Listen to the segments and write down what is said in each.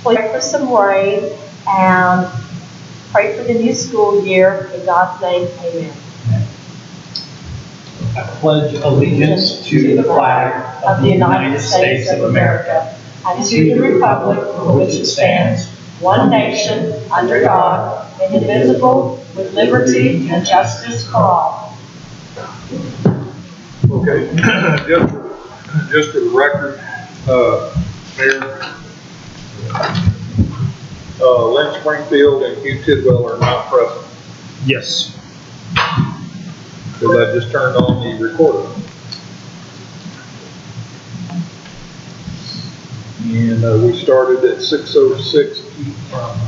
Pray for some rain and pray for the new school year. In God's name, amen. I pledge allegiance to the flag of the United States of America and to the republic for which it stands, one nation, under God, indivisible, with liberty and justice for all. Okay, just for the record, Mayor, Lynn Springfield and Hugh Tidwell are not present, Yes. because I just turned on the recorder. And we started at 6:06 p.m.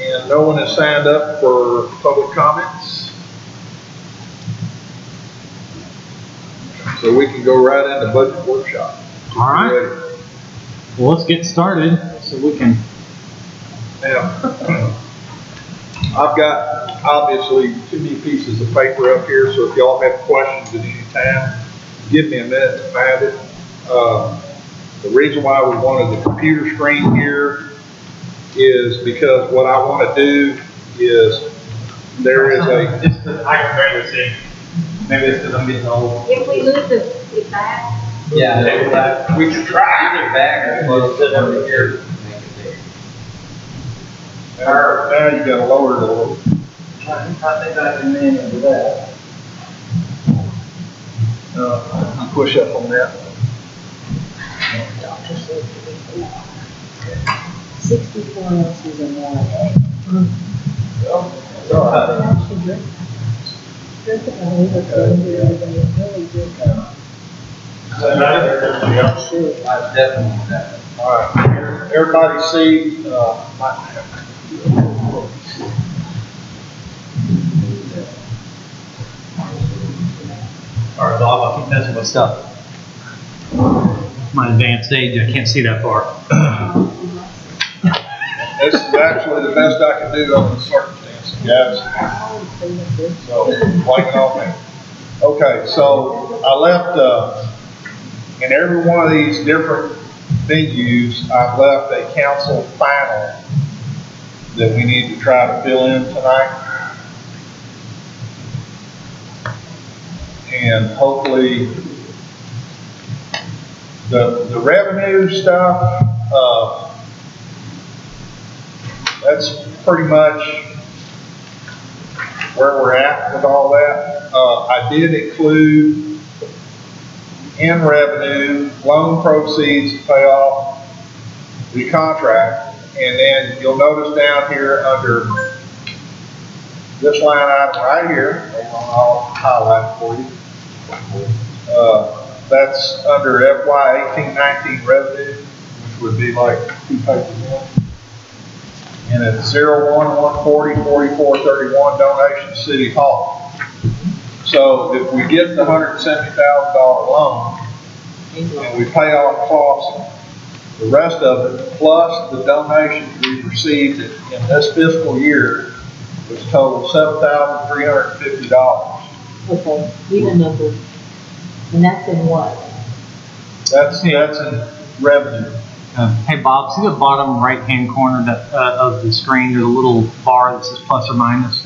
And no one has signed up for public comments. So we can go right into budget workshop. All right. Ready? Well, let's get started so we can. Now, I've got obviously too many pieces of paper up here, so if y'all have questions at any time, give me a minute to find it. The reason why we wanted the computer screen here is because what I want to do is there is a. I can barely see. Maybe it's because I'm getting old. If we lose it back, Yeah, We can try. it back or sit over here. Now you gotta lower it a little. I think I can manage that. You push up on that. 64 ounces of water. It's all right. Drink it, I leave it for you, it's really good. I definitely want that. All right, everybody see, All right, Bob, I'll keep messing with stuff. My advanced age, I can't see that far. this is actually the best I can do under the circumstances, guys. So, blame it on me. Okay, so I left, in every one of these different venues, I've left a council final that we need to try to fill in tonight. And hopefully, the revenue stuff, that's pretty much where we're at with all that. I did include in revenue loan proceeds to pay off the contract, and then you'll notice down here under this line item right here, I'll highlight it for you. That's under FY 18-19 revenue, which would be like 2 pages in. And it's 01-140-4431 donation to City Hall. So if we get the $170,000 loan and we pay off costs, the rest of it plus the donations we've received in this fiscal year, which total $7,350. Okay, even number. And that's in what? That's in revenue. Hey, Bob, see the bottom right-hand corner of the screen? There's a little bar that says plus or minus.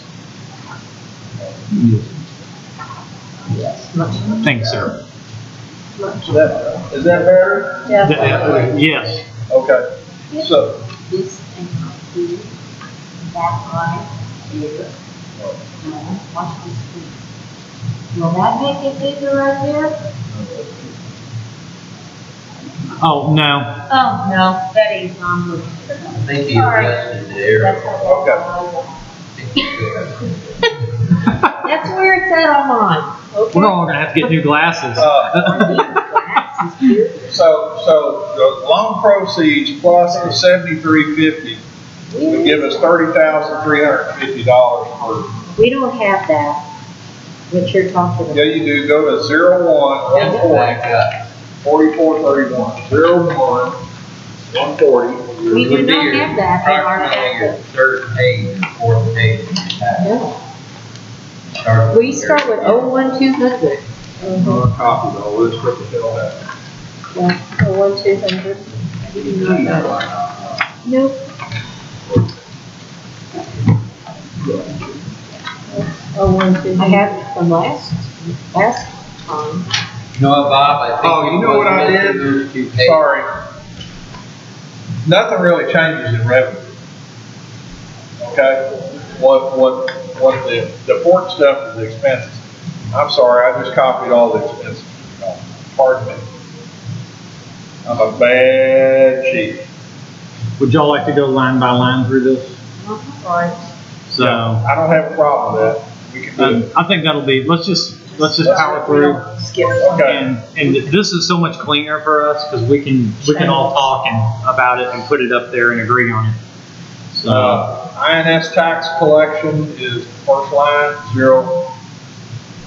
Yes, much. Thanks, sir. Is that better? Yeah. Yes. Okay. So, This and not here, that line here. No, watch this thing. Will that make it bigger right there? Oh, no. Oh, no, that ain't on the. I think he adjusted there. That's where it's at on mine. Okay. We're all going to have to get new glasses. so the loan proceeds plus the $7,350 would give us $30,350 for. We don't have that, what you're talking about. Yeah, you do. Go to 01-140. Back up. 4431, 01-140. We do not have that in our Approximately your packet. third page, fourth page. No. We start with 01200. Copy all this, what the hell happened? Yeah, 1,200. Nope. Oh, 1,200. I have it from last time. You know what, Bob, I think. Oh, you know what I did? Those two pages. Sorry. Nothing really changes in revenue. Okay? What the important stuff is the expenses. I'm sorry, I just copied all the expenses. Pardon me. I'm a bad chief. Would y'all like to go line by line through this? Right. So, I don't have a problem with that. We can do it. I think that'll be, let's just power through. Skip. Okay. And this is so much cleaner for us because we can all talk about it and put it up there and agree on it. So, INS tax collection is first line, 01,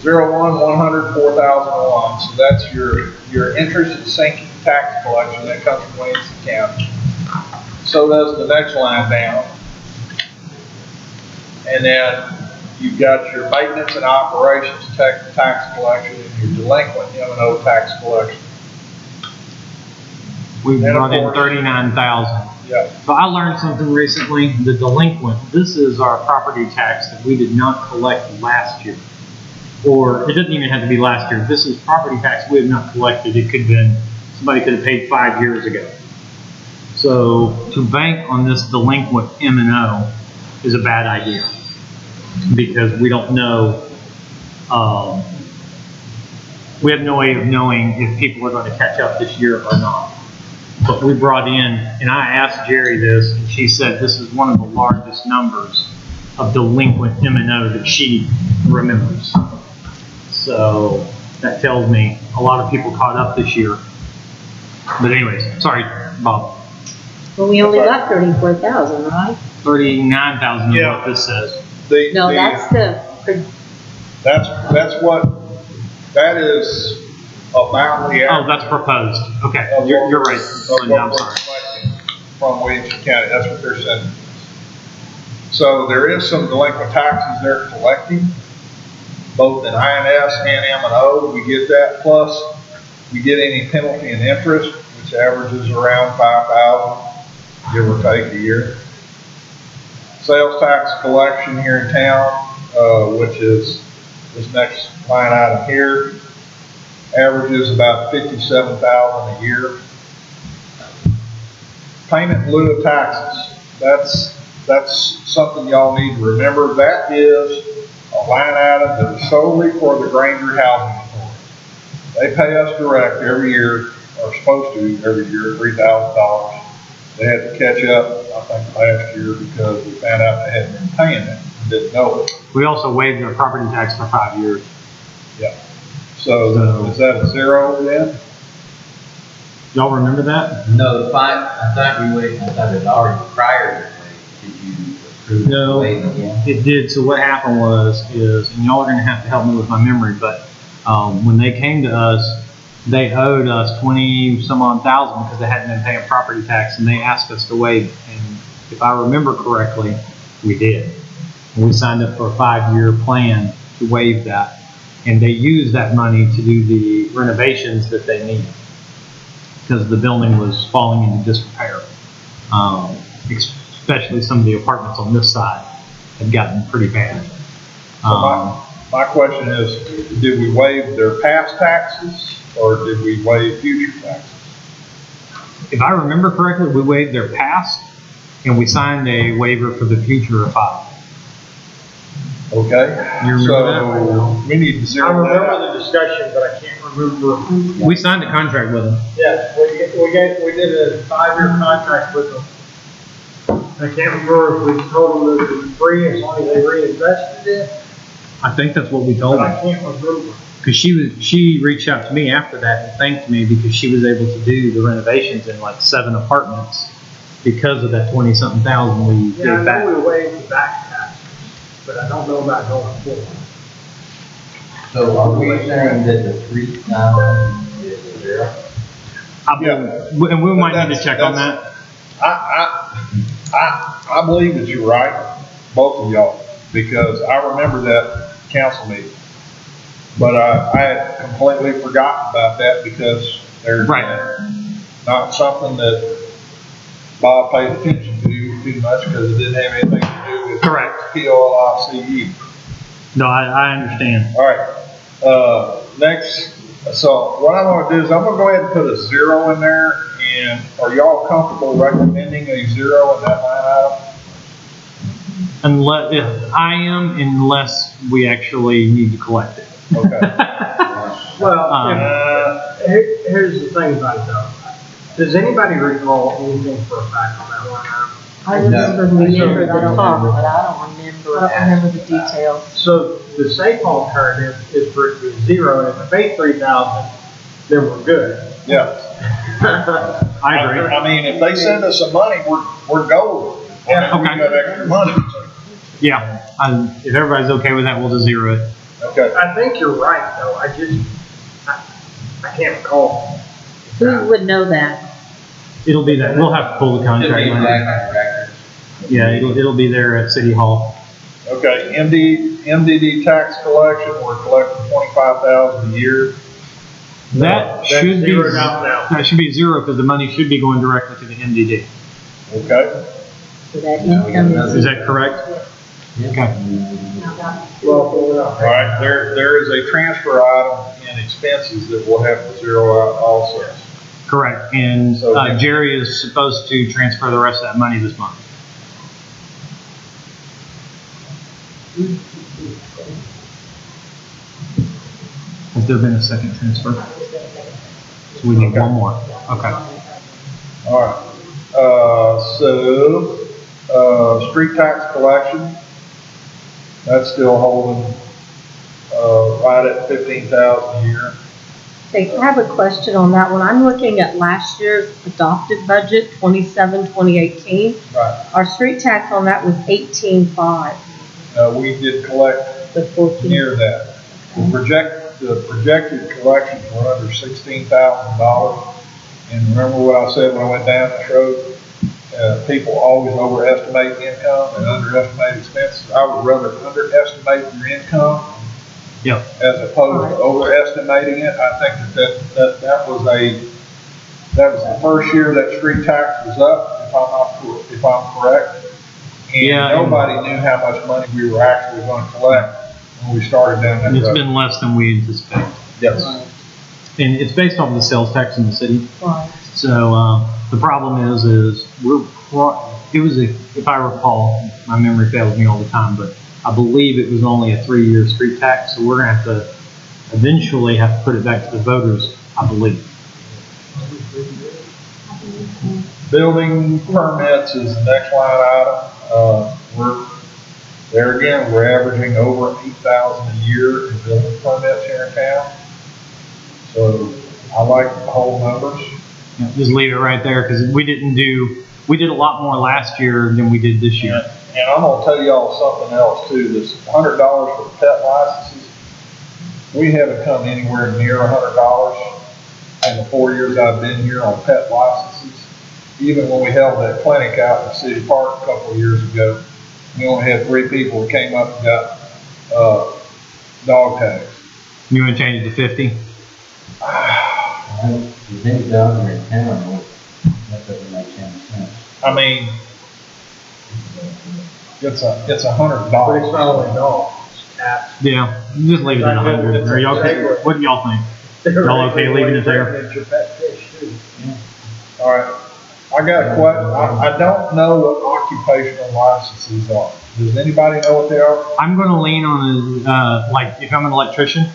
4,001. So that's your interest and sinking tax collection. That comes from Williamson County. So does the next line down. And then you've got your maintenance and operations tax collection and your delinquent M&O tax collection. we And of brought in course- 39,000. Yeah. So I learned something recently, the delinquent, this is our property tax that we did not collect last year. Or it doesn't even have to be last year. This is property tax we have not collected. It could have been, somebody could have paid 5 years ago. So to bank on this delinquent M&O is a bad idea because we don't know, we have no way of knowing if people are going to catch up this year or not. But we brought in, and I asked Jerry this, and she said this is one of the largest numbers of delinquent M&O that she remembers. So that tells me a lot of people caught up this year. But anyways, sorry, Bob. Well, we only got 34,000, right? 39,000 is Yeah. what this says. No, that's That's what, that is about the Oh, average. that's proposed. Okay, of you're what right. we're- of Linda, I'm what we're sorry. collecting from Williamson County, that's what they're sending. So there is some delinquent taxes they're collecting, both in INS and M&O, we get that, plus we get any penalty and interest, which averages around 5,000, give or take a year. Sales tax collection here in town, which is this next line item here, averages about 57,000 a year. Payment in lieu of taxes, that's something y'all need to remember. That is a line item that is solely for the Granger Housing Authority. They pay us direct every year, or supposed to every year, $3,000. They had to catch up, I think, last year because we found out they hadn't been paying it, and didn't know it. We also waived their property tax for 5 years. Yeah. So is that a zero then? Y'all remember that? No, I thought it was already prior to waive. Did you approve No. the waive again? It did. So what happened is, and y'all are going to have to help me with my memory, but when they came to us, they owed us 20 some odd thousand because they hadn't been paying property tax, and they asked us to waive. And if I remember correctly, we did. And we signed up for a 5-year plan to waive that, and they used that money to do the renovations that they needed because the building was falling into disrepair. Especially some of the apartments on this side had gotten pretty bad. So my question is, did we waive their past taxes or did we waive future taxes? If I remember correctly, we waived their past and we signed a waiver for the future of 5. Okay? You remember So we need to I zero that out. remember the discussion, but I can't remember. We signed a contract with them. Yes, we did a 5-year contract with them. I can't remember if we told them that it was free as long as they reinvested it, I think that's what we but told I them. can't remember. Because she reached out to me after that and thanked me because she was able to do the renovations in like 7 apartments because of that 20-something thousand we Yeah, I gave back. know we waived the back taxes, but I don't know about going forward. So are we saying that the 3,000 is a zero? And we might need to check on that. I believe that you're right, both of y'all, because I remember that council meeting. But I had completely forgotten about that because there's Right. not something that Bob paid attention to too much because it didn't have anything to do with Correct. POLICE. No, I understand. All right, next, so what I'm gonna do is I'm gonna go ahead and put a 0 in there, and are y'all comfortable recommending a 0 in that line item? I am, unless we actually need to collect it. Okay. Well, here's the thing about it though. Does anybody recall anything for a fact on that one? I No. remember the talk, but I don't remember the details. So the safe alternative is for it to be 0, and if it pays 3,000, then we're good. Yeah. I agree. I mean, if they send us some money, we're golden. Yeah. We got extra money. Yeah, if everybody's okay with that, we'll just 0 it. Okay. I think you're right though. I can't recall. Who would know that? It'll be that, we'll have to pull the Should contract be later. back on record. Yeah, it'll be there at City Hall. Okay, MDD tax collection, we're collecting 25,000 a year. That should be, zeroed out now. that should be 0 because the money should be going directly to the MDD. Okay, So that income Is that correct? Okay. Well, pull it up. all right, there is a transfer item in expenses that we'll have to 0 out also. Correct. And So- Jerry is supposed to transfer the rest of that money this month. Has there been a second transfer? So we need one more. Okay. All right, street tax collection, that's still holding, right at 15,000 a year. Okay, I have a question on that one. I'm looking at last year's adopted budget, 2018. Right. Our street tax on that was 18.5. We did collect The 14. near that. The projected collections were under $16,000. And remember what I said when I went down this road? People always overestimate income and underestimate expenses. I would rather underestimate your income Yep. as opposed to overestimating it. I think that was the first year that street tax was up, if I'm correct. And Yeah, and- nobody knew how much money we were actually going to collect when we started down that It's road. been less than we anticipated. Yes. And it's based off the sales tax in the city. Right. So, the problem is if I recall, my memory fails me all the time, but I believe it was only a 3-year street tax, so we're gonna have to eventually have to put it back to the voters, I believe. Building permits is the next line item. We're averaging over 8,000 a year in building permits here in town. So I like the whole numbers. Yeah, just leave it right there, because we did a lot more last year than we did this year. And I'm gonna tell y'all something else too, this $100 for pet licenses, we haven't come anywhere near $100 in the 4 years I've been here on pet licenses. Even when we held that clinic out in the city park a couple of years ago, we only had 3 people that came up and got, dog tags. You wanna change it to 50? You think down here in town, that doesn't make any sense. I mean, it's $100. But it's not only dogs, it's cats. Yeah, just leave it at 100. Or y'all, what do y'all think? Y'all okay leaving it there? It's your pet fish too. All right, I got a question. I don't know what occupational licenses are. Does anybody know what they are? I'm gonna lean on, like, if I'm an electrician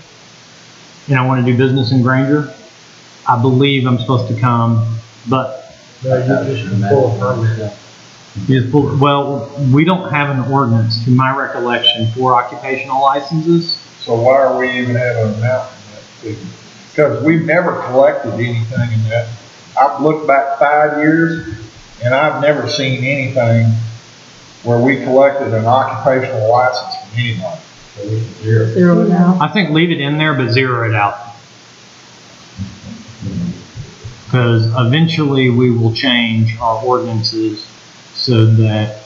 and I wanna do business in Granger, I believe I'm supposed to come, but No, you just pull a permit. well, we don't have an ordinance, to my recollection, for occupational licenses. So why are we even having an amount in that figure? Because we've never collected anything in that. I've looked back 5 years and I've never seen anything where we collected an occupational license from anybody. So we can zero. Zero now. I think leave it in there, but 0 it out. Because eventually we will change our ordinances so that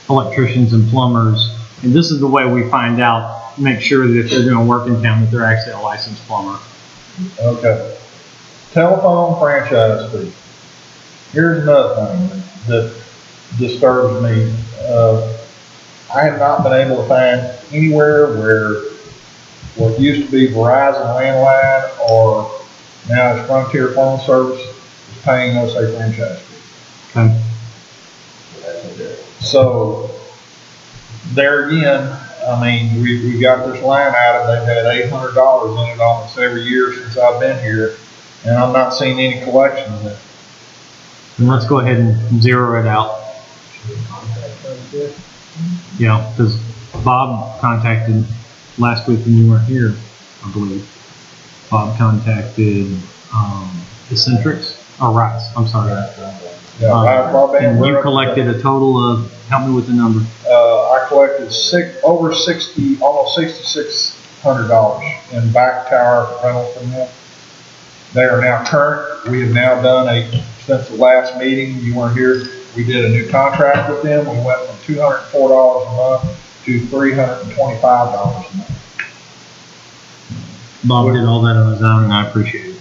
electricians and plumbers, and this is the way we find out make sure that if they're gonna work in town, that they're actually a licensed plumber. Okay. Telephone franchise fee. Here's another thing that disturbs me. I have not been able to find anywhere where what used to be Verizon landline or now it's Frontier Phone Service is paying us a franchise fee. Okay. So, there again, I mean, we got this line item, they've had $800 in it almost every year since I've been here, and I'm not seeing any collection of it. And let's go ahead and zero it out. Yeah, because Bob contacted last week when you weren't here, I believe. Bob contacted, Eccentrics, or Rice, I'm sorry. Yeah, broadband, And you we're- collected a total of, help me with the number. I collected almost $6,600 in back tower rental from them. They are now current. We have now done since the last meeting, you weren't here, we did a new contract with them. We went from $204 a month to $325 a month. Bob did all that on his own, and I appreciate it.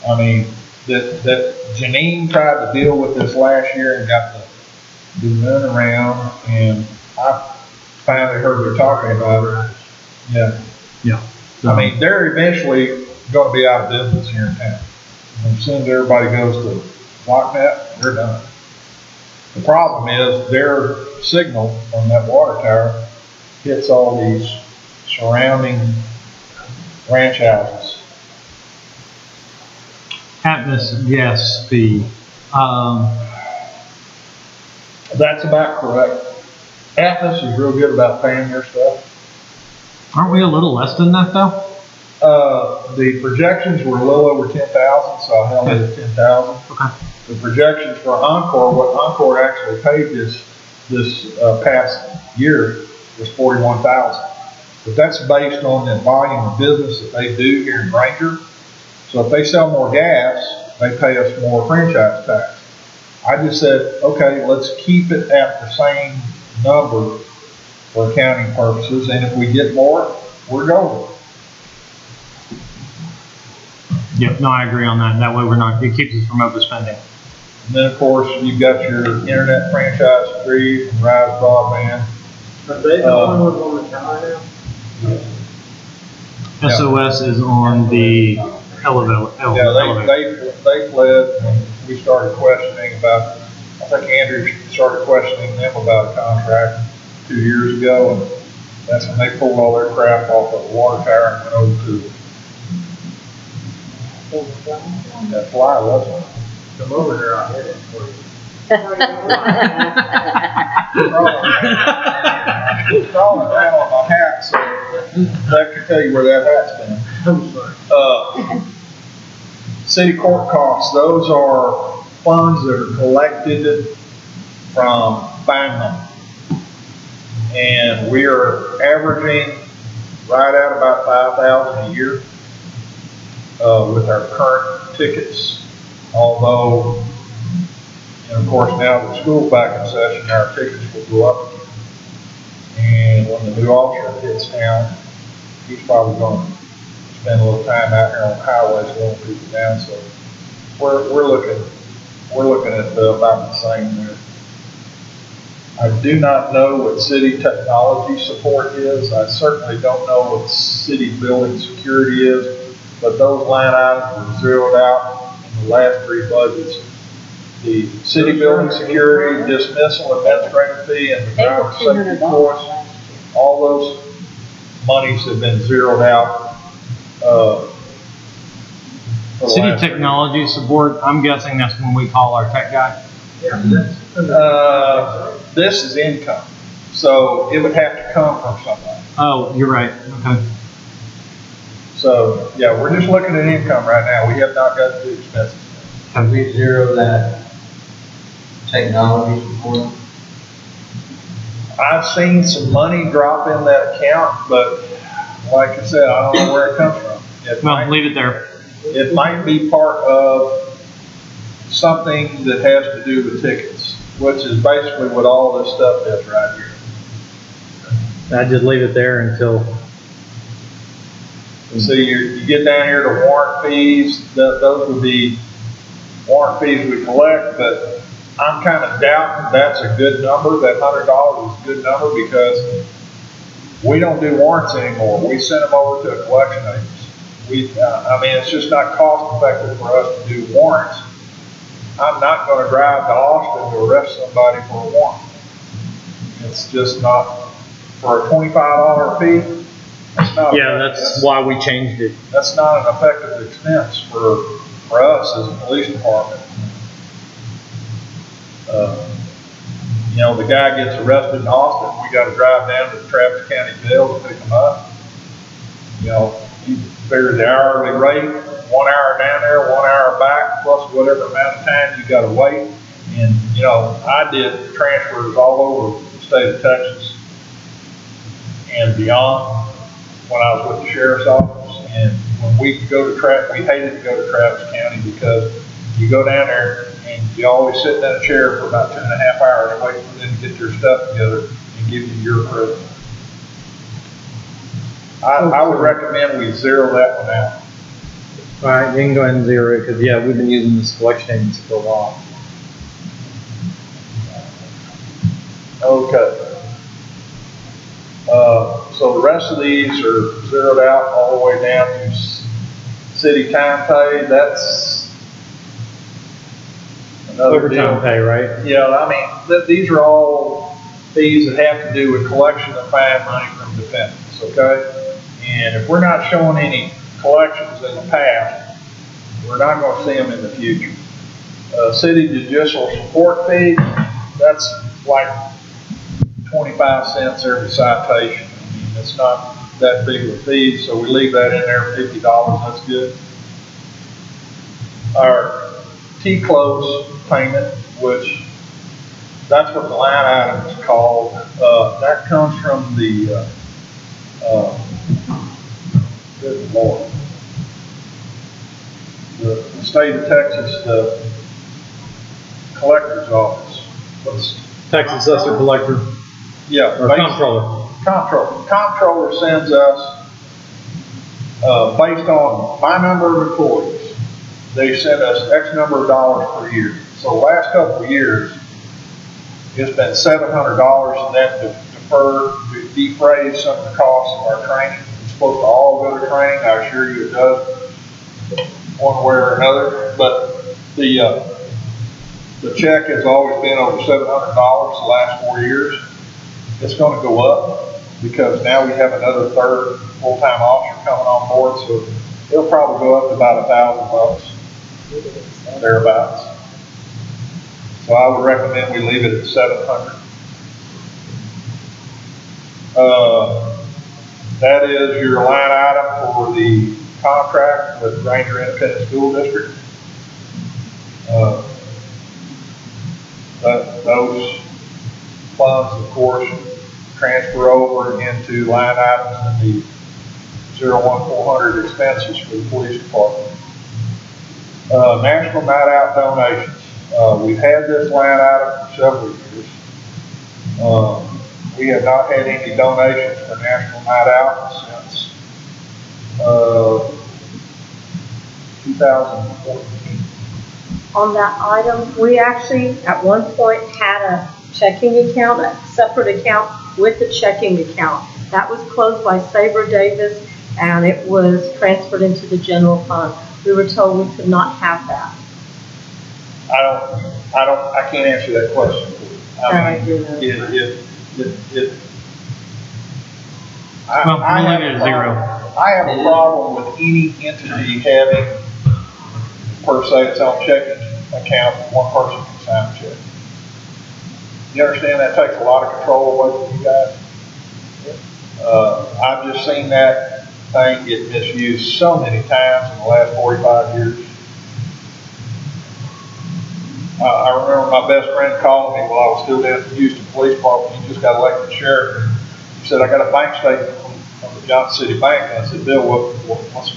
I mean, that Janine tried to deal with this last year and got the run around, and I finally heard her talking about it. Yeah. Yeah. I mean, they're eventually gonna be out of business here in town. And as soon as everybody goes to LockNet, they're done. The problem is their signal from that water tower hits all these surrounding ranch houses. Atmos gas fee. That's about correct. Atmos is real good about paying their stuff. Aren't we a little less than that though? The projections were a little over 10,000, so I held it at 10,000. Okay. The projections for Encore, what Encore actually paid this past year was 41,000. But that's based on the volume of business that they do here in Granger. So if they sell more gas, they pay us more franchise tax. I just said, okay, let's keep it at the same number for accounting purposes, and if we get more, we're golden. Yep, no, I agree on that. That way it keeps us from overspending. And then, of course, you've got your internet franchise fee from Rise Broadband. Are they the only ones on the tower now? SOS is on the elevator. Yeah, they fled when we started questioning about, I think Andrew started questioning them about a contract 2 years ago, and that's when they pulled all their crap off of the water tower and went over to that fly, wasn't it? Come over here, I'll hit it for you. It's crawling around on my hat, so that can tell you where that hat's been. I'm sorry. City court costs, those are funds that are collected from fine money. And we are averaging right at about 5,000 a year with our current tickets. Although, and of course now the school's back in session, our tickets will go up. And when the new officer hits town, he's probably going to spend a little time out here on highways slowing people down. So we're looking at about the same there. I do not know what city technology support is. I certainly don't know what city building security is, but those line items were zeroed out in the last 3 budgets. The city building security, dismissal, administrative fee, and the driver safety course, all those monies have been zeroed out. for the City last 3 technology support, I'm guessing that's when we call our tech guy. Yeah, that's. This is income, so it would have to come from somebody. Oh, you're right, okay. So, yeah, we're just looking at income right now. We have not got to do expenses. Have we zeroed that technology support? I've seen some money drop in that account, but like I said, I don't know where it comes from. Well, leave it there. It might be part of something that has to do with tickets, which is basically what all this stuff is right here. I'd just leave it there until See, you get down here to warrant fees, those would be warrant fees we collect, but I'm kind of doubting that's a good number. That $100 is a good number because we don't do warrants anymore. We send them over to a collection agency. I mean, it's just not cost effective for us to do warrants. I'm not going to drive to Austin to arrest somebody for a warrant. It's just not, for a $25 fee, that's not. Yeah, that's why we changed it. That's not an effective expense for us as a police department. You know, the guy gets arrested in Austin, we got to drive down to the Travis County Jail to pick him up. You know, you figure the hourly rate, 1 hour down there, 1 hour back, plus whatever amount of time you got to wait. And, you know, I did transfers all over the state of Texas and beyond when I was with the sheriff's office. And when we go to we hated to go to Travis County because you go down there and you always sit in a chair for about 2.5 hours waiting for them to get their stuff together and give you your credit. I would recommend we zero that one out. All right, you can go ahead and zero it, because, yeah, we've been using this collection agency for a while. Okay. So the rest of these are zeroed out all the way down to city time pay. That's another Overtime deal. pay, right? Yeah, I mean, these are all fees that have to do with collection of fine money from defendants, okay? And if we're not showing any collections in the past, we're not going to see them in the future. City judicial support fee, that's like 25 cents every citation. I mean, it's not that big of a fee, so we leave that in there, $50, that's good. Our T-close payment, which that's what the line item is called, that comes from the, good Lord, the state of Texas, the collector's office. Texas Assessor Collector, Yeah. or Comptroller. Comptroller sends us, based on my number of employees, they send us X number of dollars per year. So the last couple of years, it's been $700, and that defrays some of the costs of our training. It's supposed to all go to training. I assure you it does, one way or another. But the check has always been over $700 the last 4 years. It's going to go up because now we have another third full-time officer coming on board, so it'll probably go up to about $1,000, thereabouts. So I would recommend we leave it at 700. That is your line item for the contract with Granger Independent School District. Those funds, of course, transfer over into line items in the 01400 expenses for the police department. National Night Out donations. We've had this line item for several years. We have not had any donations for National Night Out since 2014. On that item, we actually at one point had a checking account, a separate account with a checking account. That was closed by Sabre Davis and it was transferred into the general fund. We were told we could not have that. I can't answer that question. I mean, Well, we'll leave it at zero. I have a problem with any entity having, per se, its own checking account that one person can sign a check. You understand that takes a lot of control away from you guys? I've just seen that thing get misused so many times in the last 45 years. I remember my best friend calling me while I was still down at the Houston Police Department. He just got elected sheriff. He said, I got a bank statement from the Johnson City Bank. And I said, Bill, what's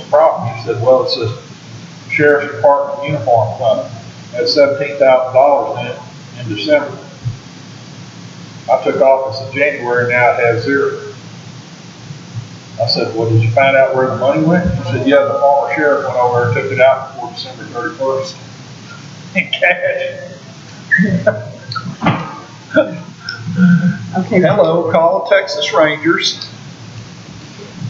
the problem? He said, well, it's a Sheriff's Department uniform fund. It had $17,000 in it in December. I took office in January, now it has zero. I said, well, did you find out where the money went? She said, yeah, the former sheriff went over and took it out before December 31st. In cash. Okay. Hello, call Texas Rangers.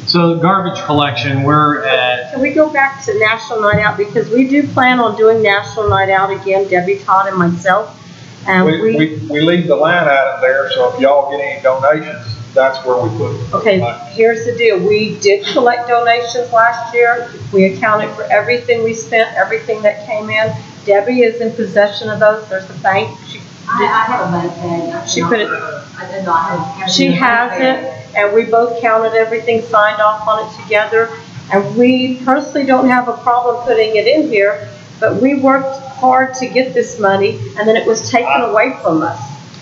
So garbage collection, we're at, Can we go back to National Night Out? Because we do plan on doing National Night Out again, Debbie, Todd, and myself. And We leave the line item there, so if y'all get any donations, that's where we put it. okay, here's the deal. We did collect donations last year. We accounted for everything we spent, everything that came in. Debbie is in possession of those. There's a bank. I have a bank tag. She put it, I did not have. she has it, and we both counted everything, signed off on it together. And we personally don't have a problem putting it in here, but we worked hard to get this money, and then it was taken away from us.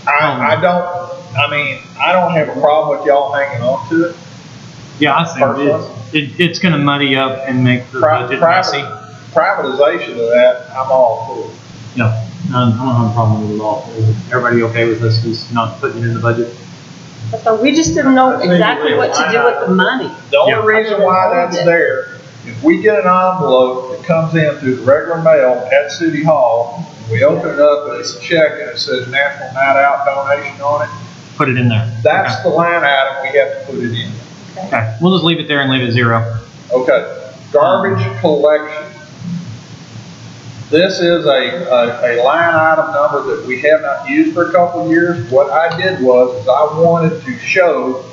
I don't have a problem with y'all hanging on to it. yeah, I think it's gonna muddy up and make the budget messy. Privatization of that, I'm all for. No, I don't have a problem with it at all. Is everybody okay with us just not putting it in the budget? So we just didn't know exactly what to do with the money. The only reason why that's there, if we get an envelope that comes in through the regular mail at City Hall, we open it up and it's a check and it says National Night Out donation on it, Put it in there. that's the line item we have to put it in. Okay, we'll just leave it there and leave it 0. Okay, garbage collection. This is a line item number that we have not used for a couple of years. What I did was I wanted to show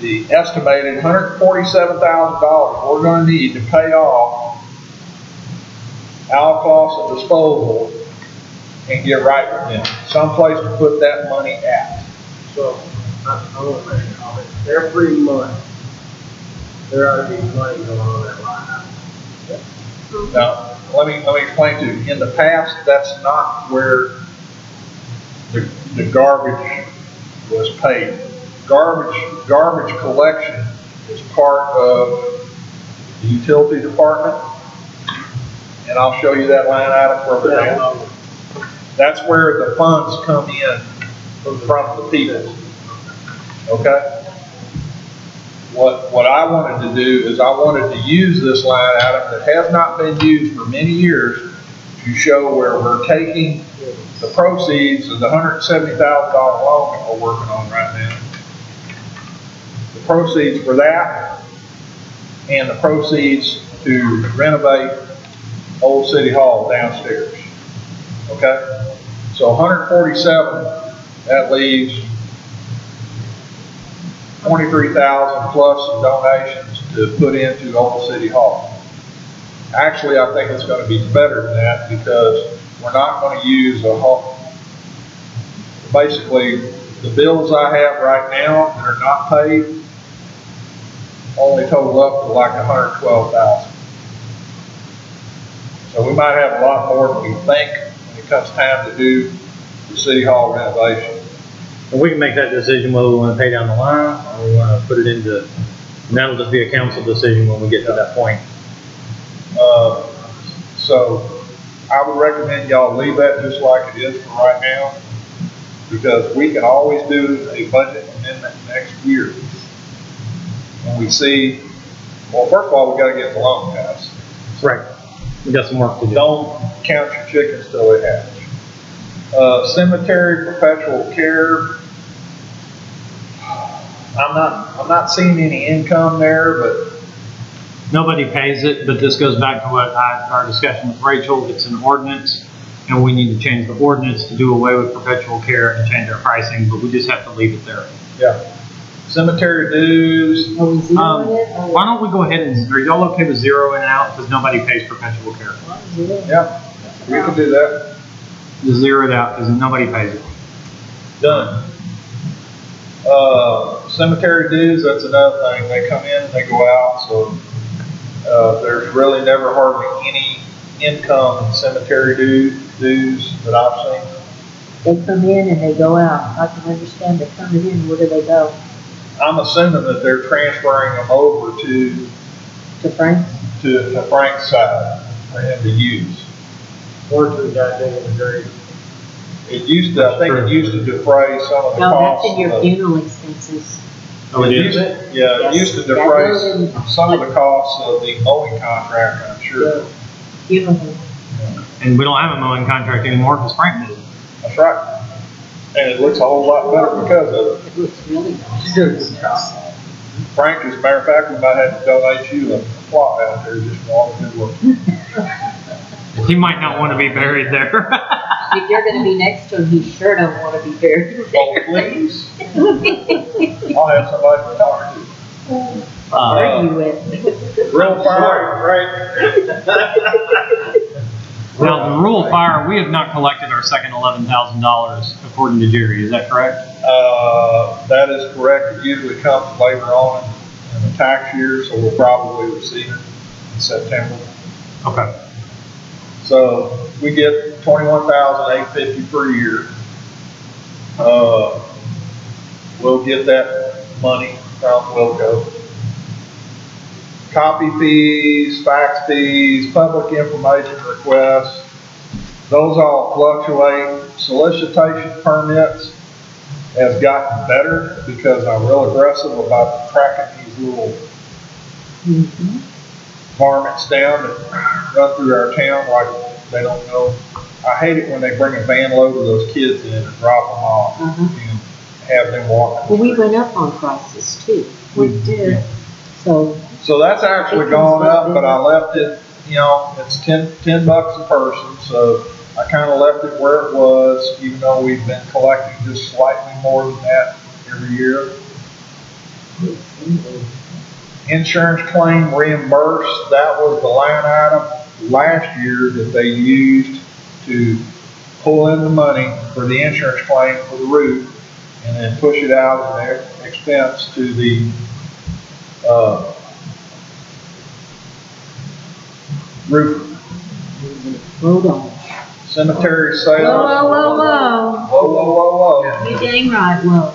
the estimated $147,000 we're gonna need to pay off our cost of disposal and get right with them. Someplace to put that money at. So, I want to make a comment. Every month, there ought to be money going on that line item. Now, let me explain to you. In the past, that's not where the garbage was paid. Garbage collection is part of the utility department, and I'll show you that line item further down. That's where the funds come in from the people. Okay? What I wanted to do is I wanted to use this line item that has not been used for many years to show where we're taking the proceeds of the $170,000 loan that we're working on right now. The proceeds for that and the proceeds to renovate Old City Hall downstairs. Okay? So 147, that leaves 23,000 plus donations to put into Old City Hall. Actually, I think it's going to be better than that because we're not going to use a whole, basically the bills I have right now that are not paid only total up to like 112,000. So we might have a lot more than we think when it comes time to do the City Hall renovation. And we can make that decision whether we want to pay down the line or we want to put it into, and that'll just be a council decision when we get to that point. So I would recommend y'all leave that just like it is for right now, because we can always do a budget amendment next year. When we see, well, first of all, we got to get the loan passed. Right. We got some work to do. Don't count your chickens till they hatch. Cemetery perpetual care. I'm not seeing any income there, but Nobody pays it, but this goes back to what our discussion with Rachel. It's an ordinance, and we need to change the ordinance to do away with perpetual care and change our pricing, but we just have to leave it there. yeah. Cemetery dues. Are we zeroing it? Why don't we go ahead and, are y'all okay with zeroing it out because nobody pays perpetual care? Yeah, we can do that. Just zero it out because nobody pays it. Done. Cemetery dues, that's another thing. They come in and they go out, so there's really never hardly any income in cemetery dues that I've seen. They come in and they go out. I can understand they're coming in, where do they go? I'm assuming that they're transferring them over to Frank's? to Frank's side for him to use. Or to the guy digging the grave. It used to, I think it used to defray some of the No, costs. that's in your of- funeral expenses. Oh, it is? Yeah, it used to Yes. defray some of the costs of the mowing contract, I'm sure. Give them, And we don't have a mowing contract anymore because Frank did it. That's right. And it looks a whole lot better because of it. it looks really nice. Frank, as a matter of fact, we might have to donate you a plot out there just for all the good work. He might not want to be buried there. If you're gonna be next to him, he sure don't wanna be buried Oh, there. please. I'll have somebody to talk to. Argue with. Real fire, Now, the rule of fire, we have not collected our second $11,000 according to Jerry. Is that correct? That is correct. It usually comes later on in the tax year, so we'll probably receive it in September. Okay. So we get $21,850 per year. We'll get that money from Wilco. Copy fees, fax fees, public information requests, those all fluctuate. Solicitation permits has gotten better because I'm real aggressive about tracking these little varmints down that run through our town like they don't know. I hate it when they bring a van load of those kids in and drop them off and have them walk. Well, we went up on prices too. We did. So, So that's actually gone up, but I left it, it's $10 a person, so I kind of left it where it was, even though we've been collecting just slightly more than that every year. Insurance claim reimbursed, that was the line item last year that they used to pull in the money for the insurance claim for the roof and then push it out as an expense to the, roof, hold on. cemetery sale. Whoa, whoa, whoa, whoa. Whoa, whoa, whoa, whoa. You dang right, whoa.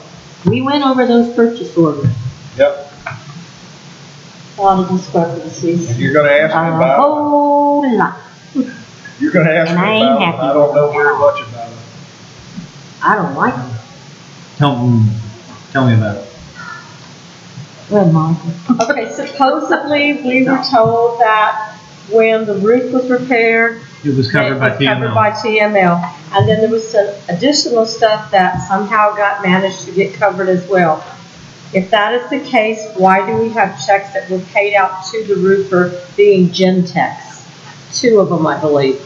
We went over those purchase orders. Yep, A lot of discrepancies. and you're gonna ask me A about whole lot. it. You're gonna ask me And I ain't about it, happy I don't know with very it. much about it. I don't like them. Tell me about it. Well, Michael. Okay, supposedly, we were told that when the roof was repaired, It was covered by it was covered by TML. TML. And then there was some additional stuff that somehow got managed to get covered as well. If that is the case, why do we have checks that were paid out to the roofer being Gentex? 2 of them, I believe.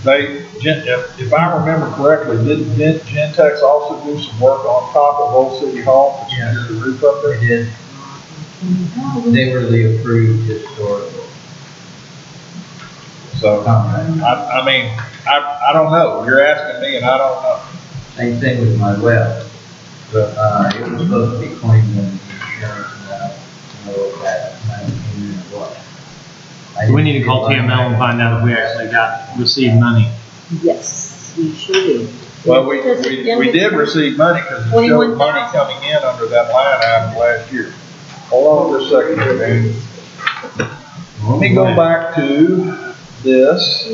If I remember correctly, did Gentex also do some work on top of Old City Hall to secure the roof up there? They did. They were the approved historical. So, I don't know, you're asking me and I don't know. Same thing with my well. It was supposed to be claimed in insurance and I don't know if that came in or what. We need to call TML and find out if we actually received money. Yes, we sure did. Well, we did receive money because it showed money coming in under that line item last year. Hold on just a second here, man. Let me go back to this.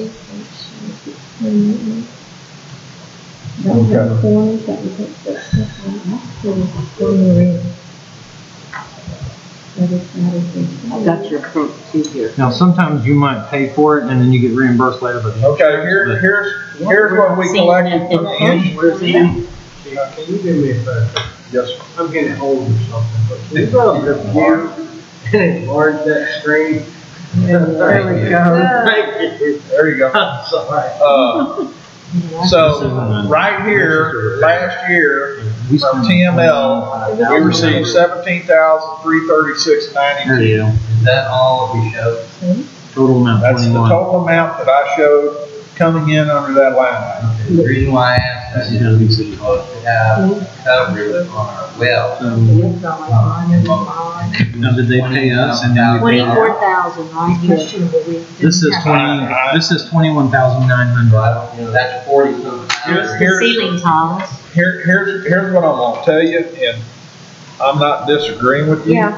I got your proof too here. Now, sometimes you might pay for it and then you get reimbursed later, but. Okay, here's what we collected from the insurance. Can you do me a favor? Yes, sir. I'm getting old or something, but can you go to the view and enlarge that screen? There we go. Thank you. There you go. I'm sorry. So, right here, last year, from TML, we received $17,336.92. There you go. Is that all we showed? Total amount, That's the 21. total amount that I showed coming in under that line item. Okay, the reason why I asked that This is is gonna be we're city. supposed to have coverage on our well. Now, did they pay us and then we paid them? 24,000 right here. This is 21,900. So I don't, that's 40 something. The ceiling tiles. Here's what I'm gonna tell you, and I'm not disagreeing with you. Well,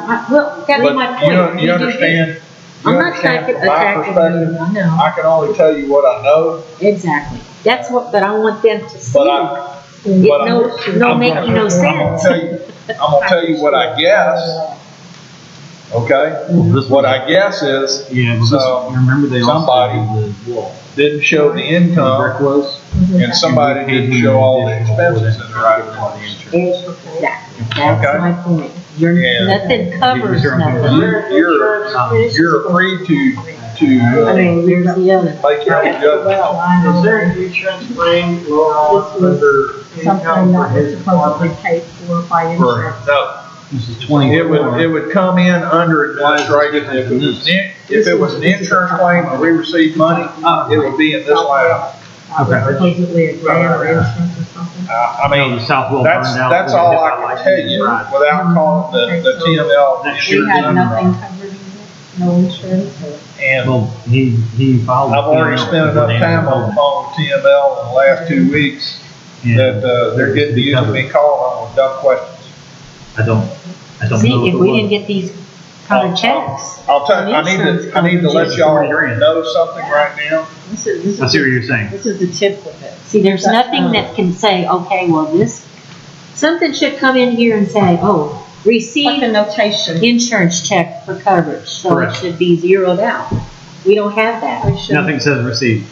that was my But point. you understand, I'm not attacking my you, perspective, I know. I can only tell you what I know, Exactly. That's what, but I want them to see. but it. I, It but I'm- no I'm making no gonna sense. tell you, I'm gonna tell you what I guess, okay? This What I guess is, Yeah, but So, you remember they somebody also did the wall. didn't show the Brick income, was. and somebody didn't show all the expenses in the right place. Exactly. That's Okay. my point. You're, And- nothing covers nothing. You're free to, I mean, there's the other. make your own judgment. Is there an insurance claim lower on under Something income for that was his supposedly department? paid for by For, insurance. no, This is 24. it would come in under administration if it was an insurance claim and we received money, it would be in this line. Okay. Supposedly a grant or insurance or something. I I know mean, the Southwell that's, burned out. that's all I can tell you without calling the TML That We insurance had number. nothing covered in it, no insurance or. And Well, he filed. I've already spent enough time on the phone with TML in the last 2 weeks that, they're getting used to me calling on dumb questions. I don't know. See, if it we was. didn't get these colored checks. I'll tell you, I need to let y'all know something right now. This is I see what you're saying. This is the tip of it. See, there's nothing that can say, okay, well, something should come in here and say, oh, Like receive a notation. insurance check for coverage, so it Correct. should be zeroed out. We don't have that. We should. Nothing says received.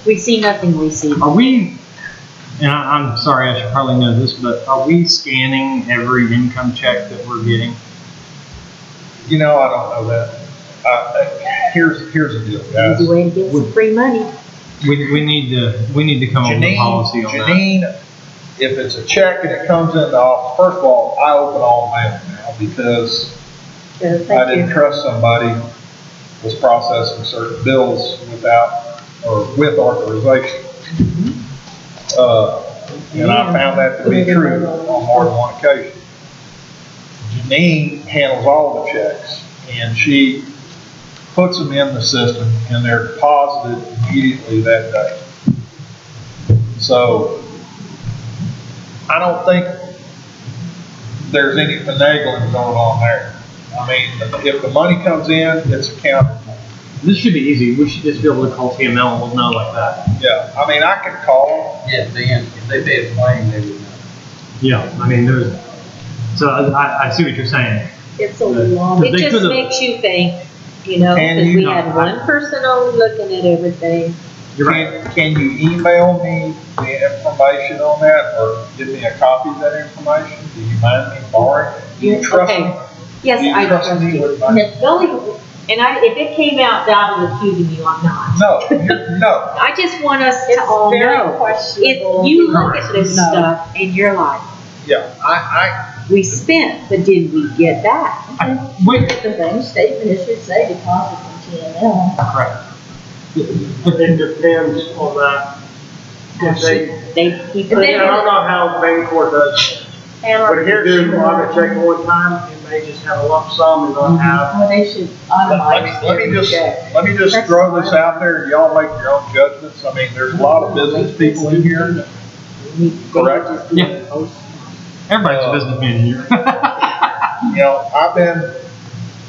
We see nothing received. Are we, and I'm sorry, I should probably know this, but are we scanning every income check that we're getting? You know, I don't know that. Here's the deal, guys. Easy way to get some free money. We need to come up with a policy on that. Janine, if it's a check and it comes in the office, first of all, I open all mail now because Yeah, I thank didn't you. trust somebody was processing certain bills without, or with authorization. And I found that to be true on more than one occasion. Janine handles all the checks, and she puts them in the system, and they're deposited immediately that day. So, I don't think there's any finagling going on there. I mean, if the money comes in, it's accounted for. This should be easy. We should just be able to call TML and we'll know like that. Yeah, I mean, I can call Yes, if they pay a claim, they would know. Yeah, I mean, so I see what you're saying. It's a long. It They just could've- makes you think, you know, And because you we know, had one person only looking at everything. You're right. Can you email me the information on that, or give me a copy of that information? Do you mind me borrowing it? Do you trust me? Okay. Yes, Do you I trust trust me you. with my- The only, and if it came out that I was accusing you, I'm not. No, no. I just want us to It's all very know. questionable. If you look at this No. stuff and you're like, Yeah, I, we spent, but did we get that? Wait, The bank statement, it should say deposit from TML. correct. It depends on that. If they, He I put it don't in. know how Bancorp does. And But if you do private check one time, it may just have a lump sum and not have. Well, they should itemize let me every just, check. let me just throw this out there, and y'all make your own judgments. I mean, there's a lot of business people in here. Correct. Yeah. Everybody's a businessman here. You know, I've been,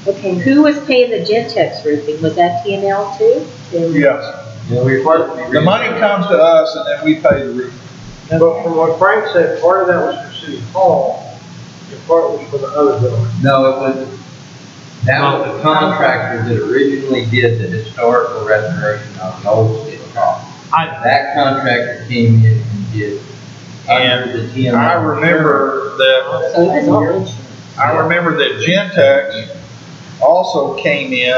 Okay, who was paying the Gentex roofing? Was that TNL too? yes, Yeah, we're supposed to be. the money comes to us and then we pay the roof. But from what Frank said, part of that was for City Hall, and part was for the other building. No, that was the contractor that originally did the historical restoration of the old City Hall. That contractor came in and did under the TML. I remember that, So it was all insurance. I remember that Gentex also came in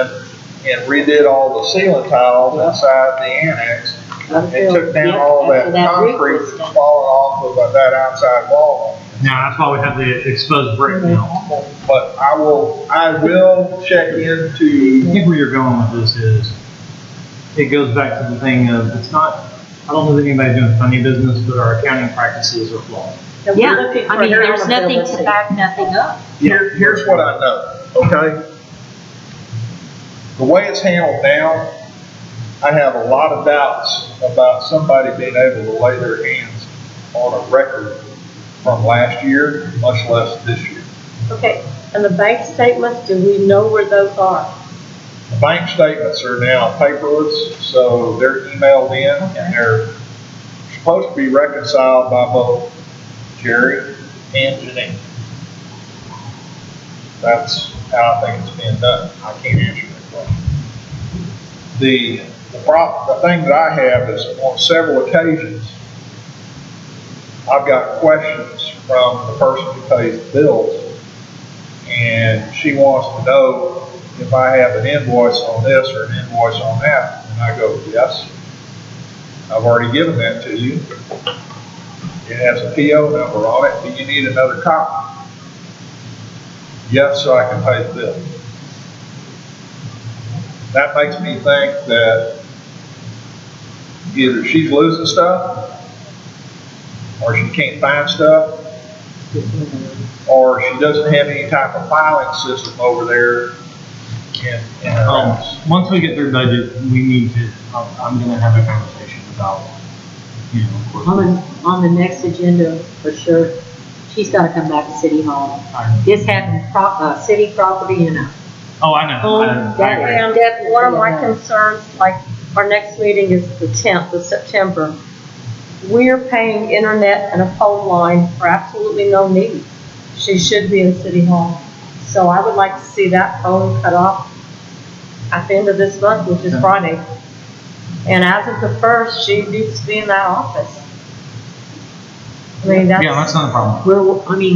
and redid all the ceiling tiles inside the annex and took down all that concrete roof that's was falling off of that outside wall. Now, that's why we have the exposed brick now. But I will check I into, think where you're going with this is, it goes back to the thing of, it's not, I don't know that anybody's doing funny business, but our accounting practices are flawed. And we're Yeah, looking I for mean, there's nothing to accountability. back nothing up. here's what I know, okay? The way it's handled now, I have a lot of doubts about somebody being able to lay their hands on a record from last year, much less this year. Okay, and the bank statements, do we know where those are? The bank statements are now paperless, so they're emailed in and they're supposed to be reconciled by both Jerry and Janine. That's how I think it's being done. I can't answer that question. The thing that I have is on several occasions, I've got questions from the person who pays the bills, and she wants to know if I have an invoice on this or an invoice on that. And I go, yes, I've already given that to you. It has a PO number on it. Do you need another copy? Yes, so I can pay the bill. That makes me think that either she's losing stuff, or she can't find stuff, or she doesn't have any type of filing system over there in her house. Once we get through budget, we need to, I'm gonna have a conversation about, you know, of course. On the next agenda, for sure, she's gotta come back to City Hall. This having city property, you know. Oh, I know. I agree. And one of my concerns, like, our next meeting is the 10th of September. We're paying internet and a phone line for absolutely no need. She should be in City Hall. So I would like to see that phone cut off at the end of this month, which is Friday. And as of the 1st, she needs to be in that office. I mean, Yeah, that's not a problem.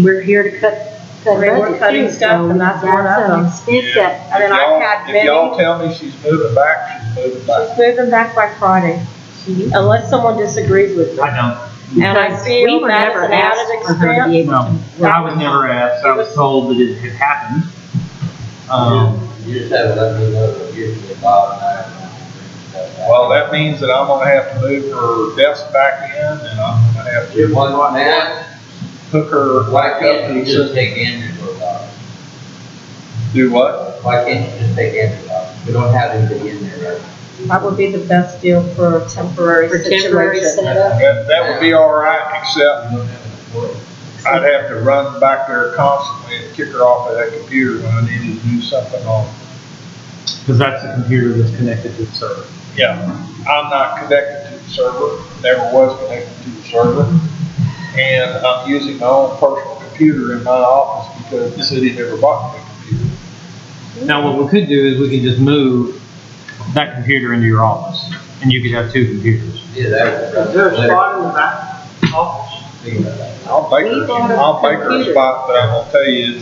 We're here to cut We're budget cutting too, stuff, so and that's one of an them. expense that, And then I've had If y'all many, tell me she's moving back, she's moving back. she's moving back by Friday, unless someone disagrees with me. I don't. And I because feel we were that is never an added asked for her to be expense. able No, to. I was never asked. I was told that it had happened. You just haven't let me know that usually Bob and I have. Well, that means that I'm gonna have to move her desk back in, and I'm gonna have to Why not? hook her Why back up can't to you the just system. take Andrew's box? Do what? Why can't you just take Andrew's box? We don't have anybody in there right That would be the best deal for a temporary For temporary situation. setup. That would be all right, except now. We don't have an employee. I'd have to run back there constantly and kick her off of that computer when I needed to do something on. Because that's the computer that's connected to the server. Yeah, I'm not connected to the server, never was connected to the server. And I'm using my own personal computer in my office because the city never bought me a computer. Now, what we could do is we could just move that computer into your office, and you could have two computers. Yeah, that Is there a spot in the back office? I'll make her a spot, but I'm gonna tell you,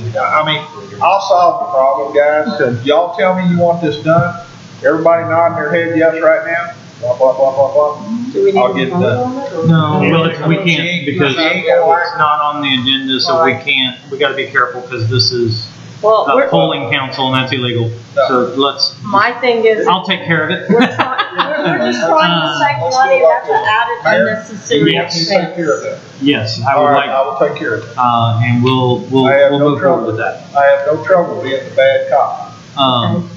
I'll solve the problem, guys. Y'all tell me you want this done. Everybody nodding their head yes right now. Blah, blah, blah, blah, blah. Do we need I'll to get it vote done. on it, or- No, well, we can't, because She- it's not on the agenda, so we can't, we gotta be careful, because this is Well, a we're, polling council, and that's illegal. So let's, my thing is, I'll take care of it. we're just trying to save Let's money, do like that's an added Mayor, unnecessary Yes. You take care of expense. that. Yes, I All would right, I like, will take care of it. and we'll I have no move trouble. forward with that. I have no trouble being the bad cop.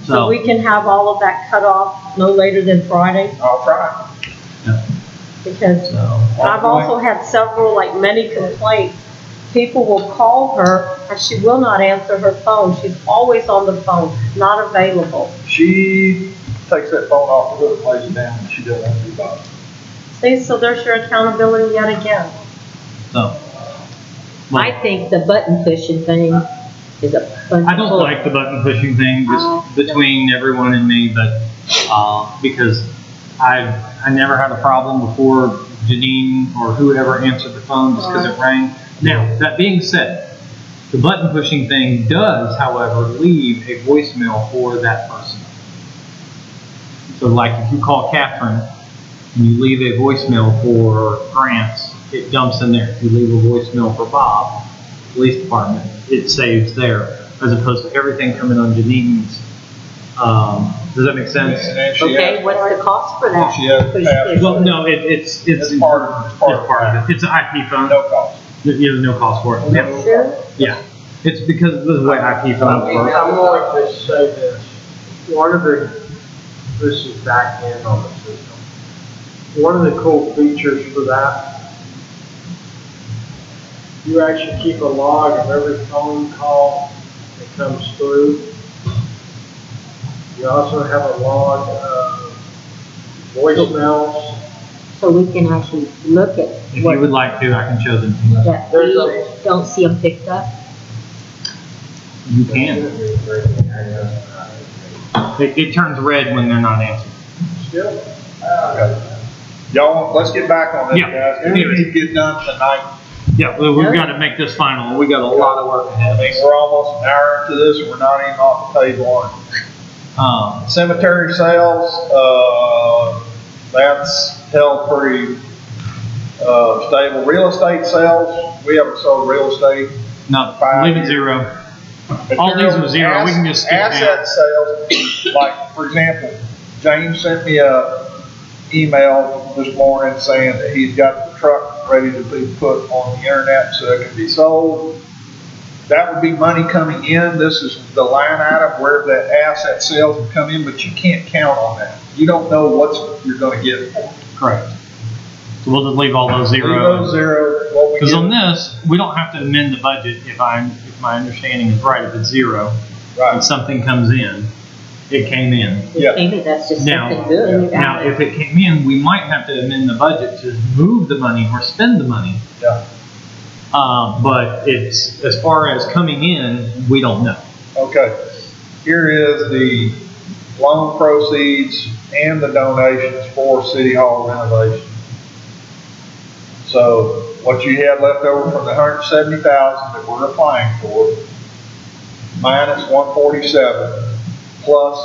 So we can have all of that cut off no later than Friday, I'll try. because I've also had several, like many complaints. People will call her and she will not answer her phone. She's always on the phone, not available. She takes that phone off the hook, and lays it down, and she doesn't have to bother. See, so there's your accountability yet again. So. I think the button pushing thing is a fun. I don't like the button pushing thing, just between everyone and me, but, because I never had a problem before Janine or whoever answered the phone just because it rang. Now, that being said, the button pushing thing does, however, leave a voicemail for that person. So like if you call Catherine and you leave a voicemail for Grants, it dumps in there. If you leave a voicemail for Bob, police department, it saves there, as opposed to everything coming on Janine's. Does that make sense? And then she Okay, has, what's the cost for that? she has to pass, Well, no, it's part of it. It's an IP phone. No cost. There's no cost for it. Yeah. Sure. Yeah. It's because of the way IP phones work. I'm going to say this, one of the, this is back end on the system. One of the cool features for that, you actually keep a log of every phone call that comes through. You also have a log of voicemails. So we can actually look at If you what, would like to, I can show them to you. that There's we don't see them picked up. You can. It turns red when they're not answered. Still, Y'all, let's get back on this, Yeah. guys. We need to get done tonight. Yeah, we've got to make this final. We got a lot of work ahead I of mean, us. we're almost an hour into this, and we're not even off the page one. Cemetery sales, that's held pretty, stable. Real estate sales, we haven't sold real estate. No, leave it 0. All these are 0. We can just skip down. Asset sales, like, for example, James sent me a email this morning saying that he's got the truck ready to be put on the internet so it can be sold. That would be money coming in. This is the line item where the asset sales would come in, but you can't count on that. You don't know what you're gonna get for it. Correct. So we'll just leave all those 0. Leave those 0, what we Because get. on this, we don't have to amend the budget if my understanding is right. If it's 0 and Right, something comes in, it came in. yeah. Maybe that's just Now- something good. Now, if it came in, we might have to amend the budget to move the money or spend the money. Yeah. But it's, as far as coming in, we don't know. Okay, here is the loan proceeds and the donations for City Hall renovation. So what you had left over from the 170,000 that we're applying for, minus 147, plus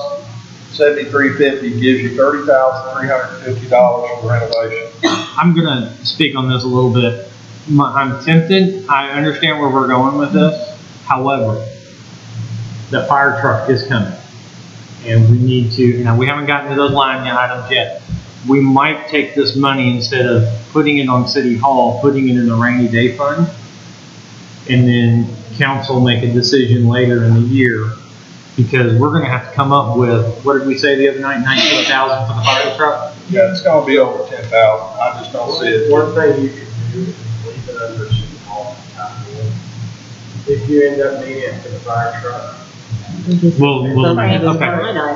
7,350 gives you $30,350 for renovation. I'm gonna speak on this a little bit. I'm tempted, I understand where we're going with this. However, the fire truck is coming. And we need to, we haven't gotten to those line items yet. We might take this money, instead of putting it on City Hall, putting it in the rainy day fund. And then council make a decision later in the year. Because we're gonna have to come up with, what did we say the other night, 19,000 for the fire truck? Yeah, it's gonna be over 10,000, I just don't see it. one thing you can do is leave it under City Hall. If you end up needing it for the fire truck. Okay,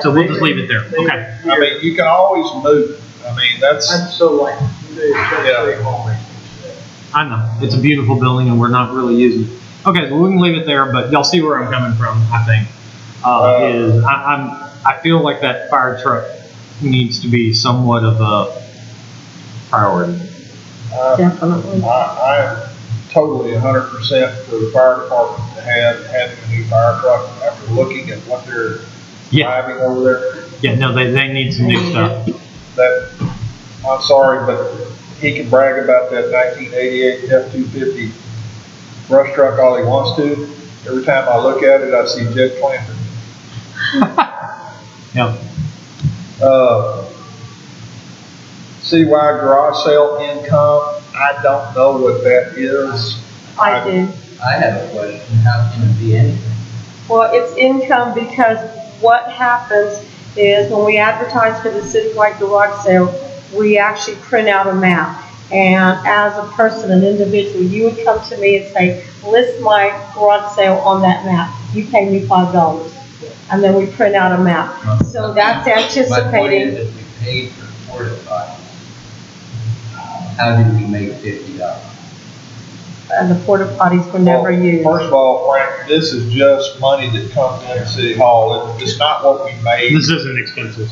so we'll just leave it there, okay. I mean, you can always move, I mean, that's, I'd so like to do City Hall makes sense. I know, it's a beautiful building and we're not really using it. Okay, so we can leave it there, but y'all see where I'm coming from, I think. I feel like that fire truck needs to be somewhat of a priority. Definitely. I am totally 100% for the fire department to have, having a new fire truck after looking at what they're Yeah, driving over there. yeah, no, they need some new stuff. That, I'm sorry, but he can brag about that 1988 F-250 brush truck all he wants to. Every time I look at it, I see Jed Clanton. Yeah, Citywide garage sale income, I don't know what that is. I do. I have a question, how can it be anything? Well, it's income because what happens is when we advertise for the citywide garage sale, we actually print out a map. And as a person, an individual, you would come to me and say, list my garage sale on that map. You pay me $5. And then we print out a map. So that's My point is, anticipating. if we paid for porta potties, how did we make $50? And the porta potties were never Well, used. First of all, Frank, this is just money that comes into City Hall. It's not what we made. this isn't expensive.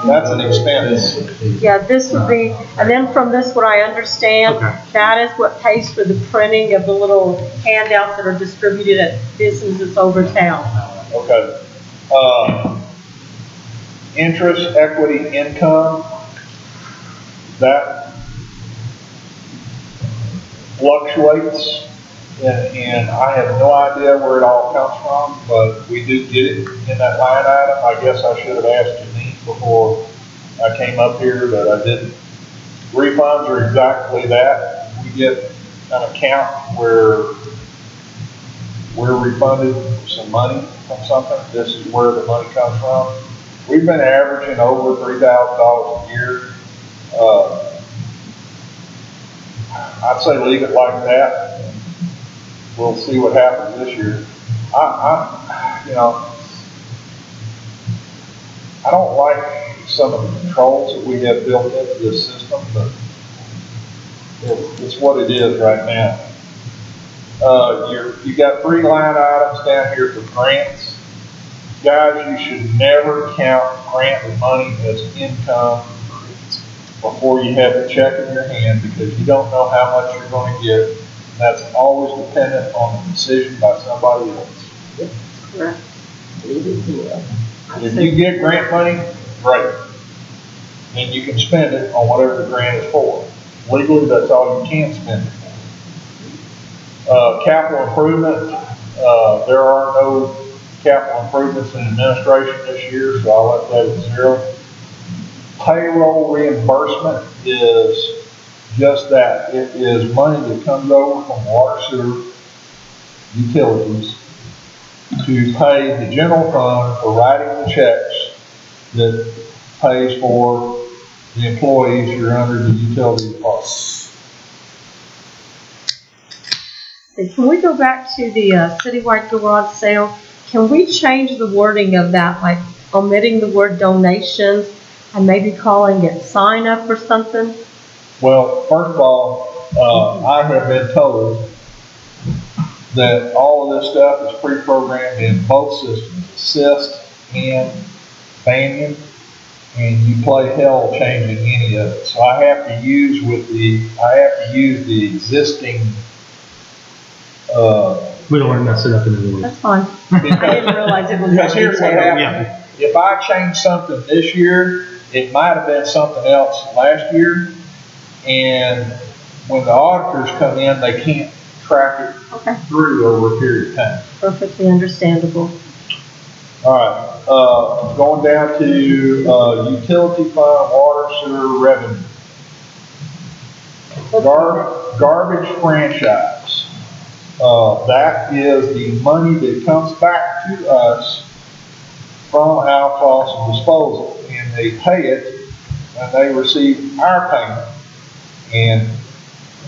That's an expense. Yeah, this would be, and then from this, what I understand, Okay. that is what pays for the printing of the little handouts that are distributed at businesses over town. Okay. Interest, equity, income, that fluctuates, and I have no idea where it all comes from, but we do get it in that line item. I guess I should have asked Janine before I came up here, but I didn't. Refunds are exactly that. We get an account where we're refunded some money from something. This is where the money comes from. We've been averaging over $3,000 a year. I'd say leave it like that. We'll see what happens this year. I don't like some of the controls that we have built into this system, but it's what it is right now. you got 3 line items down here for grants. Guys, you should never count grant money as income before you have the check in your hand, because you don't know how much you're going to get. That's always dependent on the decision by somebody else. Correct. If you get grant money, great. Then you can spend it on whatever the grant is for. Legally, that's all you can spend it for. Capital improvement, there are no capital improvements in administration this year, so I'll let that at 0. Payroll reimbursement is just that. It is money that comes over from water, sewer, utilities to pay the general fund for writing the checks that pays for the employees who are under the utility department. And can we go back to the citywide garage sale? Can we change the wording of that, like omitting the word donations and maybe calling it sign up or something? Well, first of all, I have been told that all of this stuff is pre-programmed in both systems, Assist and Banyan, and you play hell changing any of it. So I have to use the existing. We don't want to mess it up in any way. That's fine. I didn't realize it was Because that here's what detailed. happened. If I change something this year, it might have been something else last year, and when the auditors come in, they can't track it Okay, through over a period of time. perfectly understandable. All right, going down to utility fund, water, sewer revenue. Garbage franchise. That is the money that comes back to us from our cost of disposal, and they pay it and they receive our payment. And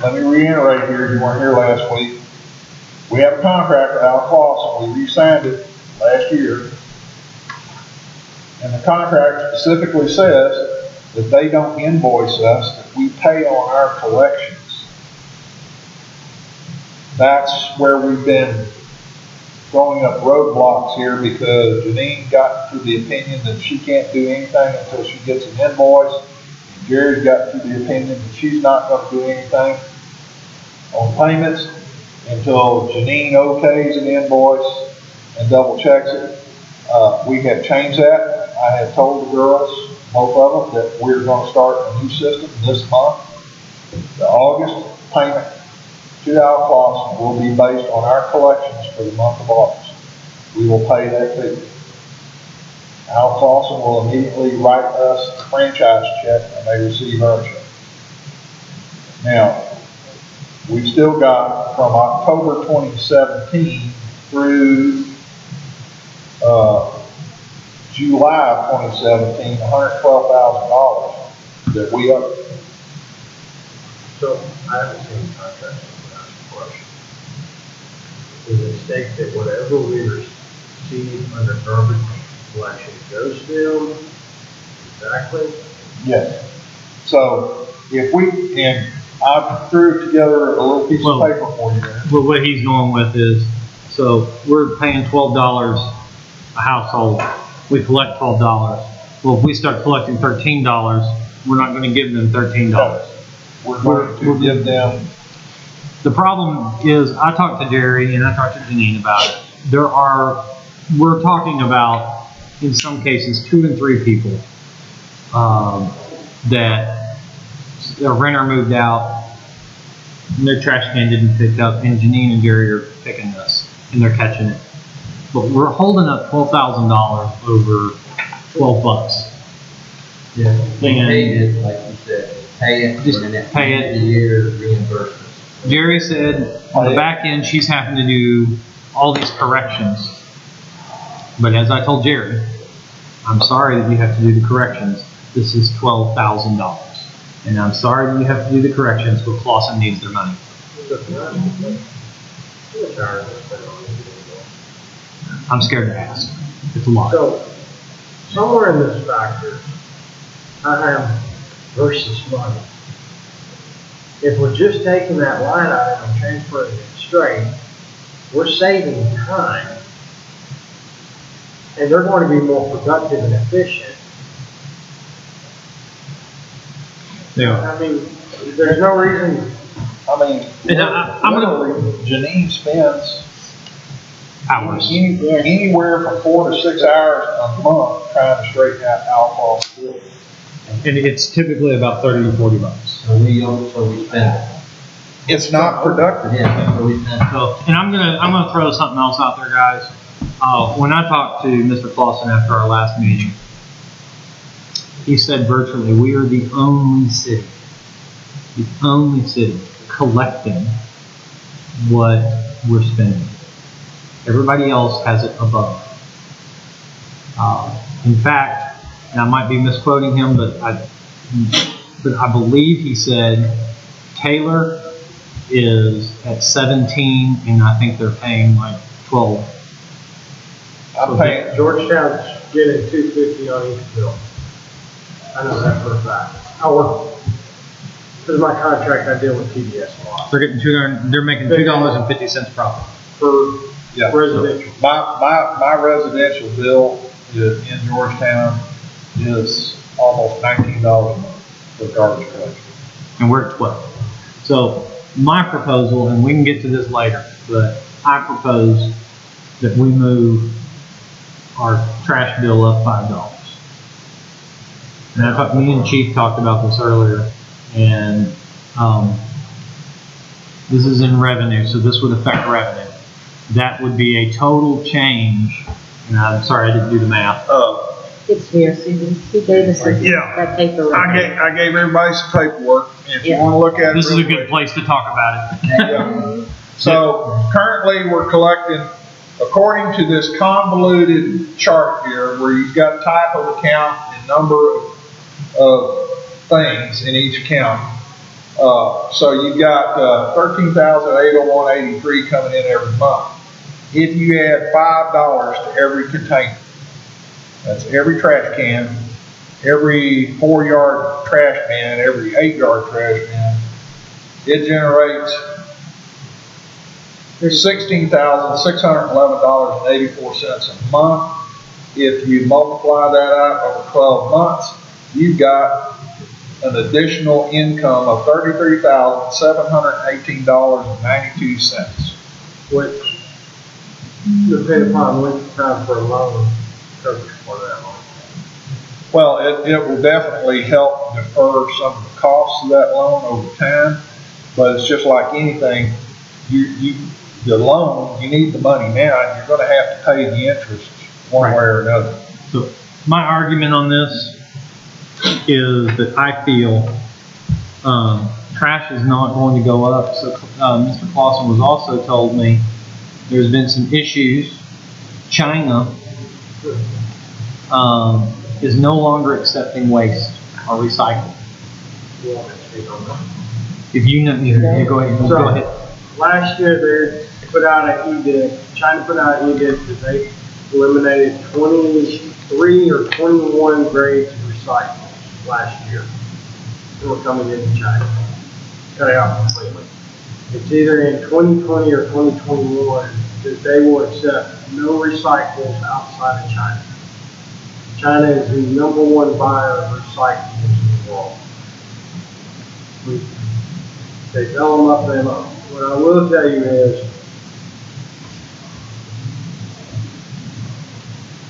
let me reiterate here, you weren't here last week. We have a contract with Al Clausen, we re-signed it last year. And the contract specifically says that they don't invoice us, that we pay on our collections. That's where we've been throwing up roadblocks here, because Janine got to the opinion that she can't do anything until she gets an invoice. Jerry's got to the opinion that she's not going to do anything on payments until Janine okays an invoice and double checks it. We have changed that. I have told the girls, both of them, that we're going to start a new system this month. The August payment to Al Clausen will be based on our collections for the month of August. We will pay that fee. Al Clausen will immediately write us a franchise check and they receive our check. Now, we've still got from October 2017 through July of 2017, $112,000 that we owe. So I haven't seen the contract, so I ask a question. Does it state that whatever we receive under garbage collection goes to them? Exactly? Yes. So if we, and I threw together a little piece of paper for you there. Well, what he's going with is, so we're paying $12 a household. We collect $12. Well, if we start collecting $13, we're not going to give them $13. We're going to give them. The problem is, I talked to Jerry and I talked to Janine about it. We're talking about, in some cases, 2 and 3 people that a renter moved out and their trash can didn't pick up, and Janine and Jerry are picking this and they're catching it. But we're holding up $12,000 over $12. Yeah. Pay it, like you said, pay it, Just and then pay it. the year reimbursement. Jerry said on the back end, she's having to do all these corrections. But as I told Jerry, I'm sorry that you have to do the corrections. This is $12,000. And I'm sorry that you have to do the corrections, but Clausen needs their money. I'm scared to ask. It's a lot. So, somewhere in this factor, time versus money. If we're just taking that line item and transferring it straight, we're saving time, and they're going to be more productive and efficient. Yeah. I mean, there's no reason. I mean, And I'm gonna- literally, Janine spends Hours. anywhere from 4 to 6 hours a month trying to straighten out alcohol. And it's typically about 30 to 40 bucks. So we spend it. It's not productive. Yeah, so we spend it. So, and I'm gonna throw something else out there, guys. When I talked to Mr. Clausen after our last meeting, he said virtually, we are the only city collecting what we're spending. Everybody else has it above. In fact, and I might be misquoting him, but I believe he said Taylor is at 17, and I think they're paying like 12. I'm paying, Georgetown's getting $2.50 on each bill. I know that for a fact. This is my contract, I deal with TDS a lot. They're getting they're making $2.50 profit. For yeah. residential. My residential bill in Georgetown is almost $19 a month for garbage collection. And we're at 12. So my proposal, and we can get to this later, but I propose that we move our trash bill up $5. And I thought me and Chief talked about this earlier, and this is in revenue, so this would affect revenue. That would be a total change, and I'm sorry I didn't do the math. It's here, Susan. He gave us Yeah. that paper. I gave everybody some paperwork. If you want to look at it. This is a real good quick. place to talk about it. Yeah. So currently we're collecting, according to this convoluted chart here, where you've got type of account and number of things in each account. So you've got 13,801.83 coming in every month. If you add $5 to every container, that's every trash can, every 4-yard trash can, every 8-yard trash can, it generates $16,611.84 a month. If you multiply that out over 12 months, you've got an additional income of $33,718.92. Which, depending upon length of time for a loan, coverage for that loan. Well, it will definitely help defer some of the costs of that loan over time, but it's just like anything, the loan, you need the money now, and you're gonna have to pay the interest one way or another. So my argument on this is that I feel trash is not going to go up. So Mr. Clausen was also told me there's been some issues. China is no longer accepting waste or recycling. You want me to speak on that? If you know, go ahead. Go ahead. Last year, they put out an edict, China put out an edict that they eliminated 23 or 21 grades of recycling last year. They were coming into China. Cut it out completely. It's either in 2020 or 2021 that they will accept no recyclables outside of China. China is the #1 buyer of recyclables in the world. They fill them up, they low. What I will tell you is,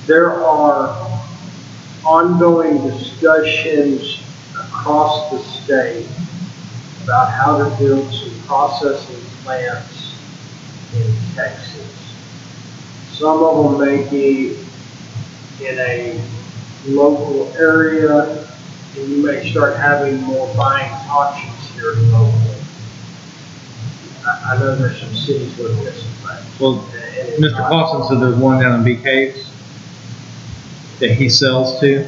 there are ongoing discussions across the state about how to build some processing plants in Texas. Some of them may be in a local area, and you may start having more buying auctions here locally. I know there's some cities looking at some things. Well, Mr. Clausen said there's one down in Bee Caves that he sells to,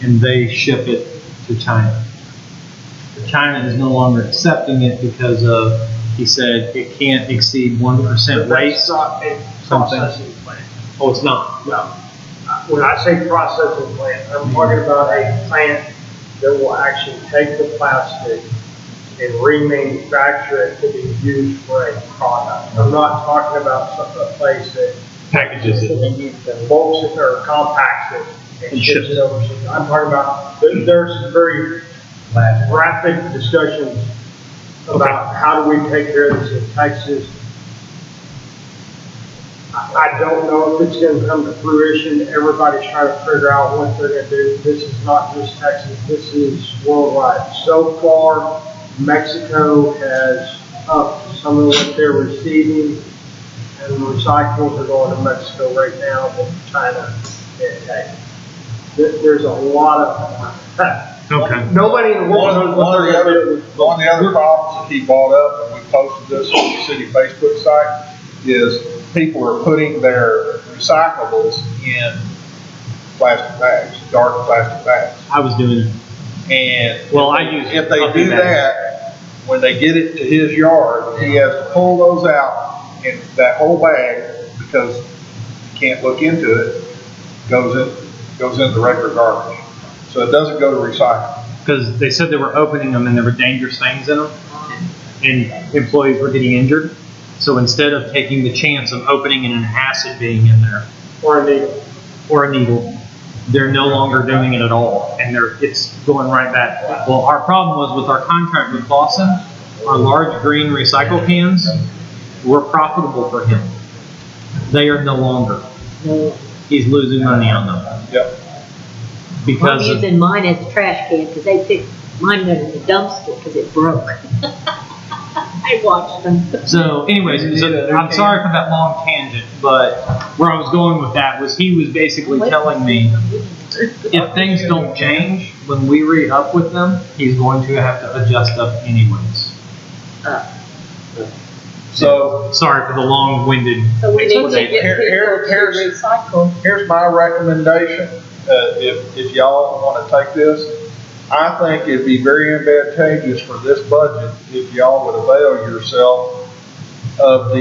and they ship it to China. China is no longer accepting it because of, he said, it can't exceed 1% waste. That's not a processing plant. Oh, it's not? No. When I say processing plant, I'm talking about a plant that will actually take the plastic and remanufacture it to be used for a product. I'm not talking about a place that Packages it. that bulks it or compacts it and And ships ships it overseas. I'm talking about, there's some very graphic discussions about how do we take care of this in Texas. I don't know if it's gonna come to fruition. Everybody's trying to figure out what they're gonna do. This is not just Texas, this is worldwide. So far, Mexico has upped some of what they're receiving, and recyclables are going to Mexico right now than China and Texas. There's a lot of, Okay. nobody in the world knows what they're gonna do. One of the other problems that he brought up, and we posted this on the city Facebook site, is people are putting their recyclables in plastic bags, dark plastic bags. I was doing it. And Well, I use if they puppy do bags. that, when they get it to his yard, he has to pull those out, and that whole bag, because you can't look into it, goes into regular garbage. So it doesn't go to recycling. Because they said they were opening them and there were dangerous things in them, and employees were getting injured. So instead of taking the chance of opening and an acid being in there, Or a needle. or a needle, they're no longer doing it at all, and it's going right back. Well, our problem was with our contract with Clausen, our large green recycle cans were profitable for him. They are no longer. He's losing money on them. Yep. I'm Because of, using mine as a trash can because they picked mine out of the dumpster because it broke. I watched them. so anyways, so I'm sorry for that long tangent, but where I was going with that was he was basically telling me if things don't change when we re-up with them, he's going to have to adjust up anyways. So Sorry for the long-winded. So we need to get Here- people to recycle. here's my recommendation, if y'all want to take this. I think it'd be very advantageous for this budget if y'all would avail yourself of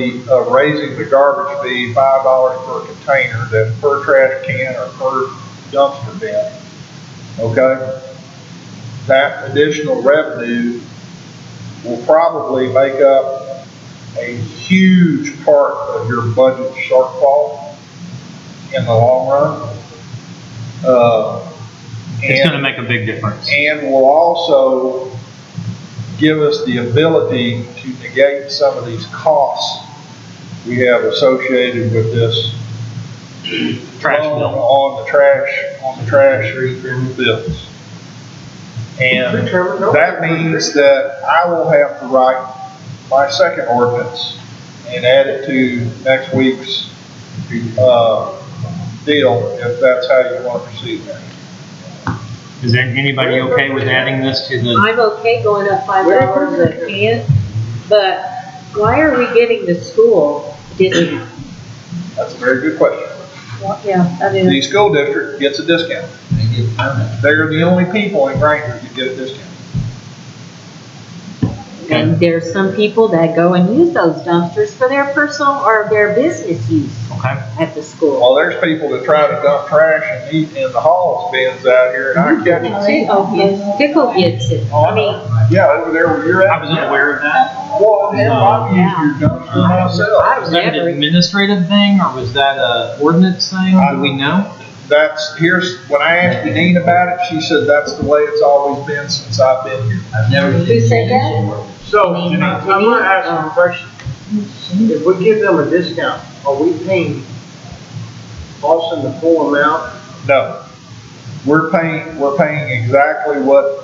raising the garbage fee $5 per container, that's per trash can or per dumpster bin. Okay? That additional revenue will probably make up a huge part of your budget shortfall in the long run. It's going to make a big difference. And will also give us the ability to negate some of these costs we have associated with this Trash loan bill. on the trash bills. And that means that I will have to write my second ordinance and add it to next week's deal, if that's how you want to proceed there. Is there anybody okay with adding this to the? I'm okay going up $5 a can, but why are we getting the school discount? That's a very good question. Well, yeah, that is. The school district gets a discount. They get permit. They're the only people in Granger that get a discount. And there's some people that go and use those dumpsters for their personal or their business use Okay. at the school. Well, there's people that try to dump trash and eat in the halls bins out here, and I catch them. Tickle gets it. I mean, Yeah, over there where you're I at. was unaware of that. Well, hell, I've used your dumpster myself. I've Was that an never, administrative thing or was that a ordinance thing? Do we know? When I asked Janine about it, she said that's the way it's always been since I've been here. I've never Who seen said that? anything. So, I'm gonna ask you a question. If we give them a discount, are we paying Lawson the full amount? No, we're paying exactly what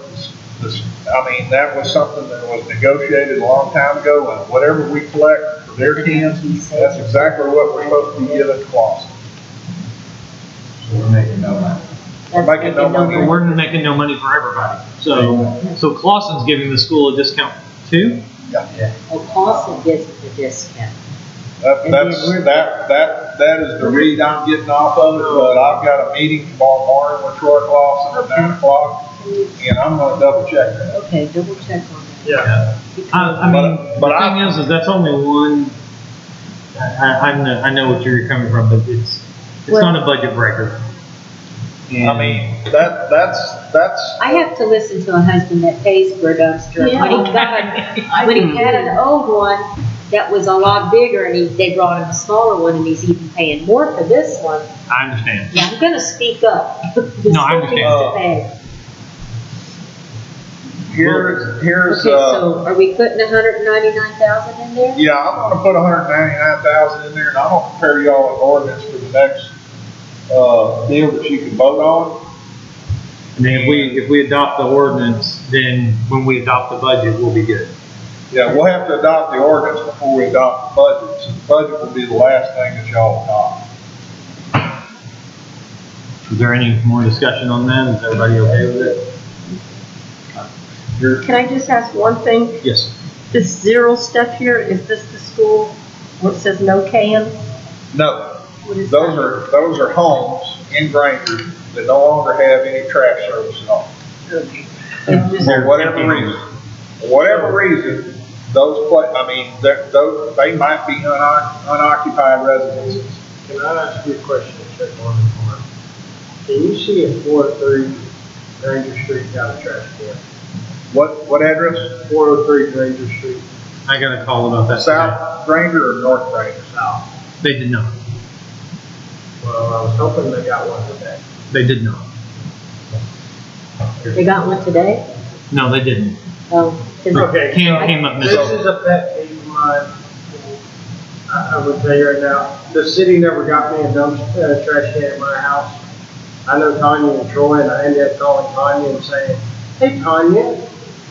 that was something that was negotiated a long time ago, and whatever we collect for their cans, that's exactly what we're supposed to be giving to Clausen. So we're making no money. We're making no money. But we're making no money for everybody. So Clausen's giving the school a discount too? well, Clausen gets the discount. That is the read I'm getting off of it, but I've got a meeting tomorrow morning with Troy Clausen at 9 o'clock, and I'm gonna double check that. Okay, double check on that. Yeah. I mean, But the thing is that's only one, I know what you're coming from, but it's not a budget breaker. And I mean, that's, I have to listen to a husband that pays for a dumpster. When he had an old one that was a lot bigger and they brought him a smaller one and he's even paying more for this one. I understand. Yeah, I'm gonna speak up. No, I understand. here's, Okay, so are we putting 199,000 in there? yeah, I'm gonna put 199,000 in there, and I'm gonna prepare y'all an ordinance for the next, deal that you can vote on. And then if we adopt the ordinance, then when we adopt the budget, we'll be good. Yeah, we'll have to adopt the ordinance before we adopt the budget, so the budget will be the last thing that y'all adopt. Is there any more discussion on that? Is everybody okay with it? Can I just ask one thing? Yes. This zero stuff here, is this the school where it says no can? No, What is those are homes in Granger that no longer have any trash service at all. Okay. For whatever reason, they might be unoccupied residences. Can I ask you a question to check on the corner? Can you see a 403 Granger Street got a trash can? What address? 403 Granger Street, I got a call about that. South Granger or North Granger? south. They did not. Well, I was hoping they got one today. They did not. They got one today? No, they didn't. Oh. 'cause Okay. Came up missing. This is a pet peeve of mine. I would tell you right now, the city never got me a trash can at my house. I know Tanya and Troy, and I ended up calling Tanya and saying, "Hey Tanya,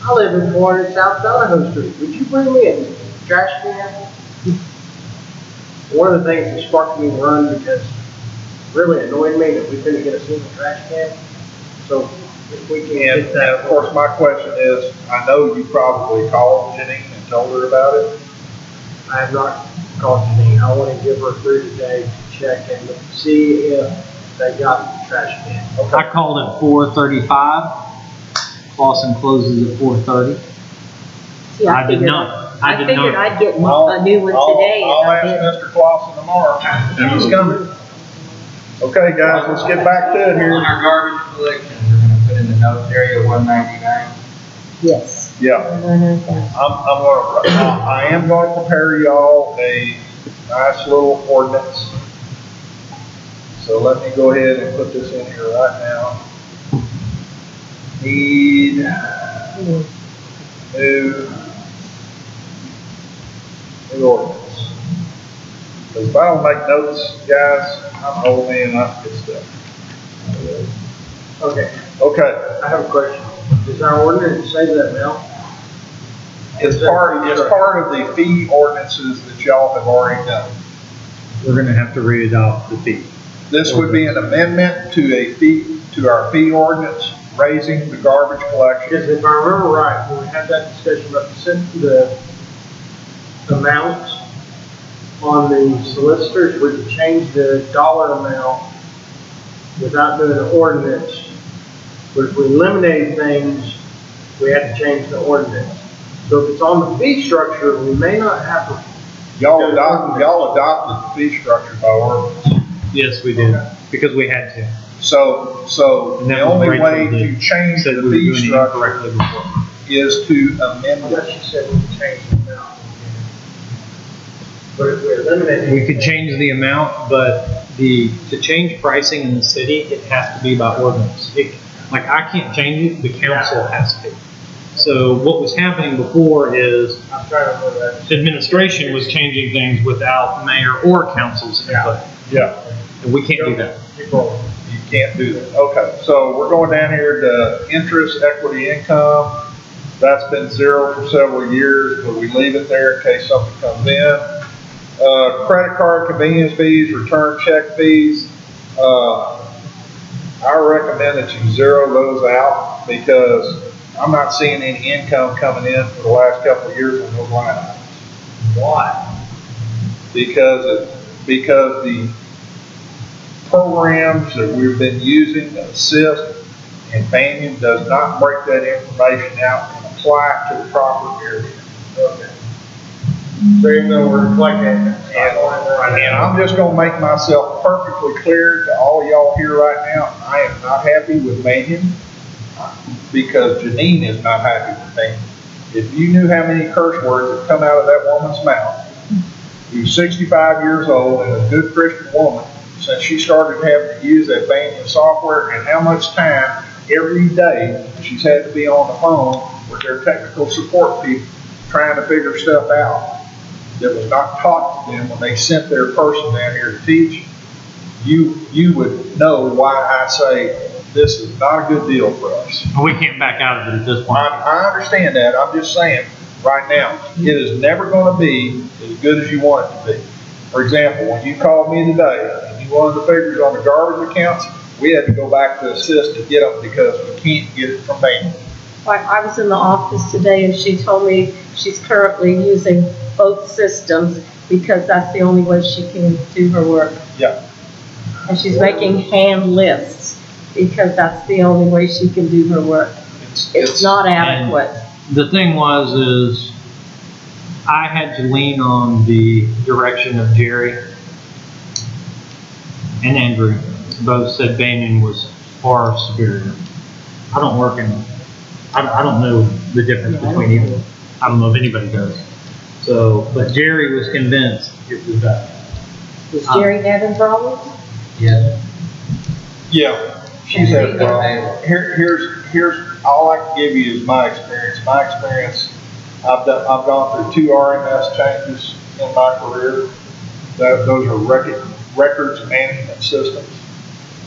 I live in 400 South Donahoe Street. Would you bring me a trash can?" One of the things that sparked me to run because it really annoyed me that we couldn't get a single trash can. So if we can And get that. of course, my question is, I know you probably called Janine and told her about it. I have not called Janine. I want to give her through today to check and see if they got the trash can. I called at 4:35. Clausen closes at 4:30. See, I did figured- not. I did figured not. I'd get a new one today. I'll and I ask didn't. Mr. Clausen tomorrow if he's coming. Okay, guys, let's get back to it On here. our garbage collection, we're gonna put in the notes area 199. Yes. Yeah. 199,000. I am gonna prepare y'all a nice little ordinance. So let me go ahead and put this in here right now. Need new ordinance. Because if I don't make notes, guys, I'm an old man, I forget stuff. Okay, Okay, I have a question. Does our ordinance say that now? it's part of the fee ordinances that y'all have already done. We're gonna have to re-adopt the fee. This would be an amendment to our fee ordinance, raising the garbage collection. Because if I remember right, when we had that discussion about the amounts on the solicitors, we could change the dollar amount without doing an ordinance. But if we eliminated things, we had to change the ordinance. So if it's on the fee structure, we may not have to. Y'all adopted the fee structure by ordinance. Yes, we did, because we had to. So And the that was only right way from the- to change Said the we were fee doing it structure incorrectly before. is to amend I it. guess you said we could change the amount. But if we eliminated. We could change the amount, but to change pricing in the city, it has to be by ordinance. Like, I can't change it, the council has to. So what was happening before is I'm trying to remember that. administration was changing things without mayor or council's input. Yeah, And we can't do that. Keep rolling. you can't do that. Okay, so we're going down here to interest, equity, income. That's been zero for several years, but we leave it there in case something comes in. Credit card convenience fees, return check fees. I recommend that you zero those out because I'm not seeing any income coming in for the last couple of years on those line items. Why? Because the programs that we've been using to assist in Banyan does not break that information out and apply it to the proper area. Okay. So even though we're collecting, And I'm just gonna make myself perfectly clear to all of y'all here right now, I am not happy with Manion, because Janine is not happy with Manion. If you knew how many curse words that come out of that woman's mouth, who's 65 years old and a good Christian woman, since she started having to use that Manion software, and how much time every day she's had to be on the phone with their technical support people trying to figure stuff out that was not taught to them when they sent their person down here to teach, you would know why I say this is not a good deal for us. We can't back out of it at this point. I understand that. I'm just saying, right now, it is never going to be as good as you want it to be. For example, when you called me today and you wanted the figures on the garbage accounts, we had to go back to Assist to get them because we can't get it from Maine. I was in the office today and she told me she's currently using both systems because that's the only way she can do her work. Yeah. And she's making hand lists because that's the only way she can do her work. It's not adequate. The thing is I had to lean on the direction of Jerry and Andrew. Both said Banyan was far superior. I don't work in, I don't know the difference between either. I don't know if anybody does. So, but Jerry was convinced it was better. Was Jerry having problems? Yes. Yeah. She's had a problem. Here's all I can give you is my experience. My experience, I've gone through 2 RMS changes in my career. Those are records management systems.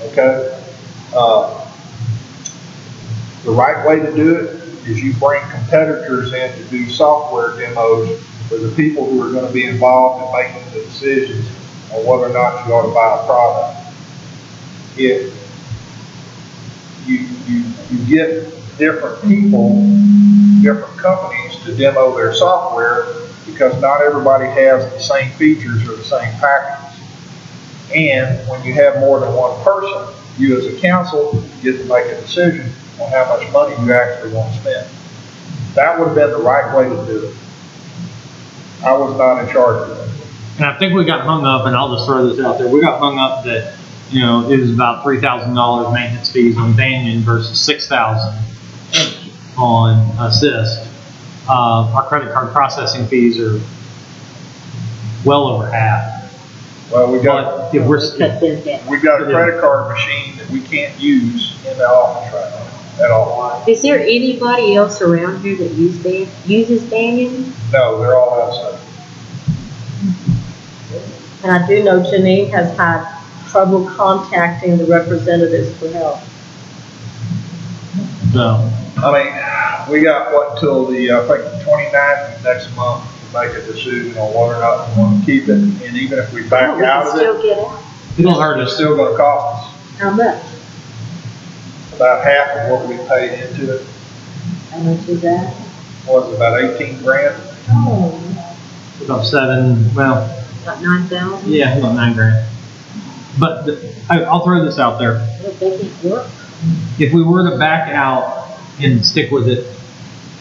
Okay? The right way to do it is you bring competitors in to do software demos for the people who are going to be involved in making the decisions on whether or not you ought to buy a product. If you get different people, different companies to demo their software because not everybody has the same features or the same packages. And when you have more than one person, you as a council get to make a decision on how much money you actually want to spend. That would have been the right way to do it. I was not in charge of it. And I think we got hung up, and I'll just throw this out there, we got hung up that, you know, it was about $3,000 maintenance fees on Banyan versus $6,000 on Assist. Our credit card processing fees are well over half. Well, we got If we're, a credit card machine that we can't use in the office right now at all. Is there anybody else around here that uses Banyan? No, they're all outside. And I do know Janine has had trouble contacting the representatives for help. so, I mean, we got what until the, I think the 29th of next month to make a decision on whether or not we want to keep it. And even if we back out of Still it, get out. it'll hurt it's us. still going to cost us How much? about half of what we paid into it. How much is that? Was it about 18 grand? Oh, About 7, well, about 9,000? yeah, about 9 grand. But I'll throw this out there. If they can't work. If we were to back out and stick with it,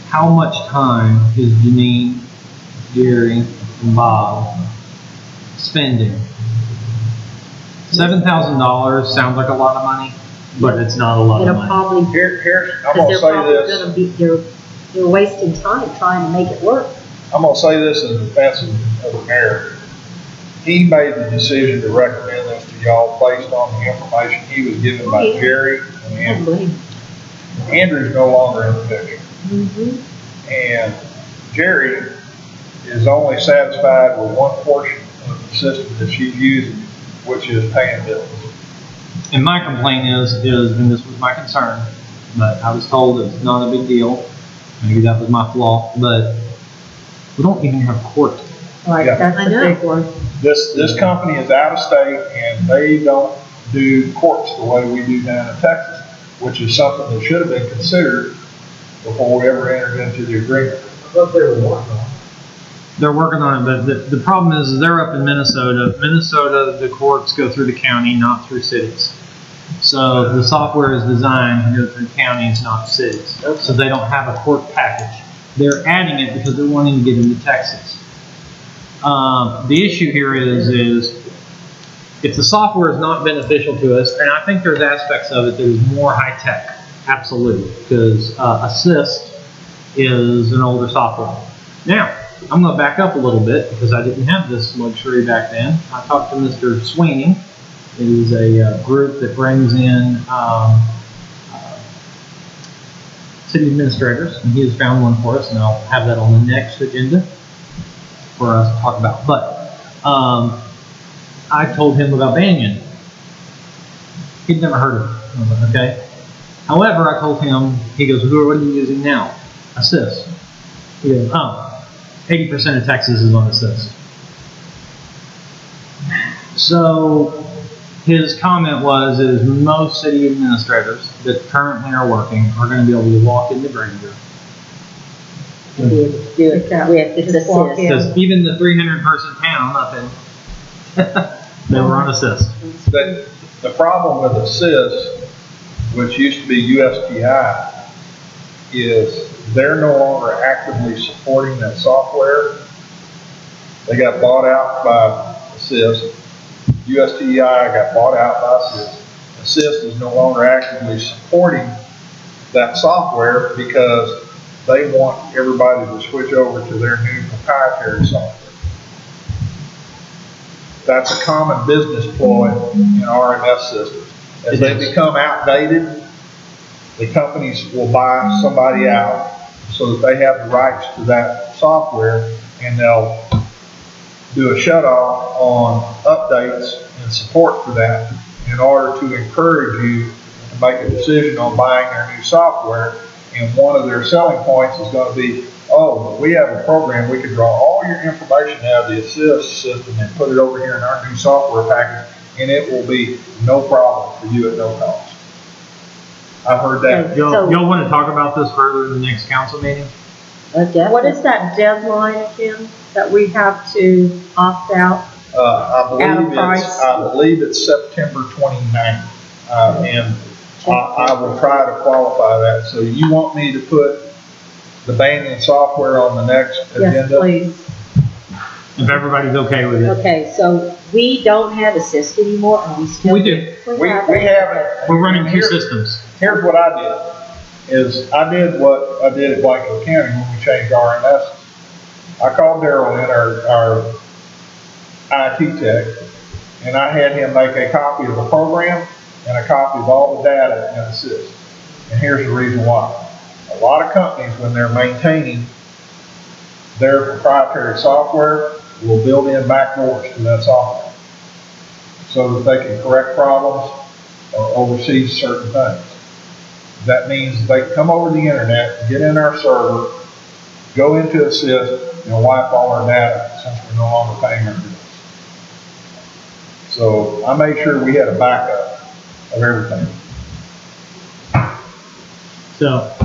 how much time is Janine, Jerry, and Bob spending? $7,000 sounds like a lot of money, but it's not a lot of It'll money. probably, Here's, I'm because going they're to say probably this. gonna be, they're wasting time trying to make it work. I'm going to say this in defense of the mayor. He made the decision to recommend this to y'all based on the information he was given by Yeah. Jerry and I Andrew. believe. Andrew's no longer in the picture. Mm-hmm. And Jerry is only satisfied with one portion of the system that she's using, which is paying bills. And my complaint is, and this was my concern, but I was told it's not a big deal. Maybe that was my flaw, but we don't even have court. Right, Yeah. that's I a know. big one. This company is out of state and they don't do courts the way we do down in Texas, which is something that should have been considered before we ever entered into the agreement. I thought they were working on it. They're working on it, but the problem is they're up in Minnesota. Minnesota, the courts go through the county, not through cities. So the software is designed to go through counties, not cities. So they don't have a court package. They're adding it because they're wanting to get into Texas. The issue here is if the software is not beneficial to us, and I think there's aspects of it that is more high tech, absolutely, because Assist is an older software. Now, I'm going to back up a little bit because I didn't have this luxury back then. I talked to Mr. Sweeney. It is a group that brings in city administrators, and he has found one for us, and I'll have that on the next agenda for us to talk about. But I told him about Banyan. He'd never heard of it. I was like, okay. However, I told him, he goes, what are you using now? Assist. He goes, 80% of Texas is on Assist. So his comment is most city administrators that currently are working are going to be able to walk in the Granger. Do it with its Assist. Because even the 300-person town up in, they were on Assist. The problem with Assist, which used to be USTI, is they're no longer actively supporting that software. They got bought out by Assist. USTI got bought out by Assist. Assist is no longer actively supporting that software because they want everybody to switch over to their new proprietary software. That's a common business ploy in RMS systems. As they become outdated, the companies will buy somebody out so that they have the rights to that software, and they'll do a shut-off on updates and support for that in order to encourage you to make a decision on buying their new software. And one of their selling points is going to be, we have a program, we can draw all your information out of the Assist system and put it over here in our new software package, and it will be no problem for you at no cost. I've heard that. Y'all want to talk about this further in the next council meeting? What is that deadline again that we have to opt out? I believe it's September 29th, and I will try to qualify that. So you want me to put the Banyan software on the next agenda? Yes, please. If everybody's okay with it. Okay, so we don't have Assist anymore, or we still? We do. We have it. We're running two systems. Here's what I did, I did what I did at Blanco County when we changed RMS. I called Daryl in, our IT tech, and I had him make a copy of the program and a copy of all the data in Assist. And here's the reason why. A lot of companies, when they're maintaining their proprietary software, will build in backdoors to that software so that they can correct problems or oversee certain things. That means they can come over the internet, get in our server, go into Assist, and wipe all our data since we're no longer paying our bills. So I made sure we had a backup of everything. So,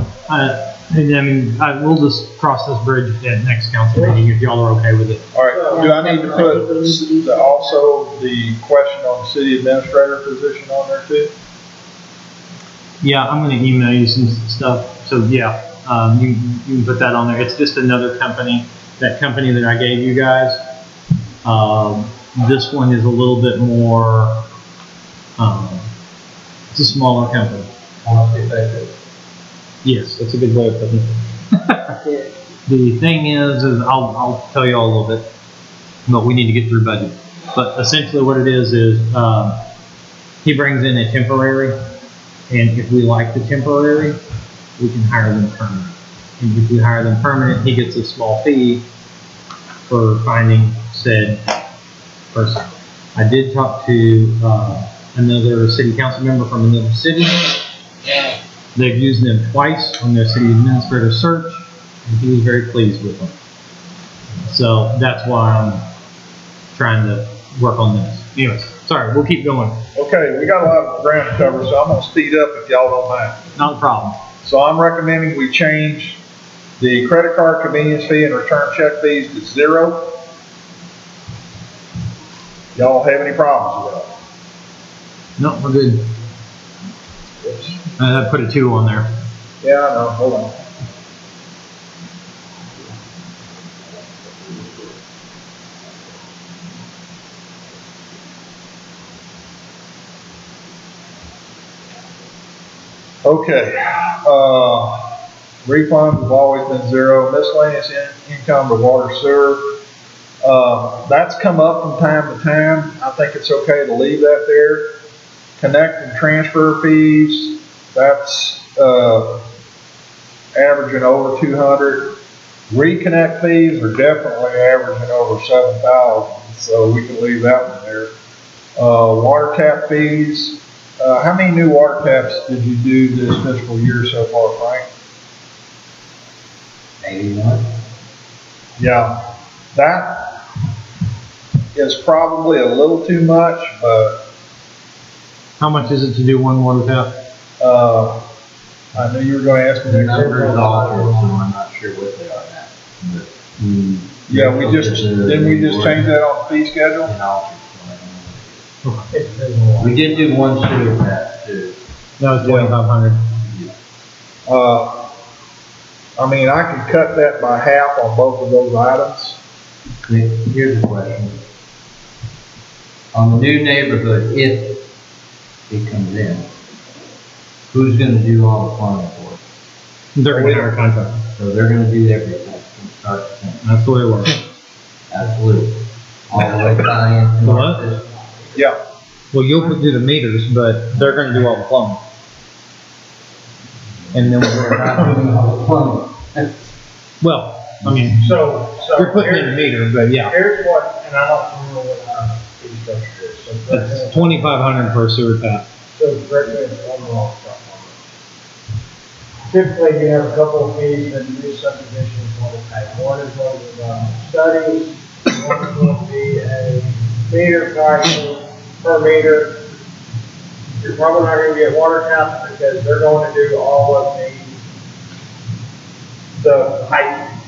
we'll just cross this bridge at next council meeting if y'all are okay with it. All right, do I need to put also the question on the city administrator position on there too? Yeah, I'm going to email you some stuff. So yeah, you can put that on there. It's just another company. That company that I gave you guys. This one is a little bit more. It's a smaller company. Yes, that's a good way of putting it. The thing is I'll tell you all a little bit, but we need to get through budget. But essentially what it is he brings in a temporary, and if we like the temporary, we can hire them permanent. And if we hire them permanent, he gets a small fee for finding said person. I did talk to another city council member from another city. They've used them twice on their city administrator search, and he was very pleased with them. So that's why I'm trying to work on this. Anyways, sorry, we'll keep going. Okay, we got a lot of ground to cover, so I'm going to speed up if y'all don't mind. Not a problem. So I'm recommending we change the credit card convenience fee and return check fees to 0. Y'all have any problems with that? No, we're good. I put a 2 on there. Yeah, I know. Hold on. Okay, refunds have always been zero, miscellaneous income to water sewer. That's come up from time to time, I think it's okay to leave that there. Connect and transfer fees, that's, averaging over 200. Reconnect fees are definitely averaging over 7,000, so we can leave that one there. Water tap fees, how many new water taps did you do this fiscal year so far, Frank? 81. Yeah, that is probably a little too much, but, How much is it to do one water tap? I knew you were gonna ask me The that. numbers altered, so I'm not sure what they are now. But, Yeah, didn't we just change that on the fee schedule? and altered, so I don't know. We did do one sewer tap too. No, it's 2,500. I mean, I could cut that by half on both of those items. Here's the question. On the new neighborhood, if it comes in, who's gonna do all the plumbing for it? They're gonna hire a contractor. So they're gonna do everything from start to finish. That's the way it works. Absolutely. All the way tie in. What? Yeah, Well, you'll do the meters, but they're gonna do all the plumbing. And then We're not doing all the plumbing. well, I mean, So you're putting in a meter, but yeah, here's what, and I don't know what our fee structure is, so. it's 2,500 for a sewer tap. So correct me if I'm wrong, typically you have a couple of fees that new subdivisions want to pay. One is going to studies, one is going to be a meter pricing per meter. You're probably not going to get water taps because they're going to do all of the piping,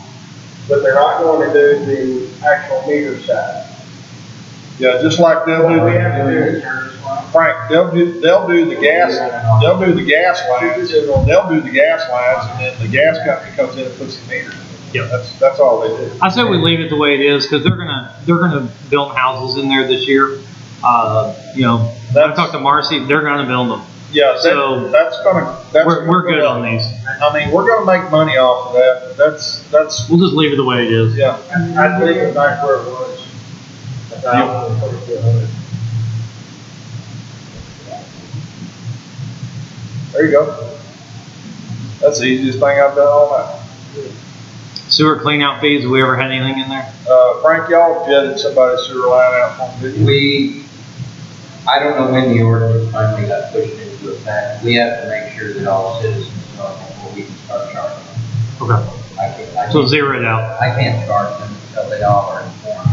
but they're not going to do the actual meter side. yeah, just like they'll do What we have to do the, is turn this one. Frank, they'll do the gas lines, they'll do the gas lines, and then the gas company comes in and puts the meters in. Yeah. That's all they do. I say we leave it the way it is, because they're gonna build houses in there this year. You know, I talked to Marcy, they're gonna build them. Yeah, So, that's We're good on these. I mean, we're gonna make money off of that, that's, We'll just leave it the way it is. yeah. I'd leave it back where it was. 1,000 or 2,200. There you go. That's the easiest thing I've done all night. Sewer clean out fees, have we ever had anything in there? Frank, y'all jetted somebody's sewer line out from video. I don't know when the ordinance finally got pushed into effect. We have to make sure that all citizens know before we can start charging them. Okay. So zero it out. I can't charge them until they all are informed.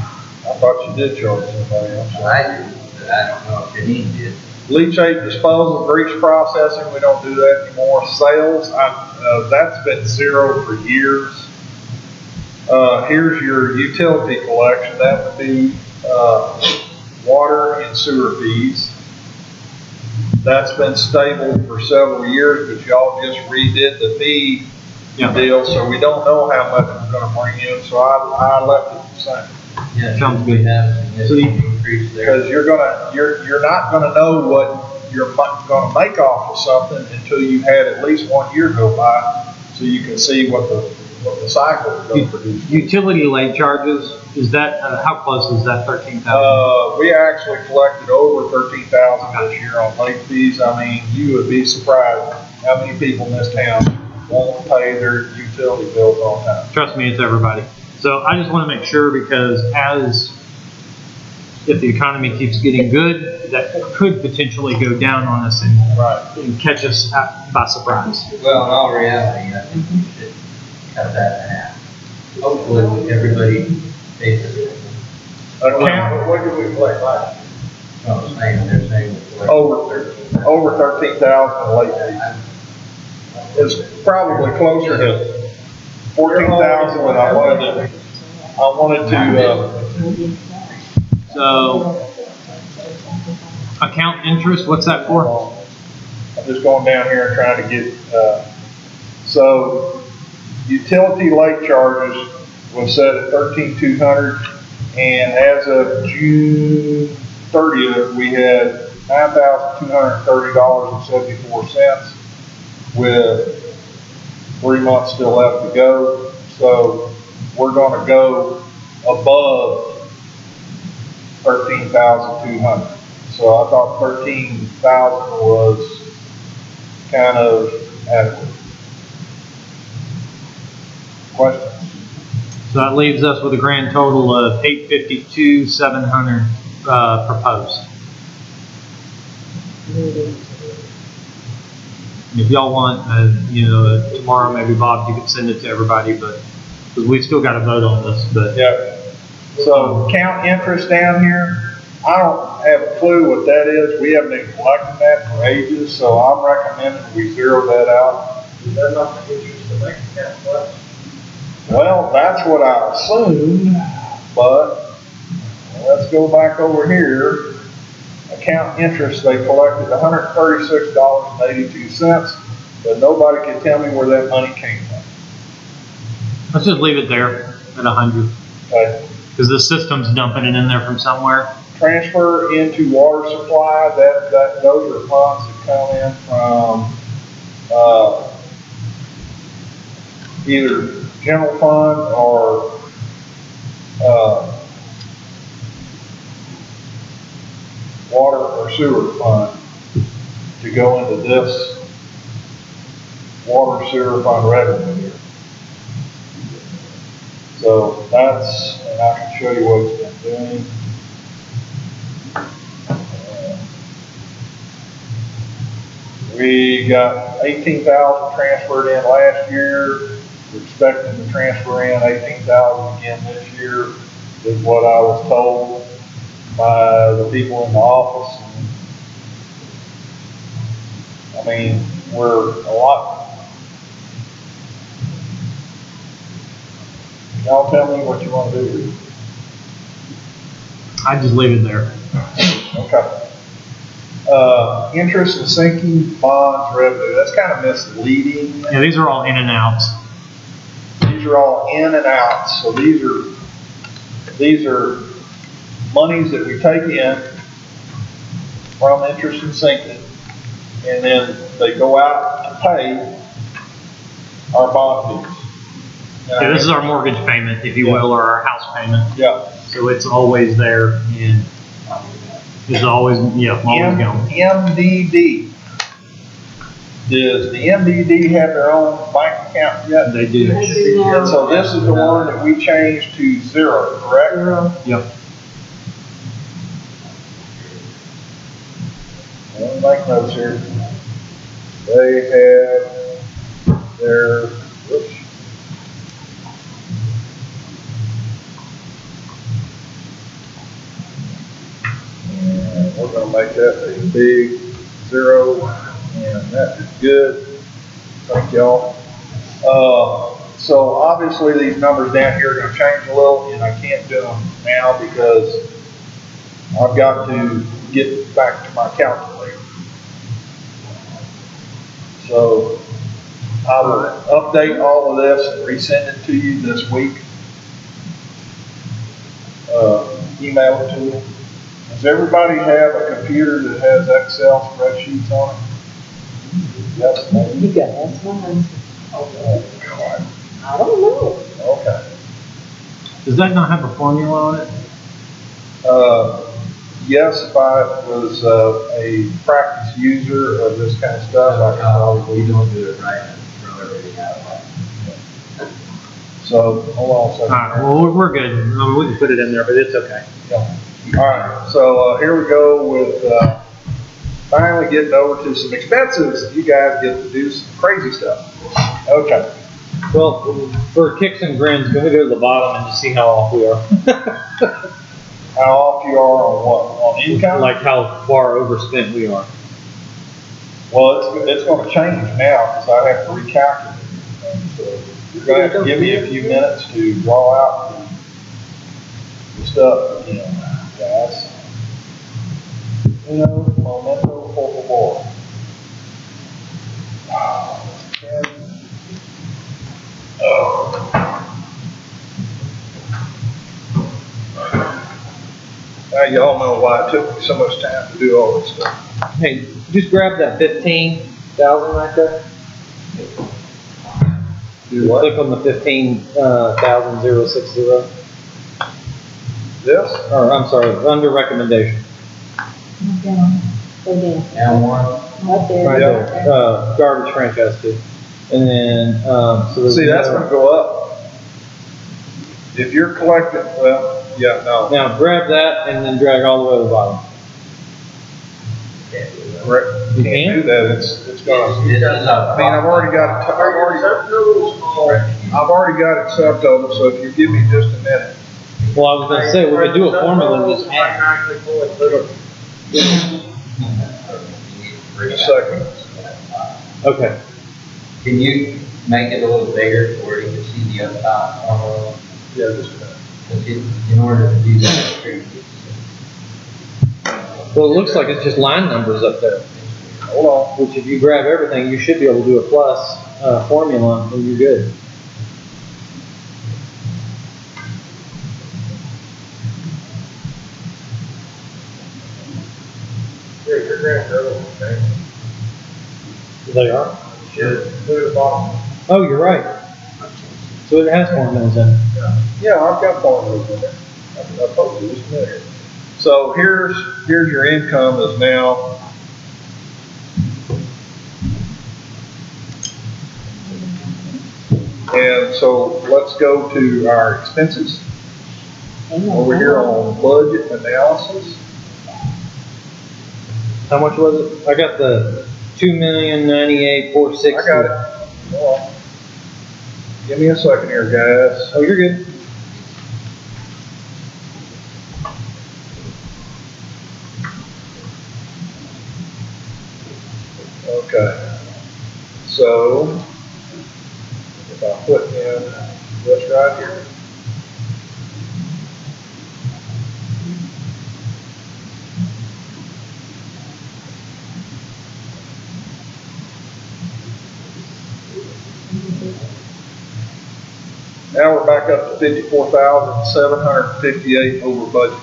I thought you did charge somebody else. I do, but I don't know if Janine did. Leachate disposal, breach processing, we don't do that anymore. Sales, that's been zero for years. Here's your utility collection, that would be, water and sewer fees. That's been stable for several years, but y'all just redid the fee deal, so we don't know how much we're gonna bring in, so I left it the same. Yeah, Sounds we have a significant increase there. Because you're not gonna know what you're gonna make off of something until you've had at least 1 year go by, so you can see what the cycle is gonna produce. Utility late charges, is that, how close is that 13,000? We actually collected over 13,000 this year on late fees. I mean, you would be surprised how many people in this town won't pay their utility bills on time. Trust me, it's everybody. So I just want to make sure, because if the economy keeps getting good, that could potentially go down on us and catch us by surprise. Well, in all reality, I think we should cut that in half. Hopefully, with everybody pays it. What did we collect last year? No, they're saying. Over 13,000 in late fees. It's probably closer to 14,000, but I wanted to, So, account interest, what's that for? I'm just going down here and trying to get, so utility late charges was set at 13,200, and as of June 30th, we had $9,230.74. with 3 months still left to go. So we're gonna go above 13,200. So I thought 13,000 was kind of adequate. Questions? So that leaves us with a grand total of 852,700 proposed. If y'all want, tomorrow maybe Bob, you could send it to everybody, but because we still got to vote on this. But Yeah. So count interest down here. I don't have a clue what that is. We haven't been collecting that for ages, so I'm recommending we zero that out. Is that not the interest the bank account collects? Well, that's what I assumed, but let's go back over here. Account interest, they collected $136.82, but nobody can tell me where that money came from. let's just leave it there at 100, Okay. because the system's dumping it in there from somewhere. Transfer into water supply, those are funds that come in from, either general fund or, water or sewer fund to go into this water sewer fund revenue here. So that's, and I can show you what it's been doing. We got 18,000 transferred in last year. We're expecting to transfer in 18,000 again this year, is what I was told by the people in the office. I mean, we're a lot. Y'all tell me what you want to do. I just leave it there. Okay. Interest and sinking bonds revenue, that's kind of misleading. Yeah, these are all in and outs. These are all in and outs, so these are monies that we take in from interest and sinking, and then they go out to pay our bond fees. Yeah, this is our mortgage payment, if you will, or our house payment. Yeah. So it's always there, and it's always, always going. MDD. Does the MDD have their own bank account yet? They do. And so this is the one that we changed to zero, correct? Yep. Let me make notes here. They have their, whoops. And we're gonna make that a big zero, and that is good. Thank y'all. So obviously these numbers down here are gonna change a little, and I can't do them now because I've got to get back to my calculator. So I will update all of this and resend it to you this week. Email it to you. Does everybody have a computer that has Excel spreadsheets on it? Yes, maybe. You got that's mine. Oh, God. I don't know. Okay. Does that not have a formula on it? Yes, if I was a practice user of this kind of stuff, I could probably We don't do it right, throw everything out. So, hold on a All second. right, well, we're good. I mean, we can put it in there, but it's okay. Yeah. All right, so here we go with finally getting over to some expenses. You guys get to do some crazy stuff. Okay. Well, for kicks and grins, can we go to the bottom and just see how off we are? How off you are on what? On income? Like how far overspent we are. Well, it's going to change now because I have to recalculate. So you're going to have to give me a few minutes to draw out the stuff, guys. Momento por favor. Now y'all know why it took me so much time to do all this stuff. Hey, just grab that 15,000 right there. Do what? Click on the 15,060. This? Or, I'm sorry, under recommendation. Go down. Now one, Right there. Right Yeah. there, garbage franchise too. And then, so there's. See, that's gonna go up. If you're collecting, well, yeah, no. Now grab that and then drag all the way to the bottom. Correct. You Can't can? do that, it's gonna, this is I mean, I've already got it, I've already got it subtotal, so if you give me just a minute. Well, I was gonna say, we could do a formula and just add. Just a second. Okay. Can you make it a little bigger where you can see the other top? Yeah, just a minute. Because in order to do that, Well, it looks like it's just line numbers up there, Hold on. which if you grab everything, you should be able to do a plus, formula and you're good. Yeah, your grand total, okay? They are? Should, to the bottom. Oh, you're right. So it has formulas in it. Yeah, I've got formulas in there. I told you just a minute. So here's your income is now. And so let's go to our expenses. Over here on budget analysis. How much was it? I got the 2,098,460. I got it. Hold on. Give me a second here, guys. Oh, you're good. Okay. So, if I put in this right here. Now we're back up to 54,758 over budget.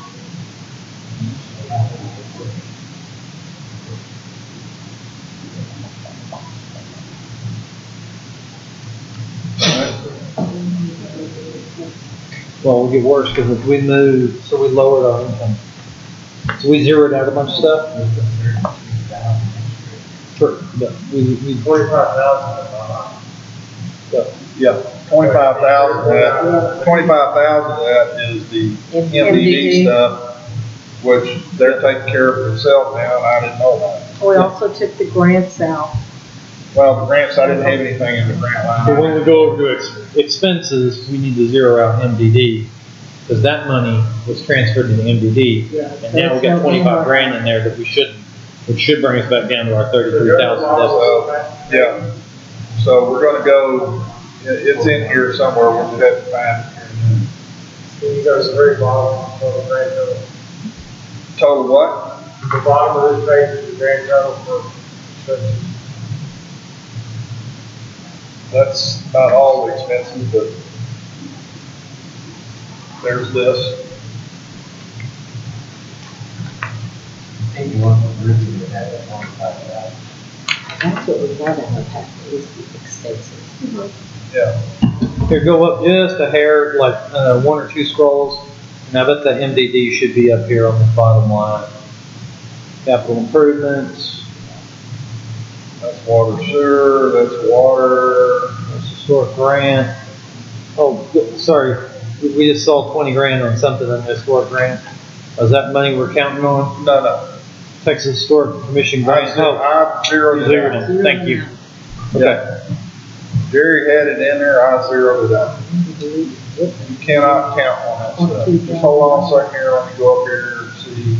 Well, it'll get worse because if we moved, so we lowered our income. So we zeroed out a bunch of stuff. Sure, but we 45,000. Yeah, 25,000 of that is the MDD stuff, which they're taking care of themselves now, and I didn't know that. We also took the grants out. Well, the grants, I didn't have anything in the grant line. So when we go over to expenses, we need to zero out MDD, because that money was transferred to the MDD. And now we got 25 grand in there that we shouldn't, which should bring us back down to our 33,000 deficit. Yeah, so we're gonna go, it's in here somewhere, we'll just have to find it here. Then you go to the very bottom, total grand total. Total what? The bottom of this page is the grand total for expenses. That's not all the expenses, but there's this. I think you want to really have it on 5,000. That's what we want in our packet, is the expenses. Yeah. Here, go up just a hair, like, 1 or 2 scrolls, and I bet the MDD should be up here on the bottom line. Capital improvements, That's water sewer, that's water. that's historic grant. Oh, sorry, we just saw 20 grand on something on the historic grant. Is that money we're counting on? No. Texas Historic Commission grant? Oh, I zeroed it zeroed out. it, thank you. Okay. Jerry had it in there, I zeroed it out. You cannot count on that stuff. Just hold on a second here, let me go up here and see.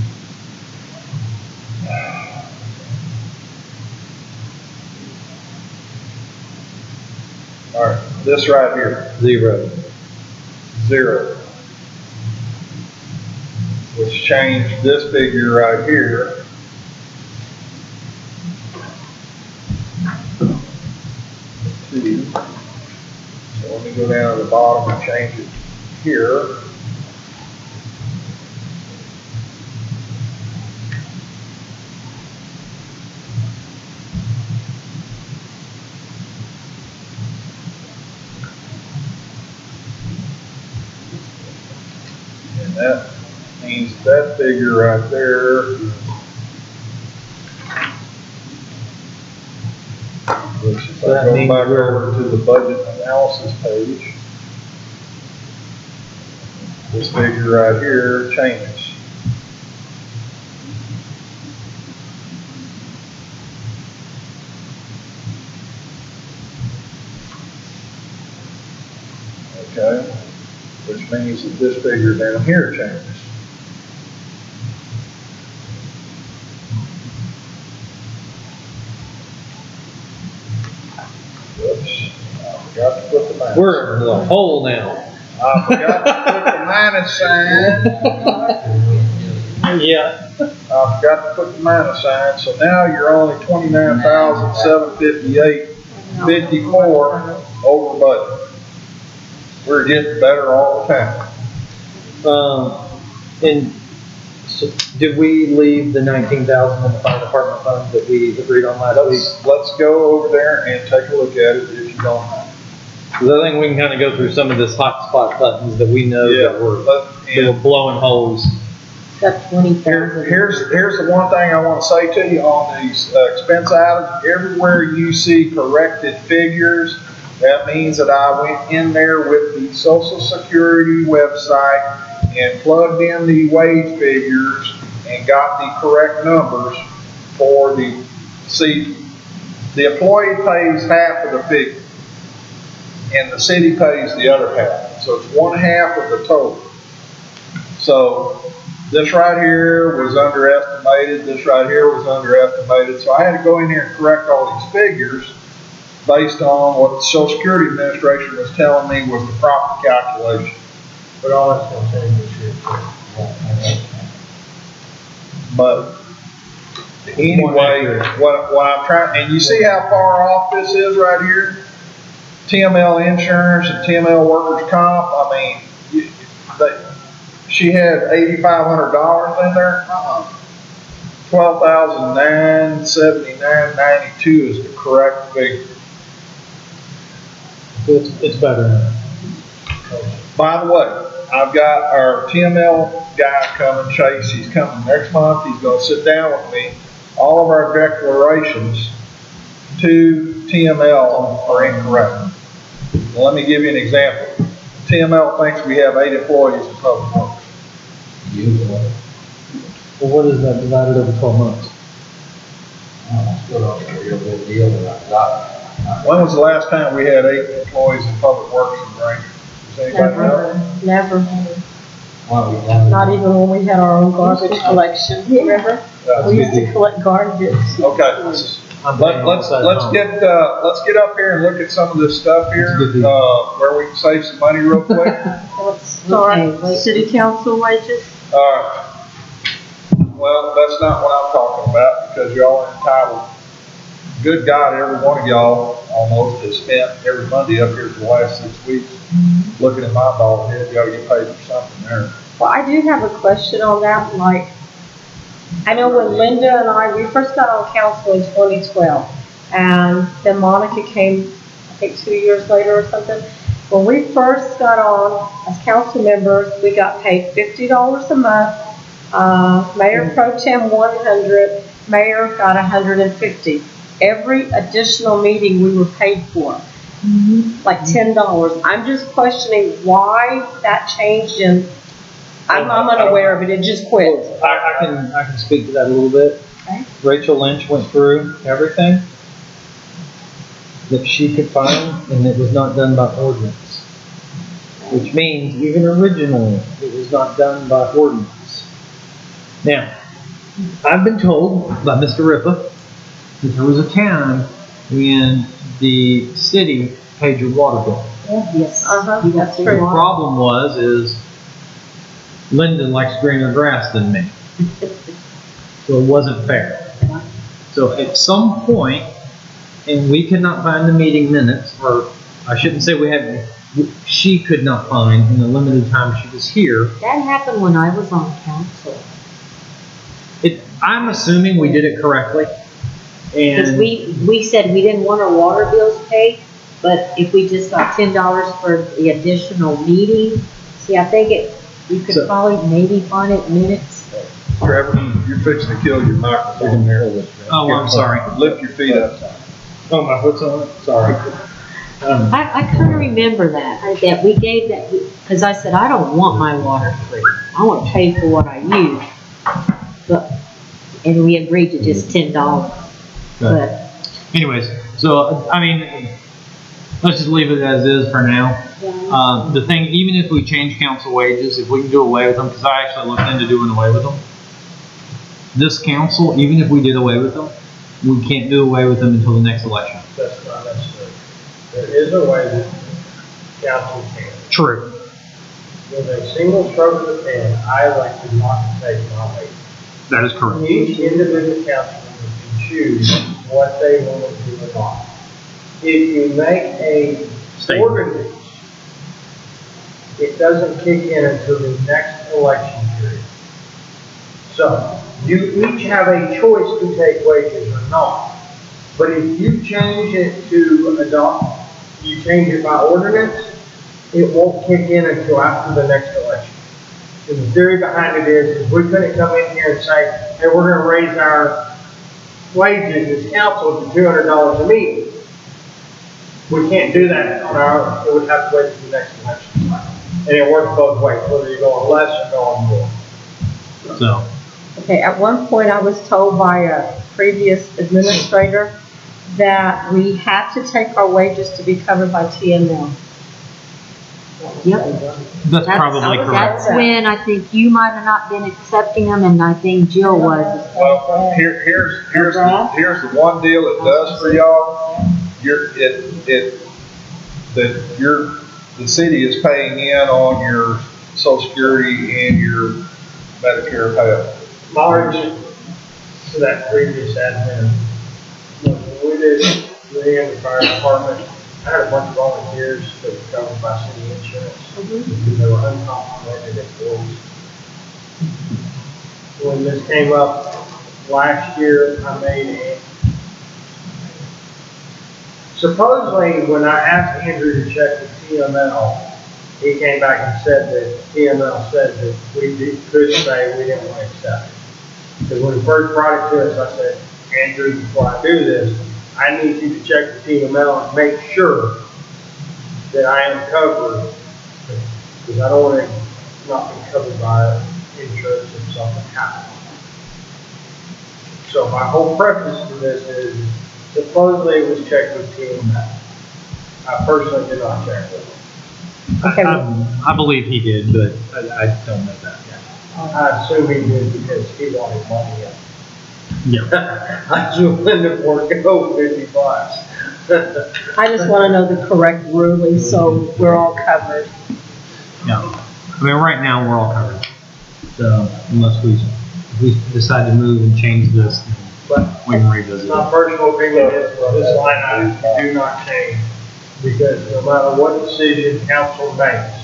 All right, this right here, Zero. 0. Which changed this figure right here. To, so let me go down to the bottom and change it here. And that means that figure right there is, which if So that I go means back we're- over to the budget analysis page, this figure right here changes. Okay, which means that this figure down here changes. Whoops, I forgot to put the minus. We're in the hole now. I forgot to put the minus sign. Yeah. I forgot to put the minus sign, so now you're only 29,758.54 over budget. We're getting better all the time. And so did we leave the 19,000 in the fire department fund that we agreed on last week? Let's go over there and take a look at it if you don't mind. Because I think we can kind of go through some of this hot spot buttons that we know that we're blowing holes. Got 20,000. Here's the one thing I want to say to you on these expense items. Everywhere you see corrected figures, that means that I went in there with the Social Security website and plugged in the wage figures and got the correct numbers for the employee pays half of the figure and the city pays the other half. So it's 1/2 of the total. So this right here was underestimated, this right here was underestimated. So I had to go in here and correct all these figures based on what the Social Security Administration was telling me was the proper calculation. But all that's gonna change this year. But anyway, what I'm trying, and you see how far off this is right here? TML insurance and TML workers' comp, I mean, she had $8,500 in there. $12,979.92 is the correct figure. It's better now. By the way, I've got our TML guy coming, Chase, he's coming next month, he's gonna sit down with me. All of our declarations to TML are incorrect. Well, let me give you an example. TML thinks we have 8 employees in public works. Well, what is that divided over 12 months? Still not a real good deal that I got. When was the last time we had 8 employees in public works in Granger? Does anybody know? Never. Why we done? Not even when we had our own garbage collection, remember? We used to collect garbage. Okay. Let's get up here and look at some of this stuff here, where we can save some money real quick. Let's start Okay. city council wages. Alright. Well, that's not what I'm talking about, because y'all are entitled. Good God, every one of y'all almost has spent every Monday up here for the last 6 weeks, looking at my bald head, you gotta get paid for something there. Well, I do have a question on that, like, I know when Linda and we first got on council in 2012, and then Monica came, I think 2 years later or something. When we first got on as council members, we got paid $50 a month, Mayor Pro Tem 100, Mayor got 150. Every additional meeting we were paid for, like $10. I'm just questioning why that changed, and I'm unaware of it, it just quit. I can speak to that a little bit. Okay. Rachel Lynch went through everything that she could find, and it was not done by ordinance. Which means, even originally, it was not done by ordinance. Now, I've been told by Mr. Ripa that there was a time when the city paid your water bill. Yes. You got The problem is Linda likes greener grass than me. So it wasn't fair. So at some point, and we could not find the meeting minutes, or I shouldn't say she could not find in the limited time she was here. That happened when I was on council. I'm assuming we did it correctly. Because And we said we didn't want our water bills paid, but if we just got $10 for the additional meeting, see, I think You could probably maybe find it in minutes. Trevor, you're fixing to kill your microphone there. Oh, I'm sorry. Lift your feet up. Oh, my foot's on it? Sorry. I kind of remember that we gave that, because I said, I don't want my water free. I want to pay for what I use. But, and we agreed to just $10. But, Anyways, so, I mean, let's just leave it as is for now. The thing, even if we change council wages, if we can do away with them, because I actually looked into doing away with them. This council, even if we did away with them, we can't do away with them until the next election. That's not necessary. There is a way that council can. True. With a single stroke of the pen, I elected not to take my weight. That is correct. Each individual council member can choose what they want to do or not. If you make a ordinance, it doesn't kick in until the next election period. So, you each have a choice to take wages or not. But if you change it to adopt, you change it by ordinance, it won't kick in until after the next election. And the theory behind it is we couldn't come in here and say, hey, we're going to raise our wages as council to $200 a meeting. We can't do that on our own. It would have to wait for the next election cycle. And it works both ways, whether you're going less or going more. So, Okay, at one point I was told by a previous administrator that we had to take our wages to be covered by TML. yep. that's probably correct. That's when I think you might have not been accepting them, and I think Jill was. Well, here's the one deal it does for y'all. The city is paying in on your Social Security and your Medicare payout. My argument to that previous admin, when we did the fire department, I had a bunch of volunteers that were covered by city insurance because they were uncompensated employees. When this came up last year, I made supposedly when I asked Andrew to check with TML, he came back and said that TML said that we could say we didn't want to accept it. Because when he first brought it to us, I said, Andrew, before I do this, I need you to check with TML and make sure that I am covered. Because I don't want to not be covered by insurance if something happens. So my whole preface to this is supposedly it was checked with TML. I personally did not check with them. Okay. I believe he did, but I don't know that. I assume he did because he wanted money up. Yeah. I was willing to forego $50. I just want to know the correct ruling so we're all covered. Yeah. I mean, right now we're all covered. So unless we decide to move and change this, But we can revisit my it. personal opinion is this line item do not change because no matter what decision council makes,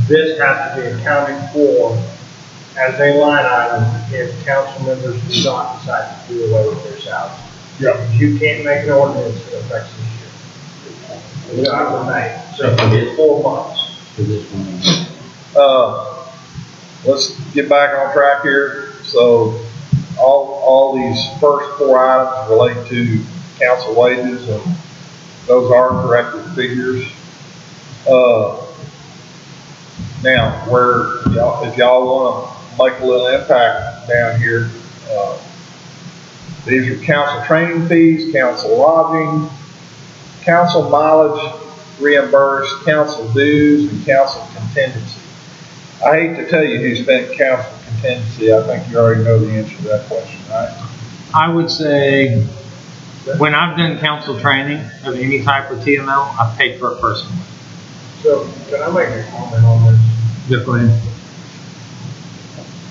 this has to be accounted for as a line item if council members do not decide to do away with their salaries. Yeah. You can't make an ordinance that affects this year. You have to make, so it's 4 months. Let's get back on track here. So all these first 4 items relate to council wages, and those are corrected figures. Now, if y'all want to make a little impact down here, these are council training fees, council lodging, council mileage reimbursed, council dues, and council contingency. I hate to tell you who spent council contingency. I think you already know the answer to that question, right? I would say when I've done council training of any type with TML, I've paid for it personally. So, can I make a comment on this? Just go ahead.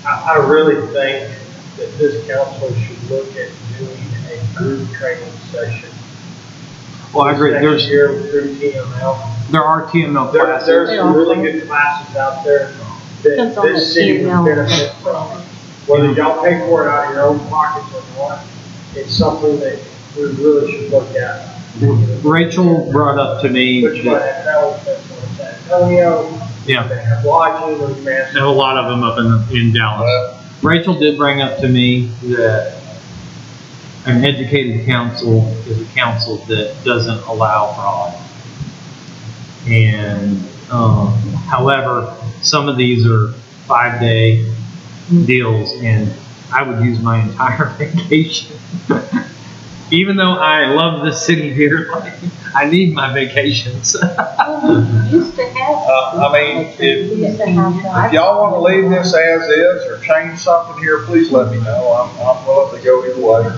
I really think that this council should look at doing a group training session. Well, I agree. Next year through TML. There are TML There's classes. some really good classes out there that Depends on this the city would TML. benefit from. Whether y'all pay for it out of your own pockets or not, it's something that we really should look at. Rachel brought up to me Which one, that that was San Antonio, Yeah. They have lodging or transport. They have a lot of them up in Dallas. Rachel did bring up to me that an educated council is a council that doesn't allow fraud. And, however, some of these are 5-day deals, and I would use my entire vacation. Even though I love this city here, I need my vacations. Used to have. I mean, if y'all want to leave this as is or change something here, please let me know. I'm willing to go either way.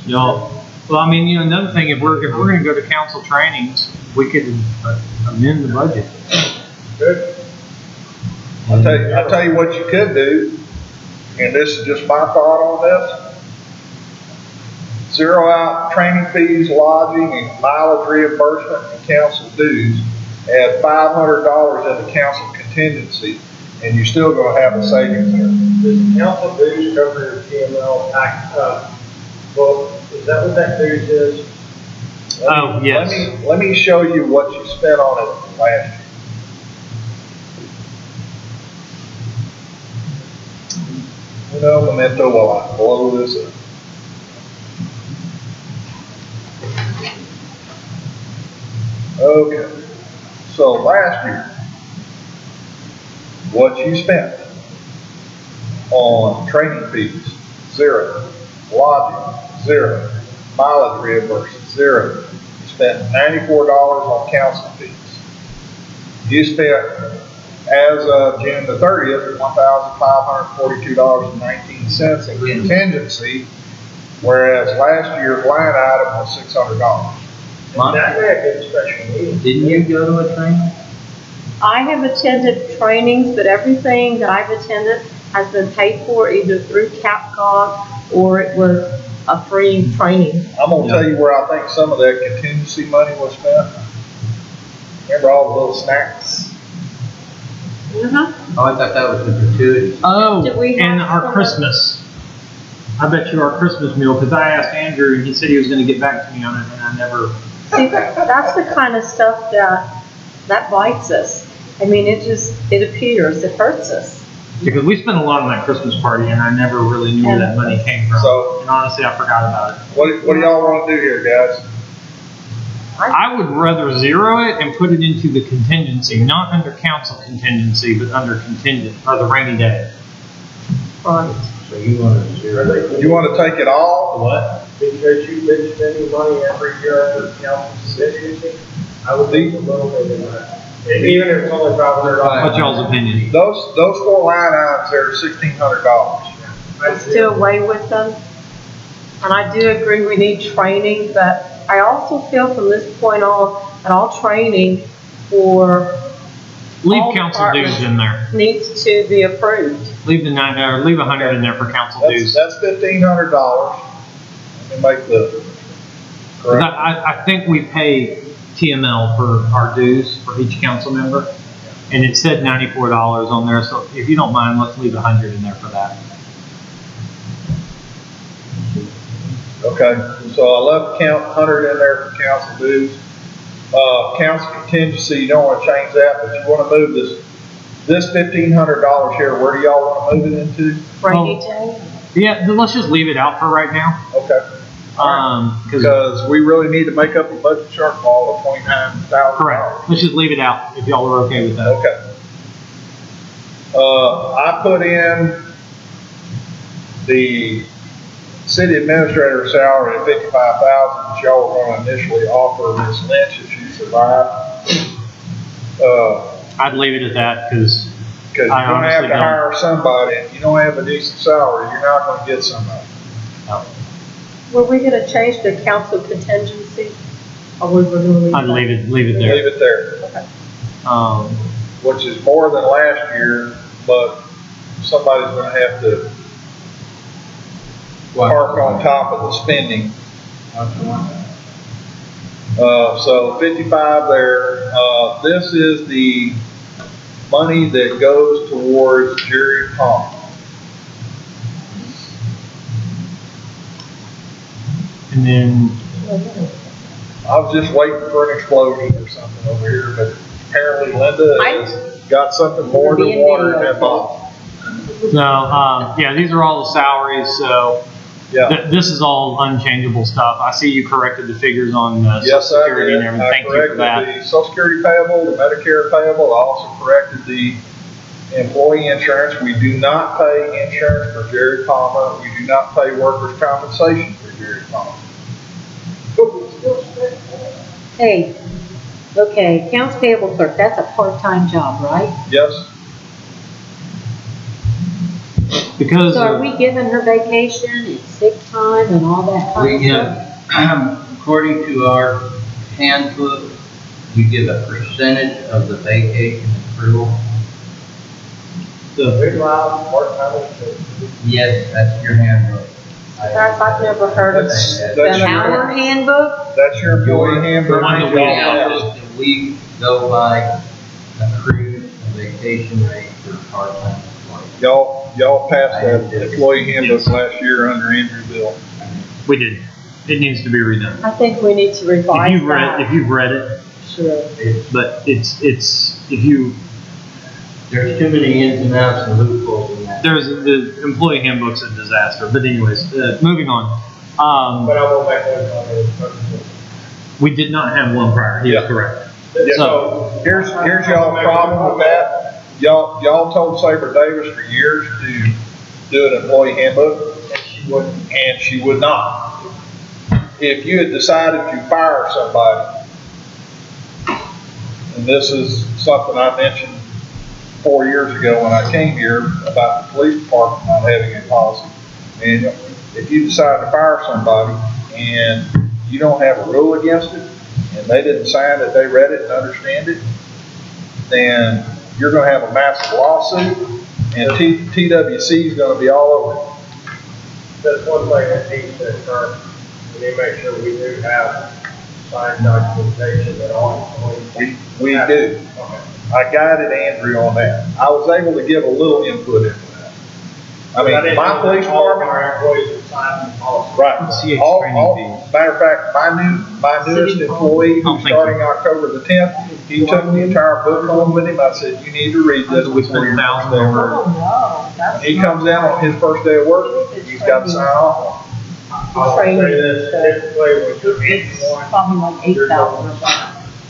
Y'all, well, I mean, another thing, if we're going to go to council trainings, we could amend the budget. Good. I'll tell you what you could do, and this is just my thought on this. Zero out training fees, lodging, and mileage reimbursement and council dues. Add $500 in the council contingency, and you're still going to have a savings there. Does the council dues cover your TML tax, well, is that what that dues is? Oh, yes. Let me show you what you spent on it last year. Memento while I blow this up. Okay, so last year, what you spent on training fees, 0. Lodging, 0. Mileage reimbursement, 0. You spent $94 on council fees. You spent, as of June the 30th, $1,542.19 in contingency, whereas last year's line item was $600. That may have been special meeting. Didn't you go to a training? I have attended trainings, but everything that I've attended has been paid for either through CapCog or it was a free training. I'm gonna tell you where I think some of that contingency money was spent. Remember all the little snacks? Mm-hmm. Oh, I thought that was the gratuity. Oh, Did we and have our some- Christmas. I bet you our Christmas meal, because I asked Andrew and he said he was going to get back to me on it, and I never. See, that's the kind of stuff that bites us. I mean, it appears, it hurts us. Because we spent a lot on that Christmas party, and I never really knew where that money came from. So- and honestly, I forgot about it. What do y'all wanna do here, guys? I would rather zero it and put it into the contingency, not under council contingency, but under contingent, or the rainy day. Right. So you want to zero? You wanna take it all? What? Because you've been spending money every year under council contingency, I would leave a little bit in that. Even if it's only $500. What's y'all's opinion? Those 4 line items there are $1,600. Let's do away with them. And I do agree we need training, but I also feel from this point on that all training for Leave all council dues departments in there. needs to be approved. Leave leave 100 in there for council dues. That's $1,500. Let me make the 'Cause correct. I think we pay TML for our dues for each council member, and it said $94 on there, so if you don't mind, let's leave 100 in there for that. Okay, so I left count 100 in there for council dues. Council contingency, you don't wanna change that, but you wanna move this $1,500 here, where do y'all wanna move it into? Rainy day. Yeah, then let's just leave it out for right now, Okay. because, Because we really need to make up a budget shortfall of $29,000. correct, let's just leave it out, if y'all are okay with that. Okay. I put in the city administrator salary at $55,000, which y'all were gonna initially offer Ms. Lynch if she survived. I'd leave it at that, because, Cause you're I gonna have honestly to don't. hire somebody, if you don't have a decent salary, you're not gonna get somebody. Were we gonna change the council contingency? Or we were gonna leave I'd that? leave it there. Leave it there, which is more than last year, but somebody's gonna have to park on top of the spending. So 55 there. This is the money that goes towards Jerry Palmer. And then, I was just waiting for an explosion or something over here, but apparently Linda has got something more than water in that bottle. No, yeah, these are all the salaries, so Yeah. this is all unchangeable stuff. I see you corrected the figures on Social Yes, I Security and did. everything. I Thank you for that. corrected the Social Security payable, the Medicare payable. I also corrected the employee insurance. We do not pay insurance for Jerry Palmer. We do not pay workers' compensation for Jerry Palmer. But we still spend more. Hey, okay, accounts payable clerk, that's a part-time job, right? Yes, Because So are we giving her vacation and sick time and all that kind We of stuff? give, according to our handbook, we give a percentage of the vacation accrual. Big line, part-time, Yes, that's your handbook. I've never heard of That's- it. that's Our handbook? that's your employee handbook. one that The we handbook that we go by accrued vacation rate for part-time employees. Y'all passed that employee handbook last year under Andrew Bill. we did. It needs to be redone. I think we need to revise If that. you've read it, Sure. but it's, if you, There's too many ins and outs and loopholes in that. the employee handbook's a disaster, but anyways, moving on. but I will make one comment. We did not have one prior, he is Yeah. correct. Yeah, So- here's y'all problem with that. Y'all told Sabre Davis for years to do an employee handbook, and she would not. If you had decided to fire somebody, and this is something I mentioned 4 years ago when I came here about the police department not having a policy, and if you decide to fire somebody and you don't have a rule against it, and they didn't sign it, they read it and understand it, then you're gonna have a massive lawsuit, and TWC is gonna be all over it. That's one thing that needs to occur. We need to make sure we do have signed documentation that all employees. We do. Okay. I guided Andrew on that. I was able to give a little input into that. I mean, my police All of department, our employees have signed the policy. right. CH All- training Matter of fact, my newest employee, Oh, who's thank starting October the 10th, he took the entire book home with him. I said, you need to read this We before spent your first thousands day of over. work. Oh, no, that's. When he comes in on his first day of work, he's got to sign off. I'll say this, typically, when you get one, Probably like 8,000 or something.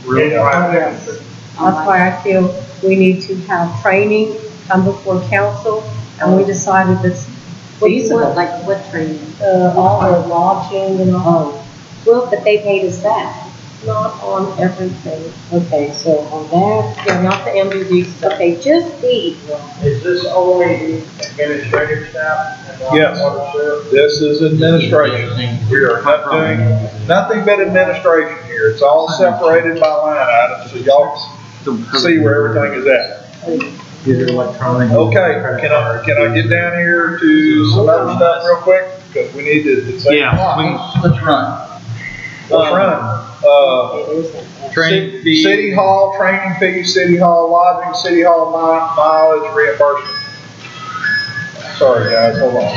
really, That's why I feel we need to have training come before council, and we decided that's What do you feasible. want, like what training? All the lodging and all, Oh, well, but they paid us back. not on everything. Okay, so on that, Yeah, not the MDD stuff. okay, just the, is this only administrative staff and not Yes. water sewer? This is administration. We are not doing nothing but administration here. It's all separated by line items, so y'all see where everything is at. Either electronic. Okay, can I get down here to some other stuff real quick? Because we need to, it's 8 Yeah, o'clock. Let's run. Let's run. okay, there's that. Training fee. City Hall training fee, City Hall lodging, City Hall mileage reimbursement. Sorry, guys, hold on.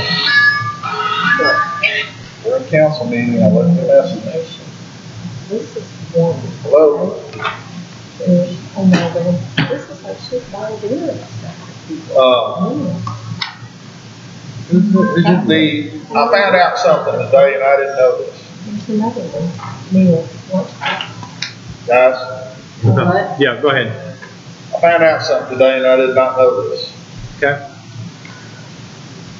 We're in council meeting, I left the message. This is one. Hello? Oh, no, this is actually volunteering stuff. I found out something today and I didn't know this. There's another one. Neil, what? Guys, What? Yeah, go ahead. I found out something today and I did not know this. Okay.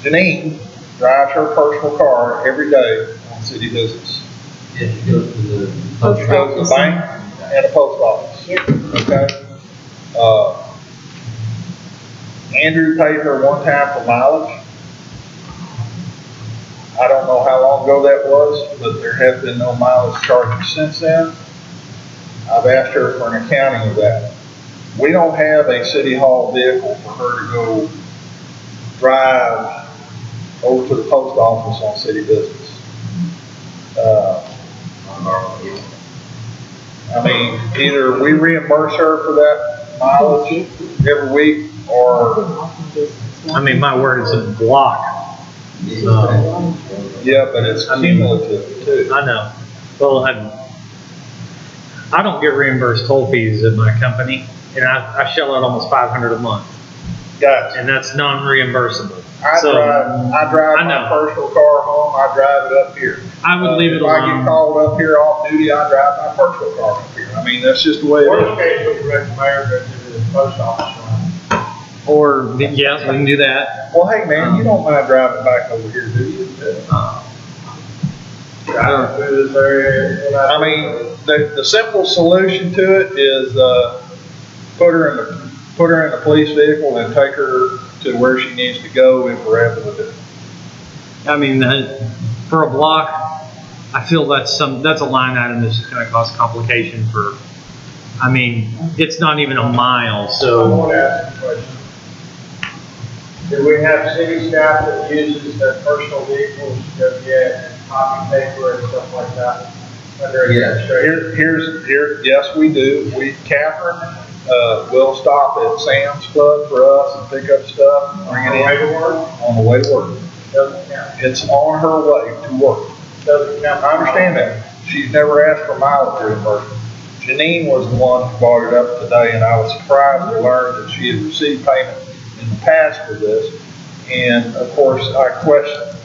Janine drives her personal car every day on city business. It goes to the. She goes to the bank and the post office. Yep. Okay? Andrew paid her one time for mileage. I don't know how long ago that was, but there have been no mileage charges since then. I've asked her for an accounting of that. We don't have a city hall vehicle for her to go drive over to the post office on city business. I mean, either we reimburse her for that mileage every week, or, I mean, my word is a block. yeah, but it's cumulative too. I know. Well, I don't get reimbursed toll fees at my company, and I shell out almost 500 a month, Gotcha. and that's non-reimbursable. I So, drive I my know. personal car home, I drive it up here. I would leave it If I get alone. called up here off duty, I drive my personal car up here. I mean, that's just the way it Worst is. case, we direct the mayor to the post office line. Or, yes, we can do that. Well, hey, man, you don't mind driving back over here, do you? Driving through this area. I mean, the simple solution to it is, put her in the police vehicle and take her to where she needs to go if we're able to do it. I mean, for a block, I feel that's a line item that's just gonna cause complication for, I mean, it's not even a mile, I so. want to ask a question. Do we have city staff that uses their personal vehicles to go get copy paper and stuff like that under administration? Yes, we do. Catherine, will stop at Sam's Club for us and pick up stuff and bring it in. On the way to work? On the way to work. Doesn't count. It's on her way to work. Doesn't count. I understand that. She's never asked for mileage reimbursement. Janine was the one who brought it up today, and I was surprised to learn that she had received payment in the past for this. And of course,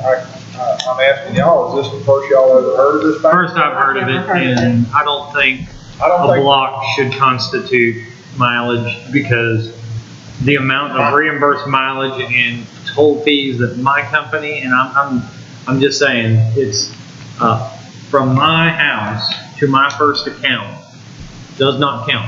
I'm asking y'all, is this the first y'all ever heard of this thing? First I've heard of it, and I don't think a block should constitute mileage because the amount of reimbursed mileage and toll fees that my company, and I'm just saying, it's, from my house to my first account does not count.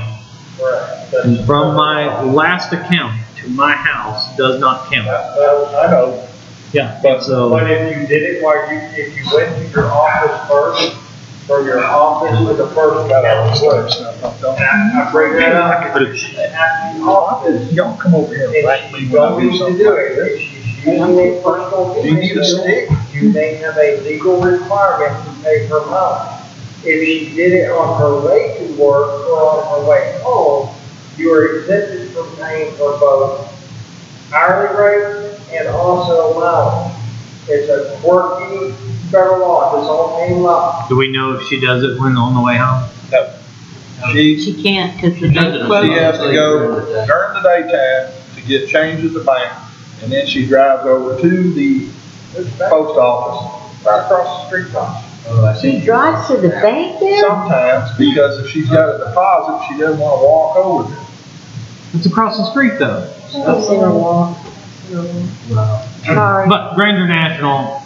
Right. And from my last account to my house does not count. I know. Yeah. But So, But if you did it if you went to your office first, from your office with the first Got all this account, stuff, don't and I bring that up, but at it's, the office, y'all come over here and and whack me she's when I going do to something do like it, this. if she's using a personal Do you need a stick? you may have a legal requirement to pay her mileage. If she did it on her way to work or on her way home, you are exempted from paying for both hourly rate and also mileage. It's a quirky federal law, it's all same law. do we know if she does it when on the way home? No. She She can't, cause the She bank doesn't. closes. has to go during the daytime to get change at the bank, and then she drives over to the post office right across the street from us. Oh, I She see. drives to the bank there? Sometimes, because if she's got a deposit, she doesn't want to walk over there. It's across the street though. I've seen her walk. Sorry. But Granger National,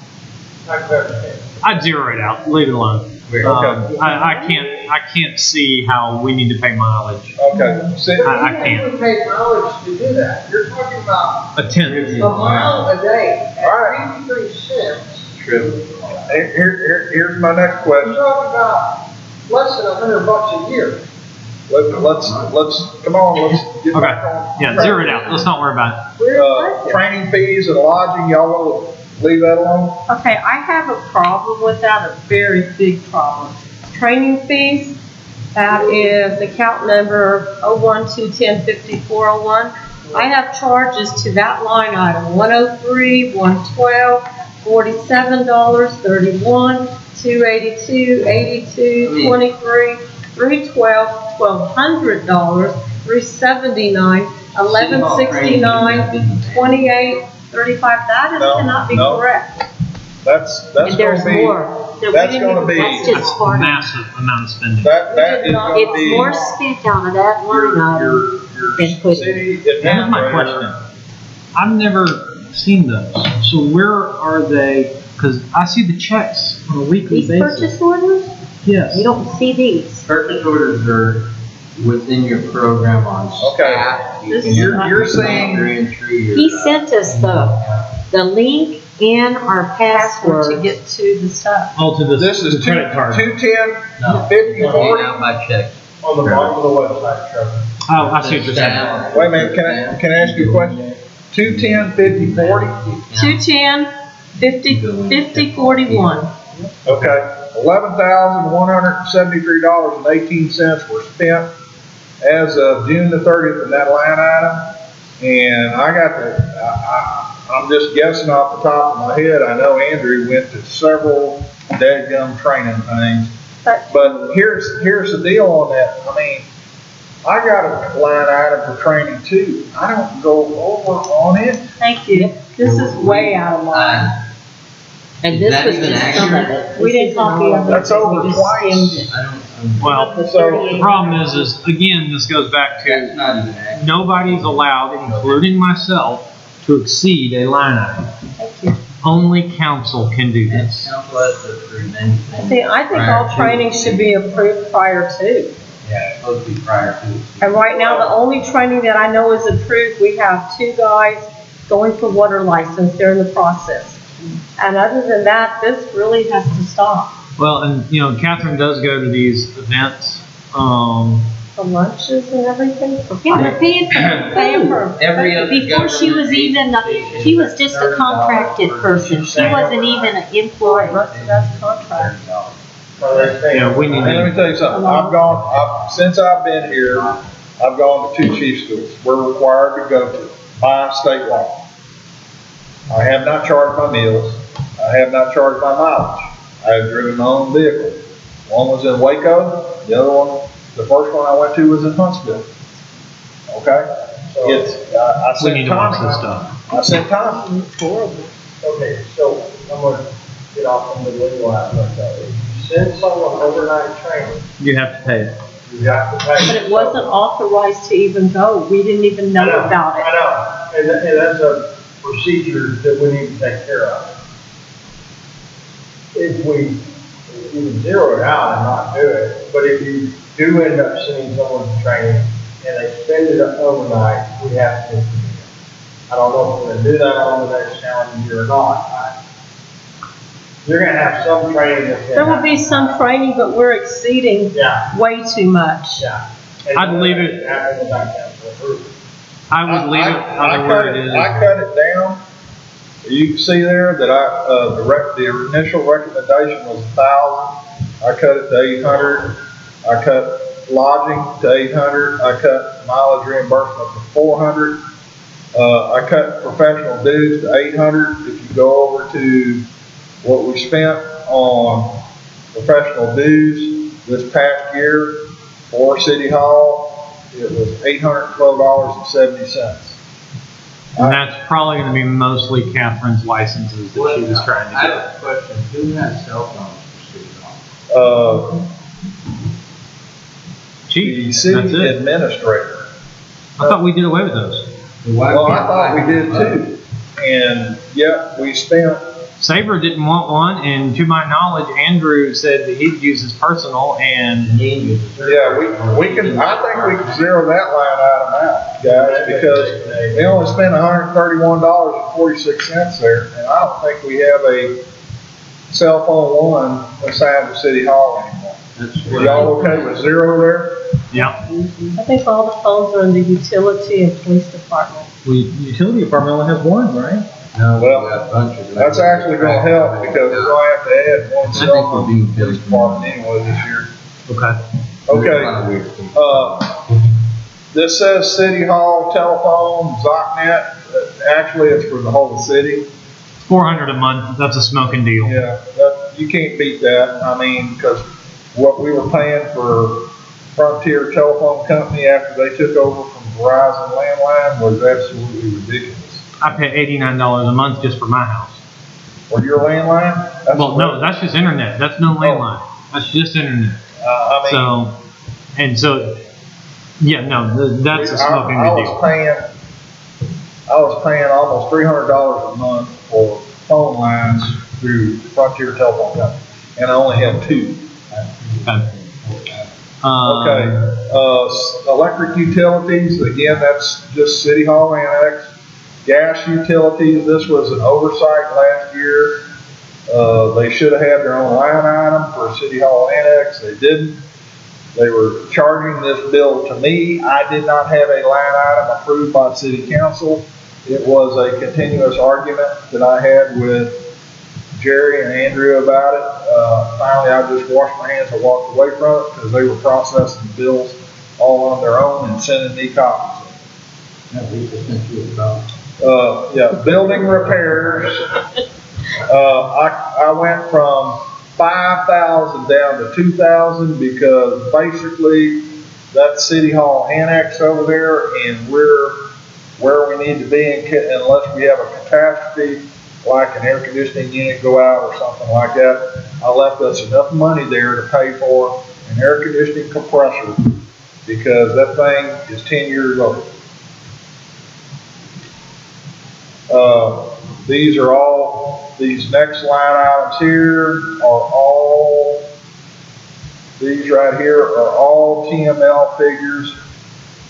I can understand. I'd zero it out, leave it alone. I can't see how we need to pay mileage. Okay, see, I can't. You pay mileage to do that, you're talking about A tenth. a mile a day at 53 cents. True. here's my next You're question. talking about less than $100 a year. Let's, come on, let's get back on. Okay, yeah, zero it out, let's not worry about it. Where was it? Training fees and lodging, y'all will leave that alone? Okay, I have a problem with that, a very big problem. Training fees, that is account number 012105401. I have charges to that line item, 103, 112, $47, 31, 282, 82, 23, 312, $1,200, 379, 1169, 28, 35. That is, cannot be No. correct. That's And gonna there's be, more. That we that's didn't gonna even- be, That's It's just a part of it. massive amount of spending. that is gonna It's be more spent out of that line item. Been your put city Here's my administrator. question. I've never seen those, so where are they? Cause I see the checks on a weekly These basis. purchase orders, Yes. you don't see these. Purchase orders are within your program on Okay. staff. You This can is You're not- saying, entry your, He sent us the link and our Password to password. get to the stuff. Oh, to this is the credit card. 210, No. 50, 40? out my checks. On the bottom of the website, Trevor. Oh, I see what you're saying. Staff. Wait a minute, can I ask you a question? 210, 50, 40? 210, 50, 41. Okay, $11,173.18 were spent as of June the 30th in that line item. And I'm just guessing off the top of my head. I know Andrew went to several dadgum training things. But here's the deal on that. I mean, I got a line item for training too. I don't go over on it. Thank you. This is way out of line. And Is this that was even just some of accurate? it. We didn't copy of it. That's over We just twice. skimmed it. I don't, Well, So, the problem is again, this goes back that's to not even accurate. nobody's allowed, including myself, to exceed a line item. Thank you. Only council can do And this. council has to approve anything. See, I think prior all to training it. should be approved prior to. Yeah, it's supposed to be prior to it. And right now, the only training that I know is approved, we have 2 guys going for water license. They're in the process. And other than that, this really has to stop. Well, and you know, Catherine does go to these events. The lunches and everything. Yeah, they're paying for the Paying food. for. Every other Before she was even, she was just a contracted person. She wasn't even an employee. Most of that's contract. Yeah, we need and let me to. tell you something. Since I've been here, I've gone to 2 chief schools. We're required to go to by state law. I have not charged my meals. I have not charged my mileage. I have driven my own vehicle. One was in Waco. The other one, the first one I went to was in Huntsville. Okay? It's, I We need sent to watch Tommy. this stuff. I sent Tommy. It's horrible. Okay, so I'm gonna get off on the legal aspect of it. You send someone overnight training, You have to pay it. you have to pay. But it wasn't authorized to even go. We didn't even know about it. I know, and that's a procedure that we need to take care of. If we can zero it out and not do it, but if you do end up sending someone to training and they spend it overnight, we have to implement it. I don't know if we're gonna do that on the next calendar year or not. You're gonna have some training that's. There will be some training, but we're exceeding Yeah, way too much. yeah. I'd leave it- After the back council approval. I would leave it out of where it is. I cut it down. You can see there that the initial recommendation was 1,000. I cut it to 800. I cut lodging to 800. I cut mileage reimbursement to 400. I cut professional dues to 800. If you go over to what we spent on professional dues this past year for City Hall, it was $812.70. And that's probably gonna be mostly Catherine's licenses that she was trying I to get. have a question, who has cell phones for City Hall? The Chief, that's city it. administrator. I thought we did away with those. Well, I thought we did too. And yet we spent, Sabre didn't want one, and to my knowledge, Andrew said that he'd use his personal, and yeah, we can, I think we can zero that line item out, guys, because we only spent $131.46 there, and I don't think we have a cell phone one assigned to City Hall anymore. Are y'all okay with zero there? yeah, I think all the phones are in the utility and police department. utility department only has one, right? No, Well, we got a bunch of. That's actually gonna help, because we're gonna have to add one I cell think we're phone being to the police built. department anyway this year. Okay. Okay. This says City Hall telephone, ZocNet. Actually, it's for the whole city. 400 a month, that's a smoking deal. Yeah, you can't beat that. I mean, because what we were paying for Frontier Telephone Company after they took over from Verizon Landline was absolutely ridiculous. I pay $89 a month just for my house. For your landline? That's Well, no, that's just internet, that's no landline, that's just internet. I mean. So, yeah, no, that's a smoking I good deal. I was paying almost $300 a month for phone lines through Frontier Telephone Company, and I only had 2. Okay, electric utilities, again, that's just City Hall Annex. Gas utilities, this was an oversight last year. They should have had their own line item for City Hall Annex, they didn't. They were charging this bill to me. I did not have a line item approved by City Council. It was a continuous argument that I had with Jerry and Andrew about it. Finally, I just washed my hands and walked away from it because they were processing bills all on their own and sending me copies. Yeah, building repairs. I went from 5,000 down to 2,000 because basically That's City Hall Annex over there, and we're where we need to be unless we have a catastrophe, like an air conditioning unit go out or something like that. I left us enough money there to pay for an air conditioning compressor, because that thing is 10 years old. These next line items here are all, these right here are all TML figures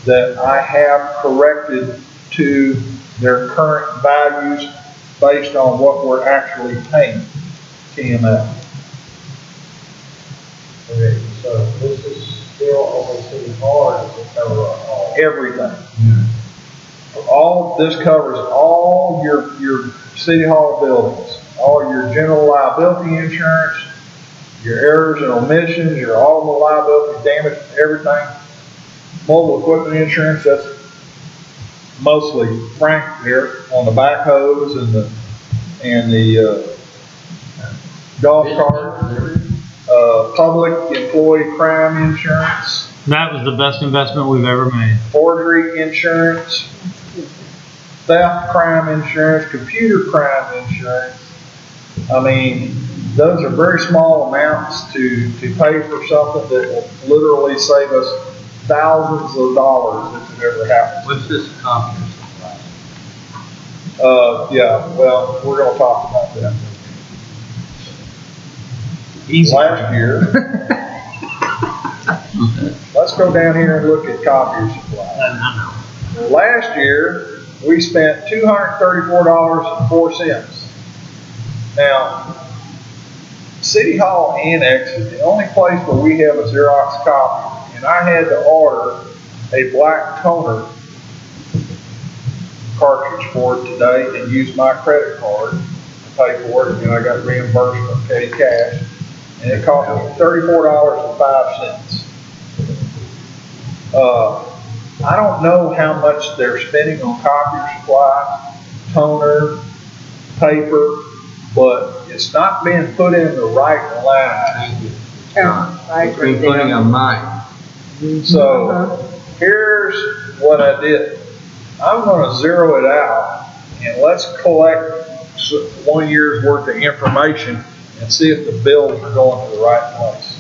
that I have corrected to their current values based on what we're actually paying TML. Okay, so this is still only City Hall, or does it cover all? Everything. All, this covers all your City Hall buildings, all your general liability insurance, your errors and omissions, your automobile liability, damage, everything. Mobile equipment insurance, that's mostly Frank here on the backhoes and the golf cart. Public employee crime insurance, That was the best investment we've ever made. forgery insurance, theft crime insurance, computer crime insurance. I mean, those are very small amounts to pay for something that will literally save us thousands of dollars if it ever happens. What's this copier supply? Yeah, well, we're gonna talk about that. Easy. Last year, let's go down here and look at copier supply. Last year, we spent $234.04. Now, City Hall Annex is the only place where we have a Xerox copy, and I had to order a black toner cartridge for it today and use my credit card to pay for it, and I got reimbursed from petty cash, and it cost me $34.05. I don't know how much they're spending on copier supplies, toner, paper, but it's not being put in the right line. We're putting on mine. So here's what I did. I'm going to zero it out, and let's collect 1 year's worth of information and see if the bills are going to the right place.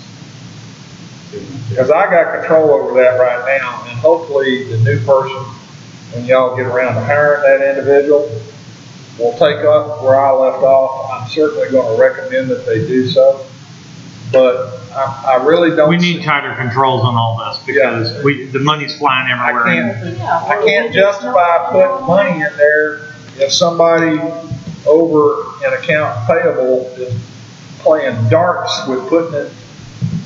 Because I got control over that right now, and hopefully the new person, when y'all get around to hiring that individual, will take up where I left off. I'm certainly going to recommend that they do so, but I really don't. We need tighter controls on all this because the money's flying everywhere. I can't justify putting money in there if somebody over an account payable is playing darts with putting it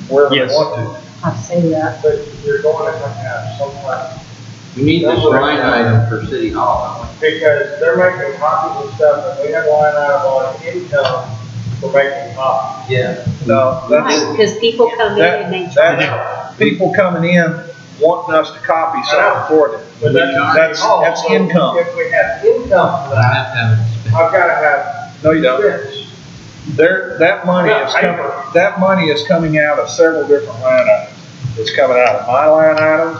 wherever they want to. I've seen that. But you're going to have some kind. We need this line item for City Hall, don't we? Because they're making copies and stuff, and we have a line item on income for making copies. Yeah. No, Right, because people come in and they try. that's people coming in wanting us to copy something for them. But That's income. If we have income for I that, have to have it spent. I've got to have. No, you don't. expense. That money is coming out of several different line items. It's coming out of my line items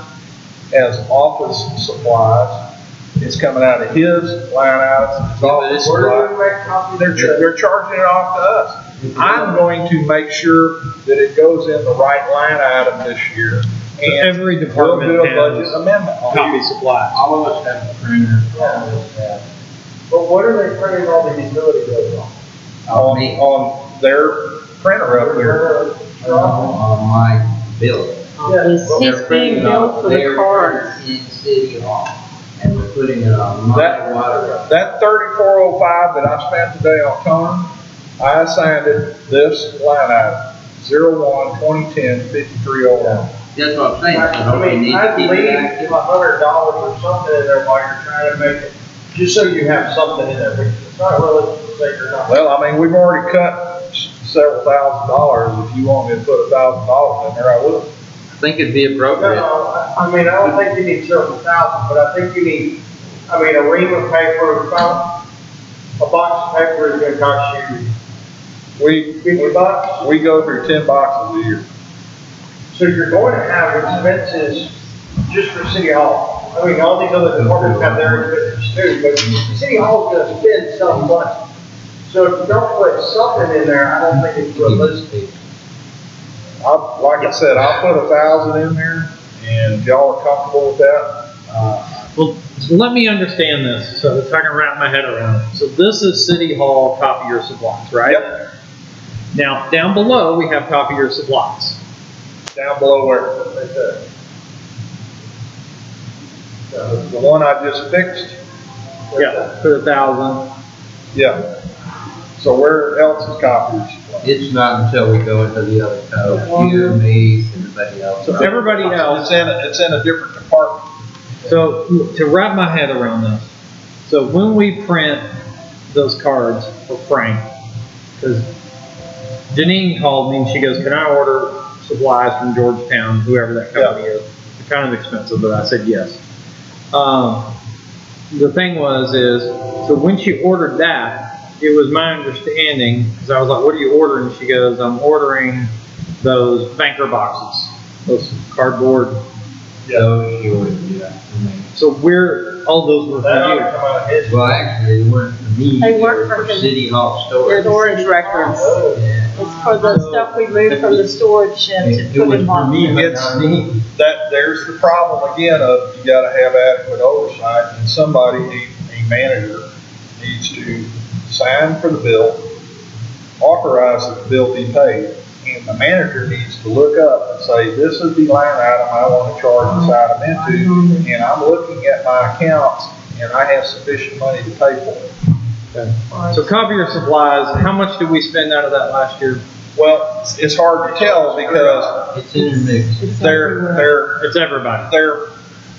as office supplies. It's coming out of his line items as office Where do supplies. we make copies? They're charging it off to us. I'm going to make sure that it goes in the right line item this year. And Every we'll department do a budget has amendment on it. copy supplies. All of us have a printer, all of us have. But what are they printing all the utility bills on? On their printer up there. On my bill. He's being billed for the cards. In City Hall, and we're putting it on my water. That 3405 that I spent today on toner, I assigned it this line item, 01-2010-5301. That's what I'm saying, so I don't we mean, need to I'd keep leave it active? $100 or something in there while you're trying to make it, just so you have something in there, because it's not really to say you're not. Well, I mean, we've already cut several $1,000s. If you want me to put $1,000 in there, I will. I think it'd be appropriate. No, I mean, I don't think you need several thousand, but I think you need, a ream of paper, about a box of paper is gonna cost you We $50. go through 10 boxes a year. So you're going to have expenses just for City Hall. I mean, all these other departments have their expenses too, but City Hall's gonna spend some money. So if you don't put something in there, I don't think it's realistic. Like I said, I'll put 1,000 in there, and if y'all are comfortable with that, Well, let me understand this, so that I can wrap my head around it. So this is City Hall copier supplies, right? Yep. Now, down below, we have copier supplies. down below where, the one I just fixed, Yeah, for 1,000. yeah. So where else is copiers? It's not until we go into the other code, you, me, everybody else. So everybody else, It's in a different department. so to wrap my head around this, so when we print those cards for Frank, because Janine called me and she goes, can I order supplies from Georgetown, whoever that company is? It's kind of expensive, but I said yes. The thing is, so when she ordered that, it was my understanding, because I was like, what are you ordering? She goes, I'm ordering those banker boxes, those cardboard. Those yours, yeah. So all those were That ought to for come out of his. Well, actually, they weren't for me. They weren't were for him. City Hall They're storage. storage records. Yeah. It's for the stuff we moved from the storage shed to It put was in for me, boxes. but It's- not me. There's the problem again of you gotta have adequate oversight, and somebody, a manager, needs to sign for the bill, authorize that the bill be paid, and the manager needs to look up and say, this is the line item I want to charge this item into, and I'm looking at my accounts, and I have sufficient money to pay for it. So copier supplies, how much did we spend out of that last year? Well, it's hard to tell because It's intermixed. It's everybody.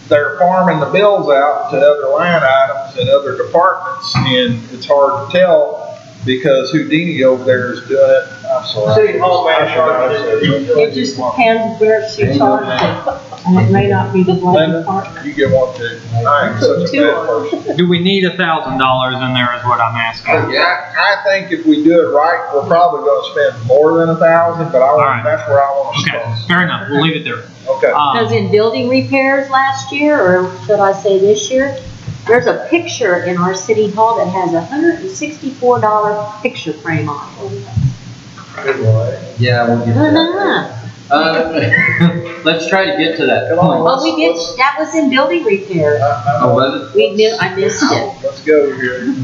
they're farming the bills out to other line items and other departments, and it's hard to tell because Houdini over there is doing it. I'm sorry. City Hall man charges it. It just depends where she charged it, and it may not be the right Linda, department. you get one too. I ain't such a bad person. Do we need $1,000 in there is what I'm asking. Yeah, I think if we do it right, we're probably gonna spend more than 1,000, but right. that's where I wanna Okay, start. fair enough, we'll leave it there. Okay. Because in building repairs last year, or should I say this year, there's a picture in our city hall that has a $164 picture frame on it. Yeah, we'll get to that. Let's try to get to that Come on. point. Well, we did, that was in building repairs. Oh, was it? I missed it. Let's go here.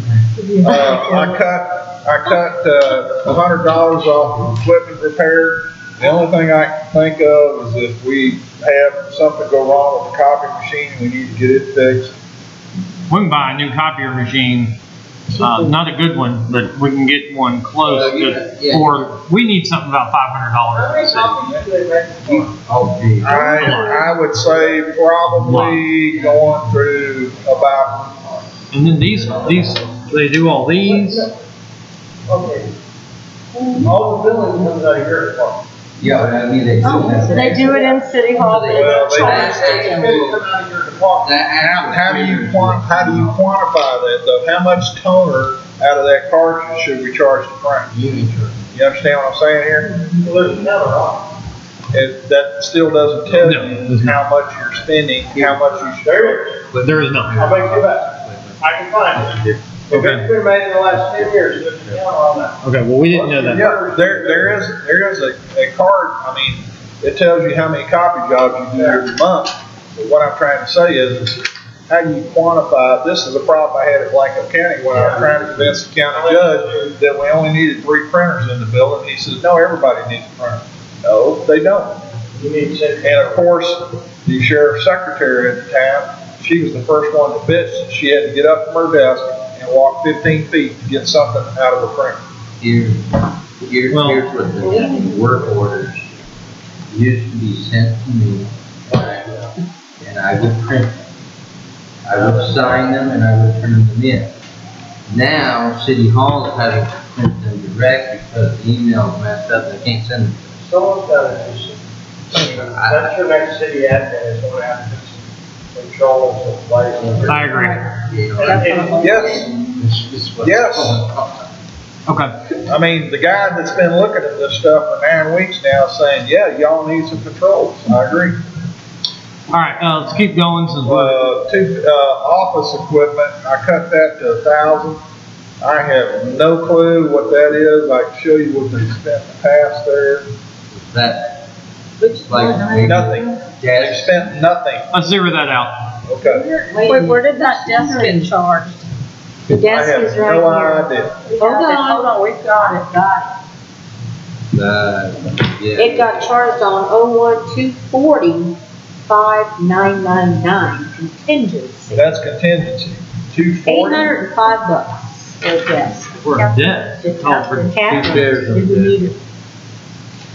I cut $100 off of equipment repair. The only thing I can think of is if we have something go wrong with the copy machine, we need to get it fixed. We can buy a new copier machine, not a good one, but we can get one close to, or we need something about $500. Oh, gee. I would say probably going through about, And then these, they do all these. Okay. All the billing comes out of your department. Yeah, I mean, they do that. They do it in City Hall, but Well, it's they- charged It's again. gonna come out of your department. how do you quantify that though? How much toner out of that cartridge should we charge the Frank? You understand what I'm saying here? Well, there's another option. That still doesn't tell No, you there's how much you're spending, how much you should. There is. But there is none. I'll make you back. I can find it. If Okay. it's been made in the last 10 years, there's a count on that. Okay, well, we didn't know that. Yeah, there is a card, I mean, it tells you how many copy jobs you do every month. But what I'm trying to say is, how do you quantify, this is a problem I had at Blanco County when I was trying to convince the county judge that we only needed 3 printers in the building. He says, no, everybody needs a printer. No, they don't. You need to send. And of course, the sheriff's secretary at the time, she was the first one to bitch. She had to get up from her desk and walk 15 feet to get something out of her printer. Here's Well- what the work orders used to be sent to me, and I would print them. I would sign them and I would turn them in. Now, City Hall is having to print them direct because the email's messed up and they can't send them. Someone's got to do something. That's your next city admin is going to have to do some control and some lighting. I agree. You know, Yes, it's what's Yes. going on. Okay. I mean, the guy that's been looking at this stuff for 9 weeks now is saying, yeah, y'all need some patrols. I agree. All right, let's keep going since we're, Office equipment, I cut that to 1,000. I have no clue what that is. I can show you what they spent in the past there. That, Which like, one? Nothing. They gas, spent nothing. let's zero that out. Okay. Wait, where did that desk get charged? The I desk have is right no here. idea. Hold on, we've got it. yeah. It got charged on 01/2/40, 5999 contingency. That's contingency. 240. $805 for a desk. For a desk. Just Oh, out for for two cabinets. chairs and Did we need it?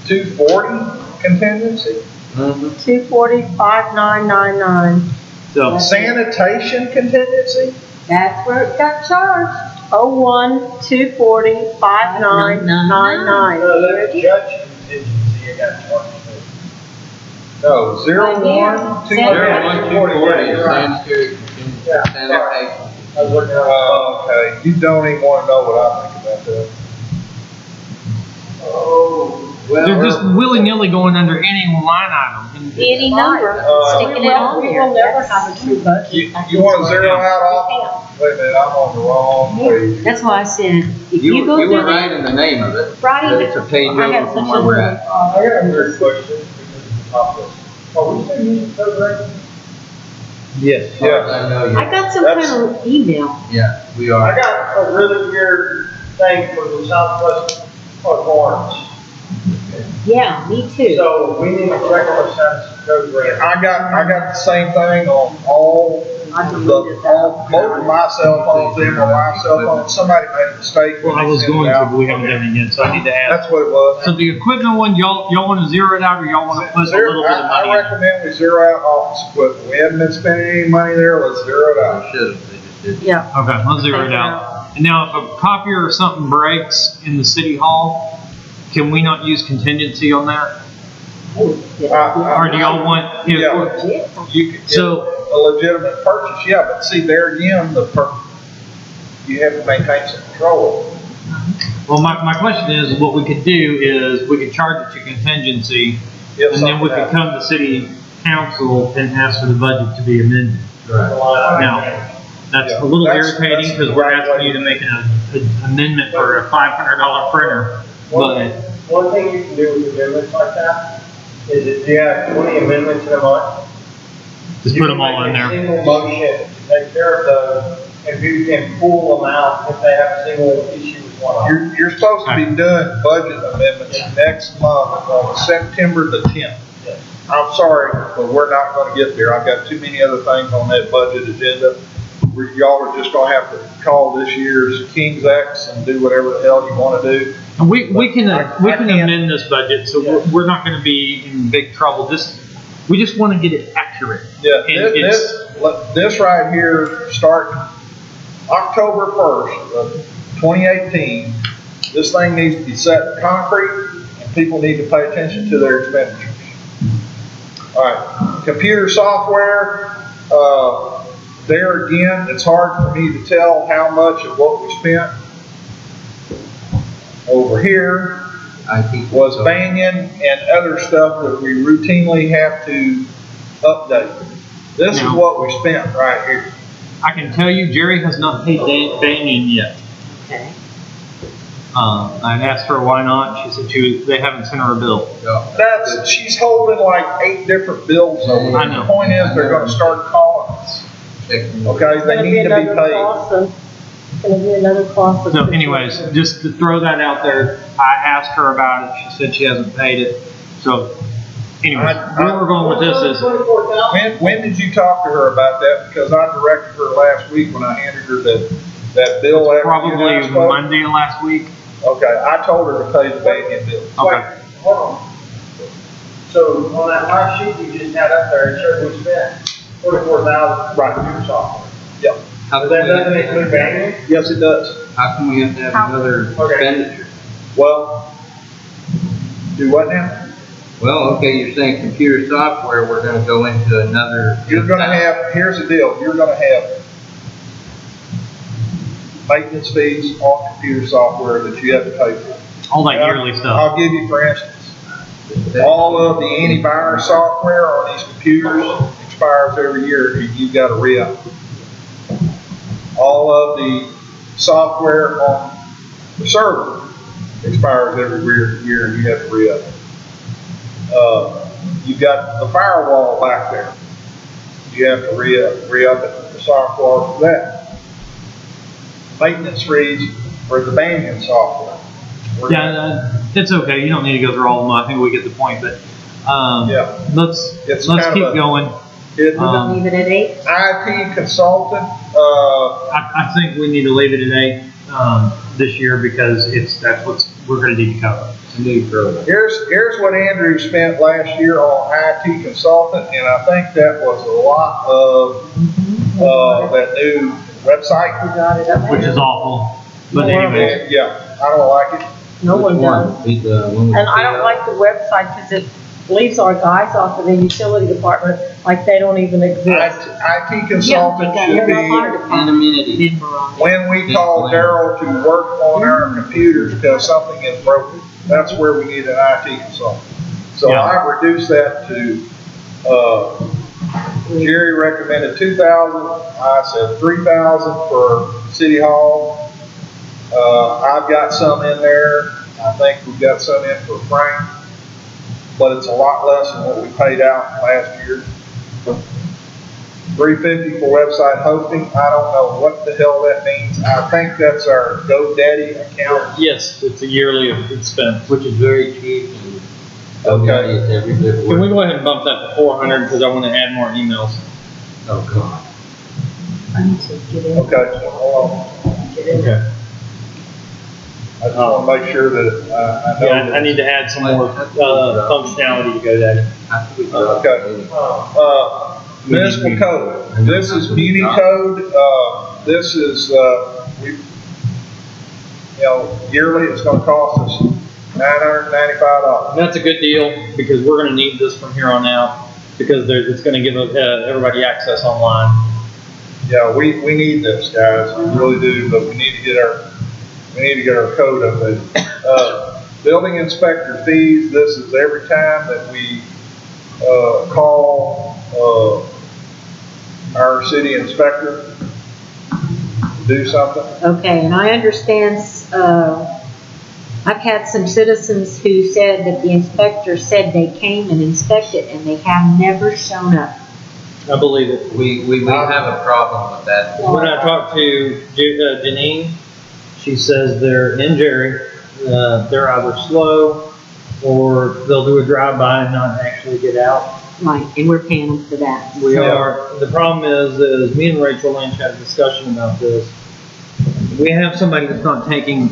240 contingency. Mhm. 240-5999. So, Sanitation contingency. That's where it got charged. 01-240-5999. That's judge contingency, I got charged. No, 01 01/2/40, You're right. sanitary contingency, Yeah. sanitation. I was looking at. Okay, you don't even want to know what I think about that. Oh, they're just well, willy-nilly going under any line item. And Any number, sticking it on We there. will never have a true budget. You want to zero out all? Wait a minute, I'm on the wrong page. That's why I said, if You, you go you through were right that, in the name of it, Friday. but it's a page I have over from such where a- we're at. I got a weird question, because it's top list. Are we still using code red? Yes. Yeah. I know you, I got some kind of email. yeah, we I are. got a really weird thing for the Southwest Park Lawrence. Yeah, me too. So we need to correct our status of code red. I got the same thing on all I deleted that. both of my cell phones, them or my cell phone. Somebody made a mistake. Well, when I they was sent it going to, out. but we haven't done it yet, so I need to add. That's what it was. So the equipment one, y'all want to zero it out, or y'all want to put a little bit of I money in? recommend we zero out office equipment. We haven't been spending any money there, let's zero it out. I should have, they just didn't. Yeah. Okay, let's zero it out. And now, if a copier or something breaks in the city hall, can we not use contingency on that? Or do y'all want, Yeah. You could get So- a legitimate purchase, yeah, but see, there again, you have to maintain some control. well, my question is, what we could do is, we could charge it to contingency, If and then we something could come to city council and ask for the budget to be amended. Now, that's Yeah, a little that's- irritating, that's because the we're right asking way. you to make an amendment for a $500 printer, but, One thing you can do with amendments like that is if you have 20 amendments in a month. just put them all in there. You can make a single motion to take care of those, and you can pull them out if they have a single issue with one of them. You're supposed to be doing budget amendments next month on September the 10th. Yes. I'm sorry, but we're not gonna get there. I've got too many other things on that budget agenda. Y'all are just gonna have to call this year's King's X and do whatever the hell you wanna do. And we can I can't- amend this budget, so we're not gonna be in big trouble, we just wanna get it accurate. Yeah, And this right here, starting October 1st of 2018, this thing needs to be set in concrete, and people need to pay attention to their expenditures. All right, computer software, there again, it's hard for me to tell how much of what we spent over here I think. was Banyan and other stuff that we routinely have to update. This is Now- what we spent right here. I can tell you, Jerry has not paid Banyan yet. Okay. I'd asked her why not, she said they haven't sent her a bill. She's holding like 8 different bills over there. I know. The point is, they're gonna start calling us, okay? It's They gonna need to be another paid. cost of- It's gonna be another cost of. So anyways, just to throw that out there, I asked her about it, she said she hasn't paid it, so anyways, where we're going with this is, 24,000? When did you talk to her about that? Because I directed her last week when I handed her that bill after you probably guys spoke. Monday of last week. Okay, I told her to pay the Banyan bill. Okay. Wait, hold on. So on that last sheet you just had up there, it showed we spent 44,000 Right. for new software. Yep. How But come that we have doesn't to include have- Banyan? Yes, it does. how come we have to have another Okay. expenditure? Well, do what now? Well, okay, you're saying computer software, we're gonna go into another. You're gonna have, here's the deal, you're gonna have maintenance fees on computer software that you have to pay for. All that yearly stuff. I'll give you, for instance, all of the antivirus software on these computers expires every year, and you've got to re-up. All of the software on the server expires every year, and you have to re-up. You've got the firewall back there. You have to re-up it, the software for that. Maintenance fees for the Banyan software. Yeah, it's okay. You don't need to go through all of them. I think we get the point, but, Yeah. let's It's keep kind of a- going. Leave it at 8. IT consultant, I think we need to leave it at 8, this year because that's what we're gonna need to cover. here's what Andrew spent last year on IT consultant, and I think that was a lot of, that new website. We got it up Which there. is awful, but anyway. And, yeah, I don't like it. No one does. And And I don't like the website because it leaves our guys off of the utility department like they don't even exist. IT consultant should be, Anonymity. when we call Daryl to work on our computers because something is broken, that's where we need an IT consultant. So Yeah. I reduced that to, Jerry recommended 2,000, I said 3,000 for City Hall. I've got some in there, I think we've got some in for Frank, but it's a lot less than what we paid out last year. $350 for website hosting, I don't know what the hell that means, I think that's our GoDaddy account. Yes, it's a yearly expense. Which is very cheap. And Okay. it's every bit Can we worth. go ahead and bump that to 400 because I want to add more emails? Oh, God. I need to get in. Okay, so hold on. Get in. Okay. I just want to make sure that I know. Yeah, I need to add some more, functionality to GoDaddy. After we drop Okay. it. Municipal code, this is muni code, this is, yearly, it's gonna cost us $995. And that's a good deal because we're going to need this from here on out because it's going to give everybody access online. Yeah, we need this, guys, we really do, but we need to get our code updated. Building inspector fees, this is every time that we, call, our city inspector to do something. Okay, and I understand, I've had some citizens who said that the inspector said they came and inspected and they have never shown up. I believe it. We have a problem with that. When I talked to Janine, she says they're in Jerry, they're either slow or they'll do a drive-by and not actually get out. Right, and we're paying them for that. We are. The problem is me and Rachel Lynch had a discussion about this. We have somebody that's not taking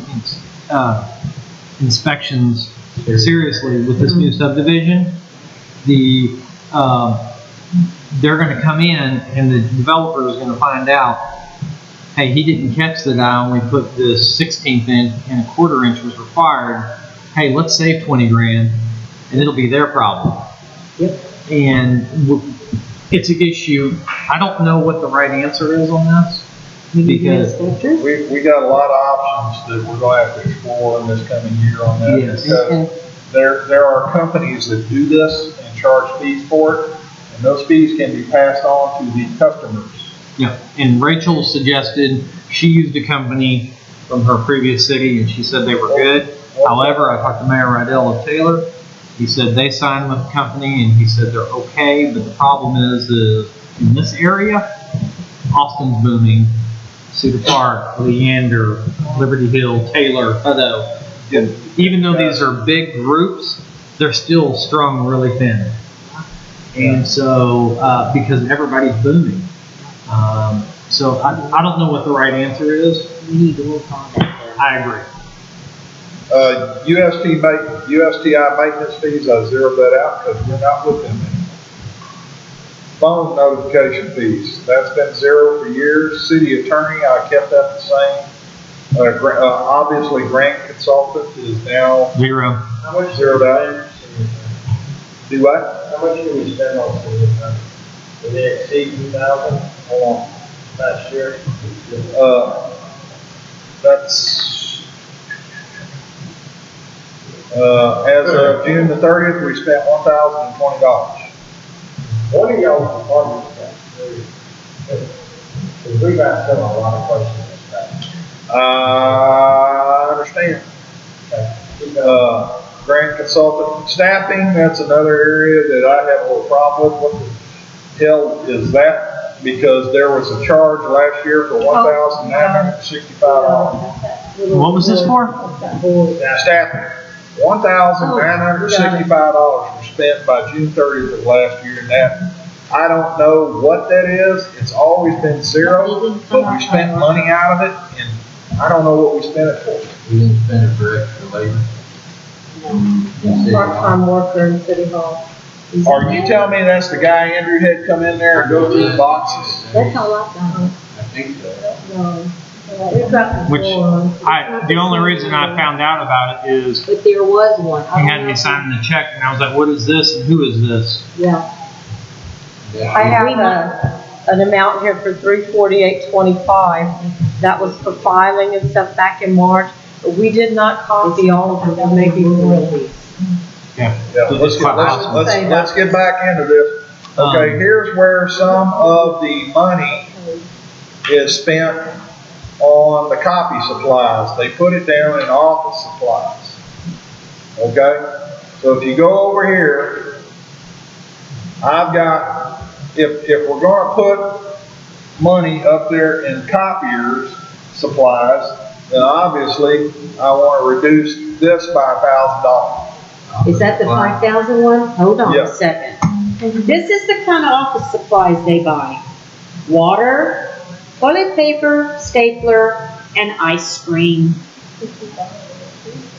inspections seriously with this new subdivision. They're going to come in and the developer is going to find out, hey, he didn't catch that I only put this 16th inch and a 1/4 inch was required. Hey, let's save 20 grand, and it'll be their problem. Yep. And it's an issue. I don't know what the right answer is on this. Because, Inspectors? We got a lot of options that we're gonna have to explore in this coming year on that. Yes. Because there are companies that do this and charge fees for it, and those fees can be passed on to the customers. yeah, and Rachel suggested she used a company from her previous city and she said they were good. However, I talked to Mayor Rydell of Taylor. He said they signed with the company and he said they're okay, but the problem is in this area, Austin's booming. Cedar Park, Leander, Liberty Hill, Taylor, Hutto. Even though these are big groups, they're still strung really thin. And so, because everybody's booming. So I don't know what the right answer is. We need to work on that. I agree. USTI maintenance fees, I zeroed that out because we're not with them anymore. Phone notification fees, that's been zero for years. City attorney, I kept that the same. Obviously, grant consultant is now 0. How much zeroed out. Do what? How much did we spend on city attorney? Did they exceed 2,000 Hold last year? on. that's, as of June the 30th, we spent $1,020. One of y'all's departments got through, because we've asked them a lot of questions this time. I understand. Grant consultant staffing, that's another area that I have a little problem with. What the hell is that? Because there was a charge last year for $1,965. What was this for? Staffing, $1,965 was spent by June 30th of last year, and that, I don't know what that is. It's always been zero, but we spent money out of it, and I don't know what we spent it for. We didn't spend it for extra labor. Part-time worker in City Hall. Are you telling me that's the guy Andrew had come in there and go through the boxes? That's all I've done. I think so. No. It's got the Which, floor. the only reason I found out about it is But there was one. he had me signing the check, and I was like, what is this, and who is this? Yeah. I have an amount here for $348.25. That was for filing and stuff back in March, but we did not copy all of them, there may be more of these. Yeah. Yeah, let's get back into this. Okay, here's where some of the money is spent on the copy supplies. They put it down in office supplies. Okay? So if you go over here, I've got, if we're gonna put money up there in copiers supplies, then obviously I wanna reduce this by $1,000. Is that the 5,000 one? Hold on Yeah. a second. This is the kind of office supplies they buy. Water, toilet paper, stapler, and ice cream.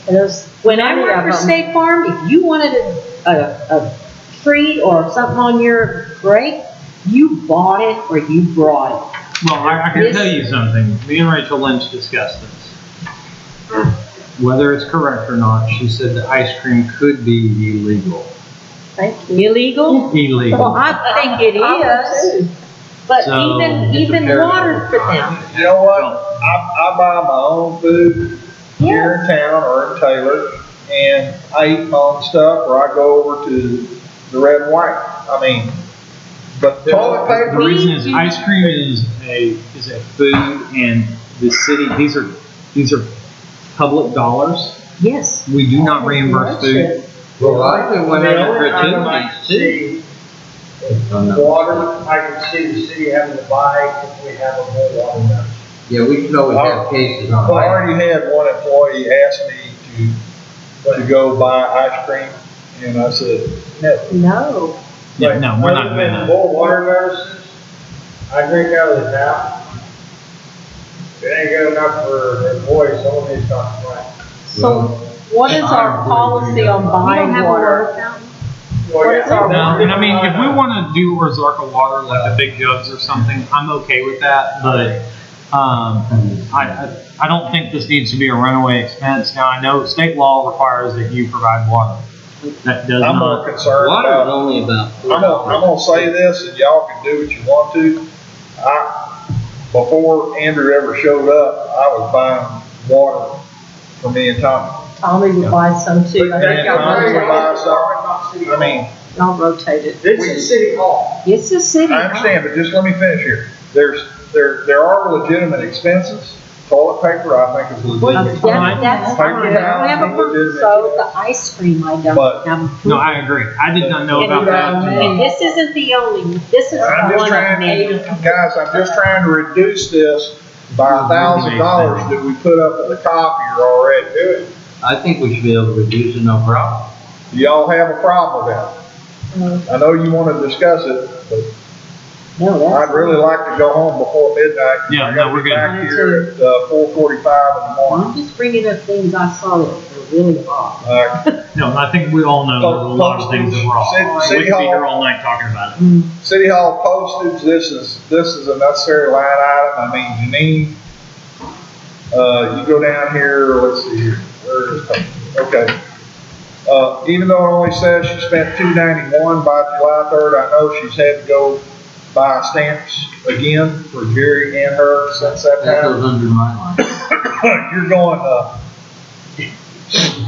And there's When I many worked for of them. State Farm, if you wanted a treat or something on your break, you bought it or you brought it. Well, I can tell you something. Me and Rachel Lynch discussed this. Whether it's correct or not, she said that ice cream could be illegal. Thank you. Illegal? Illegal. Well, I think it is. But So, even water for them. You know what? I buy my own food here in town or in Taylor, and I eat my own stuff, or I go over to the Red and White. I mean, but toilet The paper, reason is ice cream is a food, and the city, these are public dollars. Yes. We do not reimburse food. Well, I think when The there's only item I gratuities can too. see, water, I can see the city having to buy if we have a more water nurse. Yeah, we can always have cases on I that. already had one employee ask me to go buy ice cream, and I said, no. No. Yeah, no, we're not doing that. More water nurses, I drink out of the tap. If it ain't good enough for the employees, someone needs to talk to Frank. So what is our policy on You don't buying have a water? water fountain? Well, What is our No, and I mean, if we want to do Ozarka water, like the big jugs or something, I'm okay with that, but, I don't think this needs to be a runaway expense. Now, I know state law requires that you provide water. That does I'm more not. concerned Water is about, only about I'm gonna say this, and y'all can do what you want to. Before Andrew ever showed up, I was buying water for me and Tommy. Tommy would buy some too. I And think y'all Tommy would rotate buy it. some. I mean, Y'all rotate it. This is City Hall. It's a city. I understand, but just let me finish here. There are legitimate expenses. Toilet paper, I think is legitimate. That's Paper fine. I don't have a towels, problem. legitimate. So the ice cream, I don't But- have. No, I agree. I did not know about that. And this isn't the only, this is I'm just one of trying, many. guys, I'm just trying to reduce this by $1,000 that we put up at the copier already. I think we should be able to reduce it, no problem. Do y'all have a problem with that? I know you want to discuss it, but No, that's. I'd really like to go home before midnight. Yeah, I no, gotta we're be good. back here at 4:45 in the morning. I'm just bringing up things I saw that were really odd. No, I think we all know there's a lot of things that were wrong. City We could be Hall. here all night talking about it. City Hall postage, this is a necessary line item. I mean, Janine, you go down here, let's see here, where is it? Okay. Even though it only says she spent $291 by July 3rd, I know she's had to go buy stamps again for Jerry and her since that That time. goes under my line.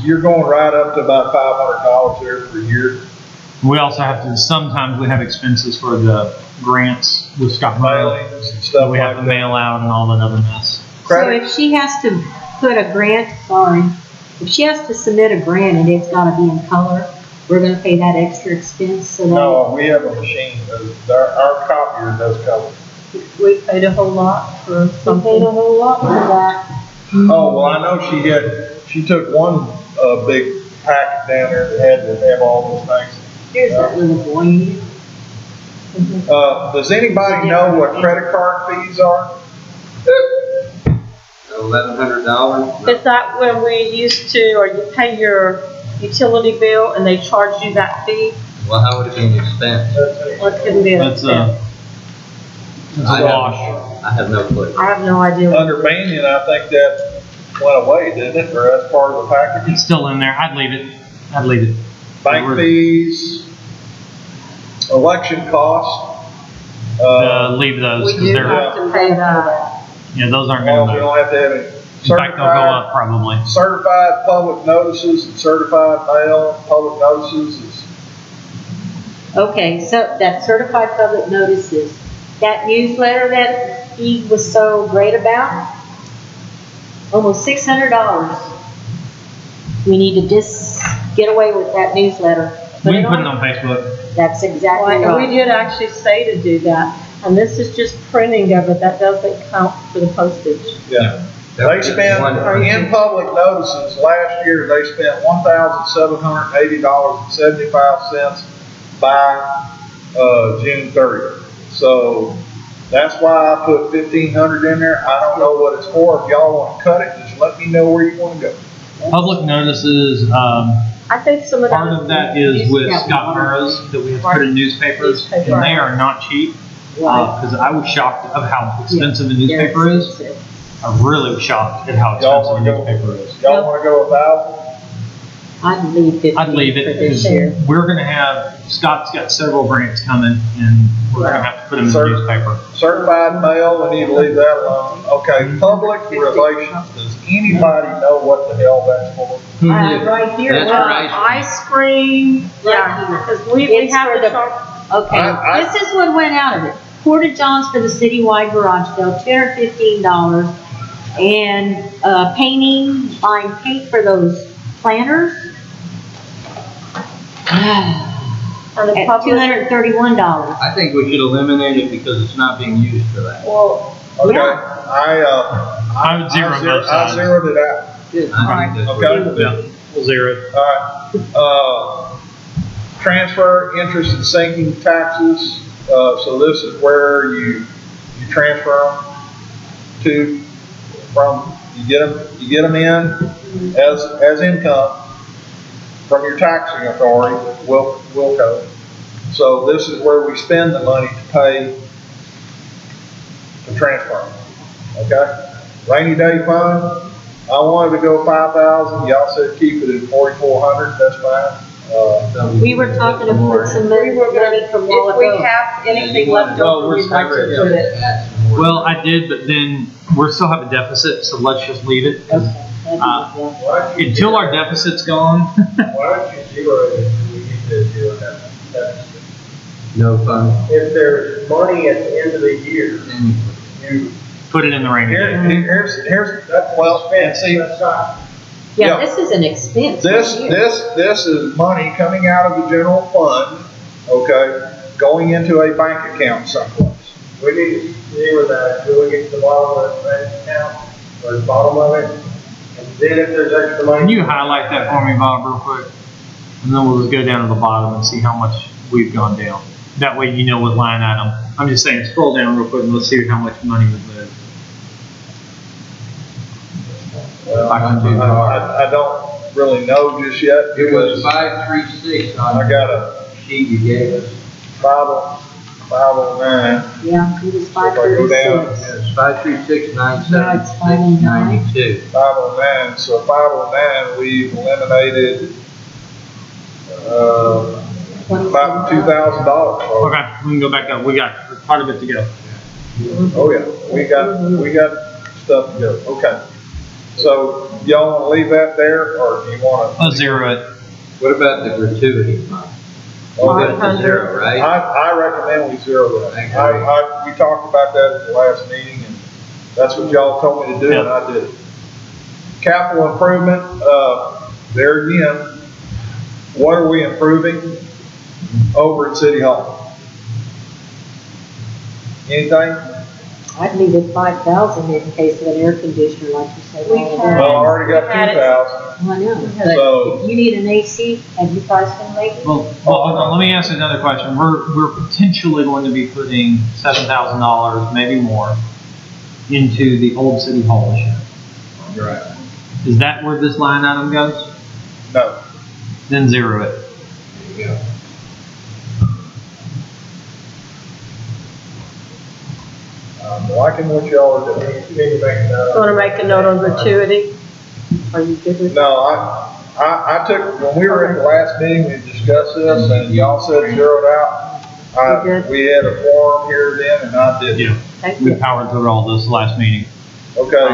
You're going right up to about $500 there per year. We also have to, sometimes we have expenses for the grants with Scott Burrow. Mailings and stuff We like have to that. mail out and all that other mess. So Credit, if she has to put a grant, if she has to submit a grant and it's gotta be in color, we're gonna pay that extra expense so that. no, we have a machine, our copier does color. We paid a whole lot for We paid something. a whole lot for that. Oh, well, I know she took one, big packet down there that had to have all those things. Here's that little boy in here. Does anybody know what credit card fees are? $1,100. Is that when we used to, or you pay your utility bill and they charge you that fee? Well, how would it be an expense? Or it couldn't be an That's expense? That's a wash. I have no clue. I have no idea. Under Banyan, I think that went away, didn't it, or that's part of the package? It's still in there. I'd leave it. I'd leave it. Bank fees, election costs. Leave those, We 'cause do they're, have to pay that. yeah, those aren't Well, gonna we move. don't have to have any. In fact, they'll go up probably. Certified public notices and certified mail, public notices is, Okay, so that certified public notices, that newsletter that he was so great about, almost $600. We need to just get away with that newsletter. We can put it on Facebook. That's exactly And we right. did actually say to do that, and this is just printing of it, that doesn't count for the postage. yeah. They spent, in public notices, last year, they spent $1,780.75 by, June 30th. So, that's why I put 1,500 in there. I don't know what it's for. If y'all wanna cut it, just let me know where you wanna go. Public notices, I think some of that. part of that is with Yeah. Scott Burrows that we have to put in newspapers, Newspaper. and they are not cheap. Right. Cause I was shocked of how expensive a newspaper is. I really was shocked at how Y'all expensive a wanna go, newspaper is. y'all wanna go 1,000? I'd leave 50 I'd leave for it, this 'cause year. we're gonna have, Scott's got several grants coming, and we're gonna have to put them in the Sir. newspaper. Certified mail, we need to leave that alone. Okay, public relations, does anybody know what the hell that's for? Right here. That's well, right. Ice cream, yeah, because we It's have for to the- charge. Okay, I- this is what went out of it. Porta Johns for the citywide garage sale, $215. And, painting, buying paint for those planters. And the At public, $231. I think we should eliminate it because it's not being used for that. well, Okay, Yeah. I would zero both I sides. zeroed it out. I think that's Okay. what- Yeah, we'll zero it. Alright, transfer interest and sinking taxes, so this is where you transfer them to, from, you get them in as income from your taxing authority, Wilco. So this is where we spend the money to pay to transfer them, okay? Rainy day fund, I wanted to go 5,000, y'all said keep it at 4,400, that's fine. We were talking about some money we were money gonna, from a while if we ago. have anything left over, we'd like to put it. Well, I did, but then we're still have a deficit, so let's just leave it. Okay, that'd be Uh, good. Why don't you, Until our deficit's gone, why don't you zero it until we get to zero deficit? No fun. If there's money at the end of the year, you, put it in the rainy day. Here's, that's well, and see, that's not, Yeah, Yeah. this is an expense. this right here. this is money coming out of the general fund, okay, going into a bank account someplace. we need to zero that until we get to the bottom of the bank account, or the bottom of it. And then if there's extra money. Can you highlight that for me, Bob, real quick? And then we'll just go down to the bottom and see how much we've gone down. That way you know what line item. I'm just saying, scroll down real quick and let's see how much money we've moved. Well, I don't really know just yet It was because 536 I on got the a sheet you gave us. 509. Yeah, it was If I go down, 536. It's 536, No, it's 509. 92. 509, so 509, we've eliminated, about $2,000. Okay, we can go back up. We got quite a bit to go. Oh, yeah, we got stuff to go. Okay. So y'all wanna leave that there, or do you wanna? Let's zero it. What about the gratuity fund? Oh, that's a zero, right? I recommend we zero that. We talked about that at the last meeting, and that's what y'all told me to do, and I did it. Capital improvement, there again, what are we improving over at City Hall? Anything? I'd leave it 5,000 in case of an air conditioner, like you said. We all had- day. Well, I already got Had it. 2,000. I know, So- but if you need an AC, have you priced them lately? Well, hold on, let me ask you another question. We're potentially going to be putting $7,000, maybe more, into the old City Hall this year. Right. Is that where this line item goes? No. Then zero it. There you go. Liking what y'all are doing. Want to make a note on gratuity? Are you good with that? No, I took, when we were at the last meeting, we discussed this, and y'all said zero it out. We did. We had a forum here then, and I did. Yeah. Thank We you. powered through all this last meeting. Okay,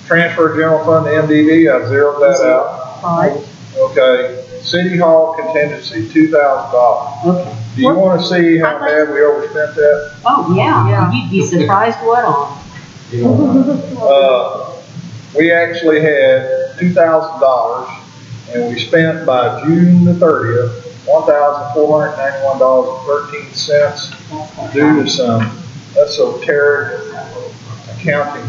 transfer general fund to MDD, I zeroed that out. Right. Okay, City Hall contingency, $2,000. Okay. Do you wanna see how bad we overspent that? Oh, yeah, Yeah. you'd be surprised what on. You don't We actually had $2,000, and we spent by June the 30th, $1,491.13 due to some esoteric accounting.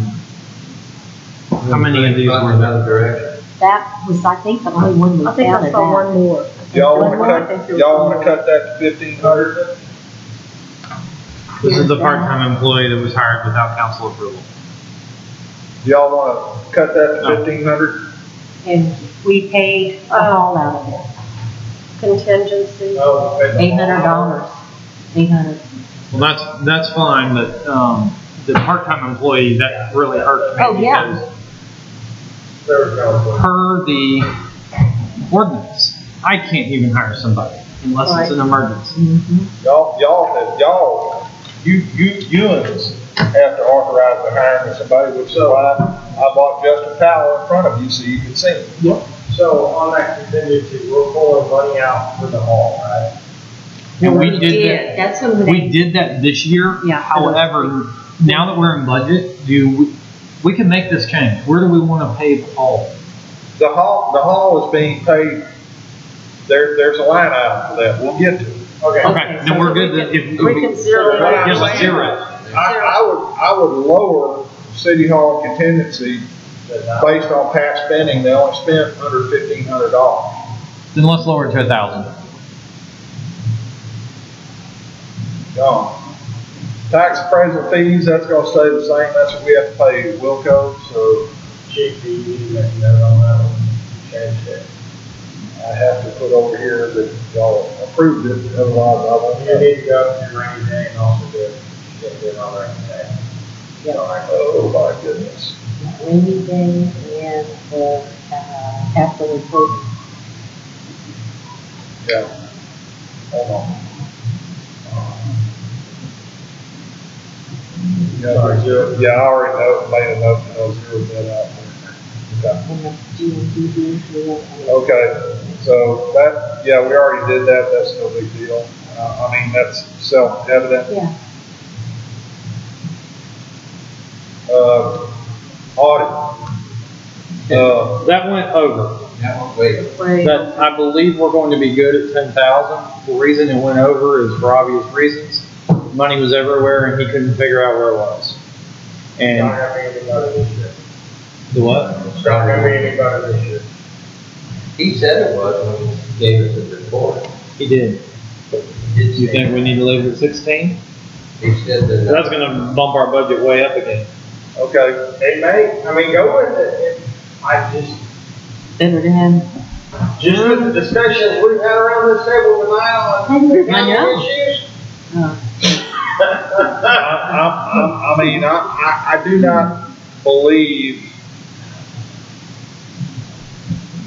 How many of these were Another direction. That was, I think, the only one we I think I counted saw out. one more. Y'all One more, I wanna think cut, there was y'all one wanna more. cut that to 1,500? This is the part-time employee that was hired without council approval. Y'all wanna cut that to 1,500? And we paid the hall out of it, Contingency. No. $800. 800. Well, that's fine, but, the part-time employee, that really hurt me. Oh, yeah. Because per the ordinance, I can't even hire somebody unless it's an emergency. You have to authorize the hiring of somebody, which is why I bought Justin Powell in front of you so you could see him. So on that contingency, we're pulling money out for the hall, right? And we did that. That's when We they, did that this year. Yeah. However, now that we're in budget, we can make this change. Where do we want to pay the hall? The hall is being paid, there's a line item for that, we'll get to it. Okay, then we're good. We can zero it out. Yeah, let's zero it. I would lower City Hall contingency based on past spending, they only spent under $1,500. Then let's lower it to 1,000. Gone. Tax appraisal fees, that's gonna stay the same, that's what we have to pay Wilco, so Chief, do you need to make a note on that one? Change that. I have to put over here that y'all approved it, otherwise I won't. You need to go to your rainy day and also do it on rainy day. Oh, my goodness. rainy day and the capital improvement. Yeah. Hold on. Yeah, I already made a note that I'll zero that out there. And the GMDB, Okay, so that, yeah, we already did that, that's no big deal. I mean, that's self-evident. Yeah. Audit. That went over. That one, wait. That, I believe we're going to be good at 10,000. The reason it went over is for obvious reasons. Money was everywhere and he couldn't figure out where it was. Not And having anybody this year. the what? Not having anybody this year. He said it was when he gave us the report. He did. He did You say- think we need to leave it at 16? He said that. That's gonna bump our budget way up again. Okay, It may, I mean, go with it. I just Better to have. with the discussions we've had around this table tonight on I know. county issues. I mean, I do not believe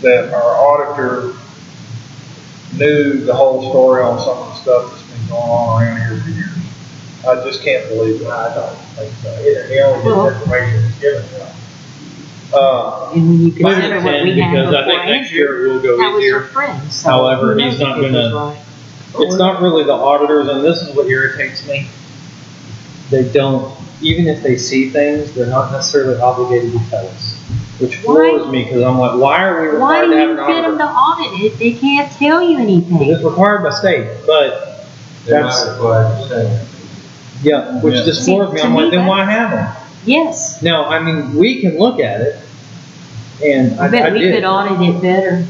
that our auditor knew the whole story on some of the stuff that's been going on around here for years. I just can't believe it. I don't think so. He only gets information that's given to him. And when you consider what we had Because I before think next Andrew, year it will go that was your easier. friend, so. However, who he's knows not if it was gonna- right. It's not really the auditors, and this is what irritates me. They don't, even if they see things, they're not necessarily obligated to tell us. Which floors me, because I'm like, why are we Why required do to have you an get them to auditor? audit it? They can't tell you anything. It's required by state, but They're that's, not required to say. yeah, which Yeah. just See, floors me. to I'm me, like, then that- why have them? Yes, Now, I mean, we can look at it, and I bet we did. could audit it better.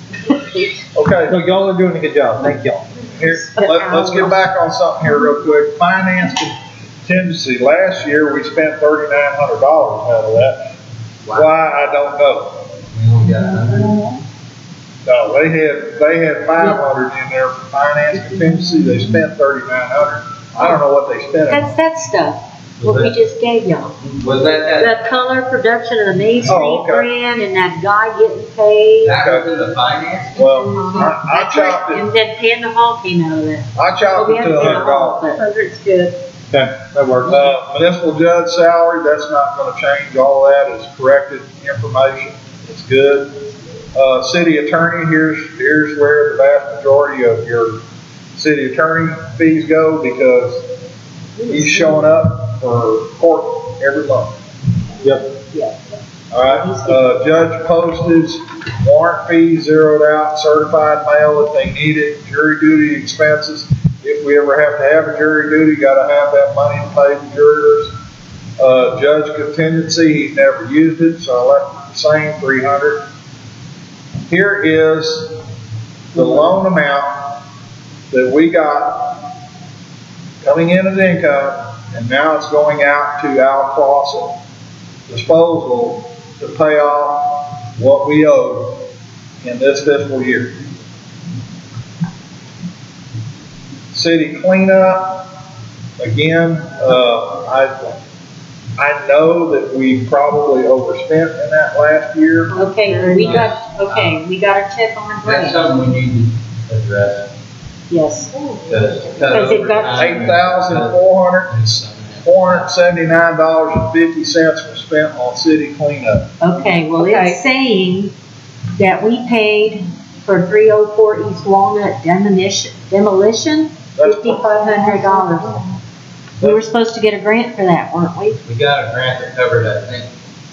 Okay, So y'all are doing a good job, thank y'all. here, let's get back on something here real quick. Finance contingency, last year we spent $3,900 out of that. Why, I don't know. We only got 100. No, they had 500 in there for finance contingency, they spent 3,900. I don't know what they spent it. That's that stuff, what we just gave y'all. Was that, The color production of the Main Street Oh, okay. brand and that guy getting paid. that was in the finance? Well, I That's chopped it. it, And then Panda Hall came out of that. I chopped We it had to Panda Hall, $100. but 100's good. Okay, that works. Municipal judge salary, that's not gonna change, all that is corrected information, it's good. City attorney, here's where the vast majority of your city attorney fees go, because he's showing up for court every month. Yep. All right, judge postage, warrant fees zeroed out, certified mail if they need it, jury duty expenses. If we ever have to have a jury duty, gotta have that money to pay the jurors. Judge contingency, he's never used it, so I left it the same, 300. Here is the loan amount that we got coming in as income, and now it's going out to Al Clausen disposal to pay off what we owe in this fiscal year. City cleanup, again, I know that we probably overspent in that last year. Okay, we got a check on the That's grant. something we need to address. Yes. Because it got- $8,479.50 was spent on city cleanup. Okay, well, Okay. it's saying that we paid for 304 East Walnut demolition, That's- $5,500. We were supposed to get a grant for that, weren't we? We got a grant that covered, I think,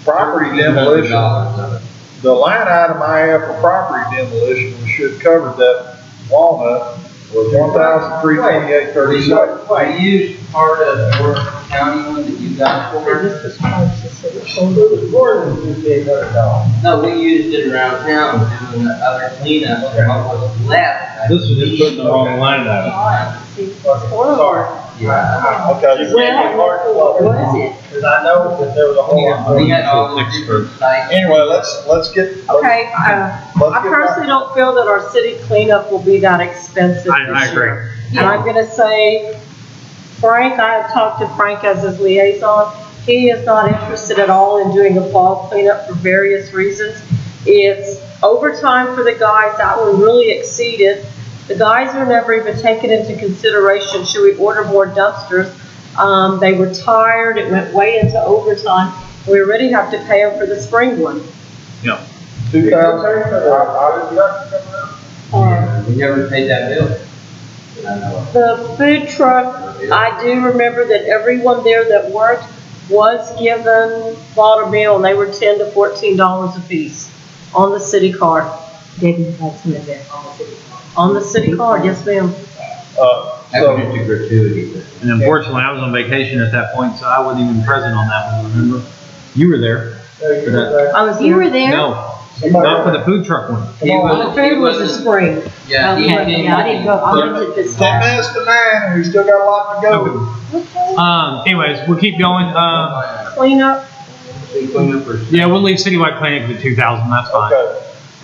Property demolition, $1,300 of it. the line item I have for property demolition, we should cover that Walnut, was $1,328.37. We used part of the Orange County one that you got for us. This was close to city. It was more than $5,800. No, we used it around town doing the other cleanup, and what was left. This was just putting the wrong line item. Sorry. Yeah. Okay. Well, what is it? Because I know that there was a whole lot. We had all the different sites. Anyway, let's get. Okay, let's I get back. personally don't feel that our city cleanup will be that expensive I this agree. year. And I'm gonna say, Frank, I have talked to Frank as his liaison. He is not interested at all in doing a fall cleanup for various reasons. It's overtime for the guys, that one really exceeded. The guys were never even taken into consideration, should we order more dumpsters? They were tired, it went way into overtime. We already have to pay them for the spring one. 2,000. Yeah, we never paid that bill. I know. The food truck, I do remember that everyone there that worked was given, bought a meal, and they were $10 to $14 a piece on the city card. Debbie had some of that on the city. On the city card, yes ma'am. That was just a gratuity. but- And unfortunately, I was on vacation at that point, so I wasn't even present on that one, remember? You were there. For that. I was You were there. there? No, not for the food truck one. He was- The food was a spring. Yeah, he Okay, came. yeah, I didn't go, I went to this 10 last. minutes to 9, and we still got a lot to go. Anyways, we'll keep going. Cleanup, City cleanup or- Yeah, we'll leave citywide clinic at 2,000, that's fine. Okay.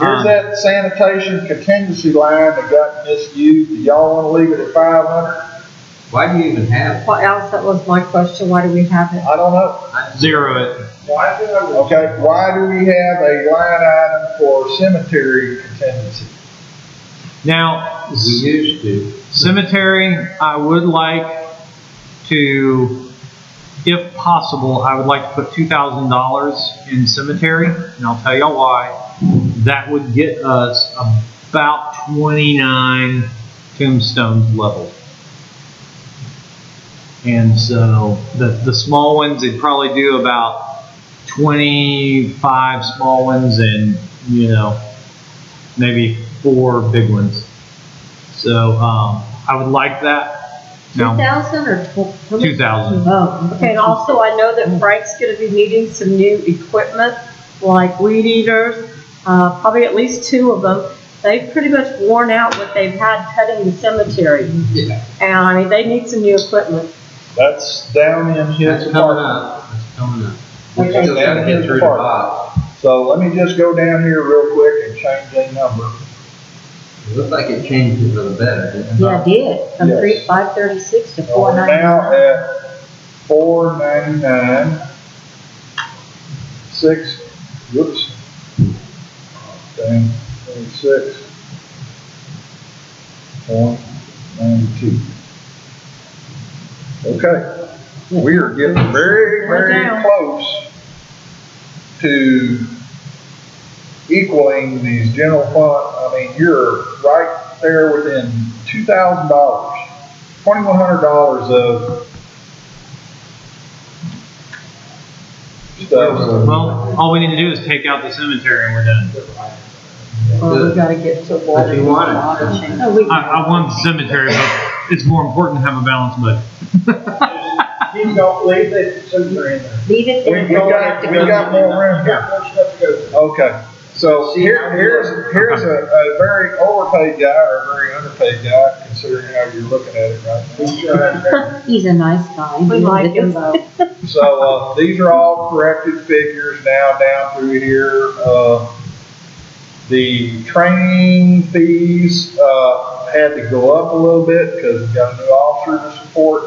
Here's that sanitation contingency line that got misused. Do y'all wanna leave it at 500? Why do you even have it? what else, that was my question, why do we have it? I don't know. Zero it. Okay, why do we have a line item for cemetery contingency? Now, We used to. cemetery, I would like to, if possible, I would like to put $2,000 in cemetery, and I'll tell you why. That would get us about 29 tombstones leveled. And so the small ones, they'd probably do about 25 small ones and, maybe 4 big ones. So, I would like that. Now, 2,000 or 2,000. Oh, Okay, and also I know that Frank's gonna be needing some new equipment, like weed eaters, probably at least 2 of them. They've pretty much worn out what they've had cutting the cemetery. Yeah. And I mean, they need some new equipment. That's down in his That's coming department. up. That's coming up. We Okay. still gotta get through the box. So let me just go down here real quick and change a number. It looked like it changed it for the better, didn't it? yeah, I did. From Yes. 536 to So we're now 499. at $499. 6, whoops. Dang, 26.92. Okay, we are getting very, very down. close to equaling these general fund. I mean, you're right there within $2,000, $2,100 of stuff. Well, all we need to do is take out the cemetery and we're done. Well, we gotta get to water. If you want it. water change. Oh, we, I want the cemetery, but it's more important to have a balanced budget. You don't leave the cemetery in there. leave it there. We got more room here. More stuff to go through. Okay, so here's a very overpaid guy or a very underpaid guy, considering how you're looking at it right now. He's a nice guy. We like him though. So, these are all corrected figures now down through here. The training fees, had to go up a little bit because we've got a new officer to support.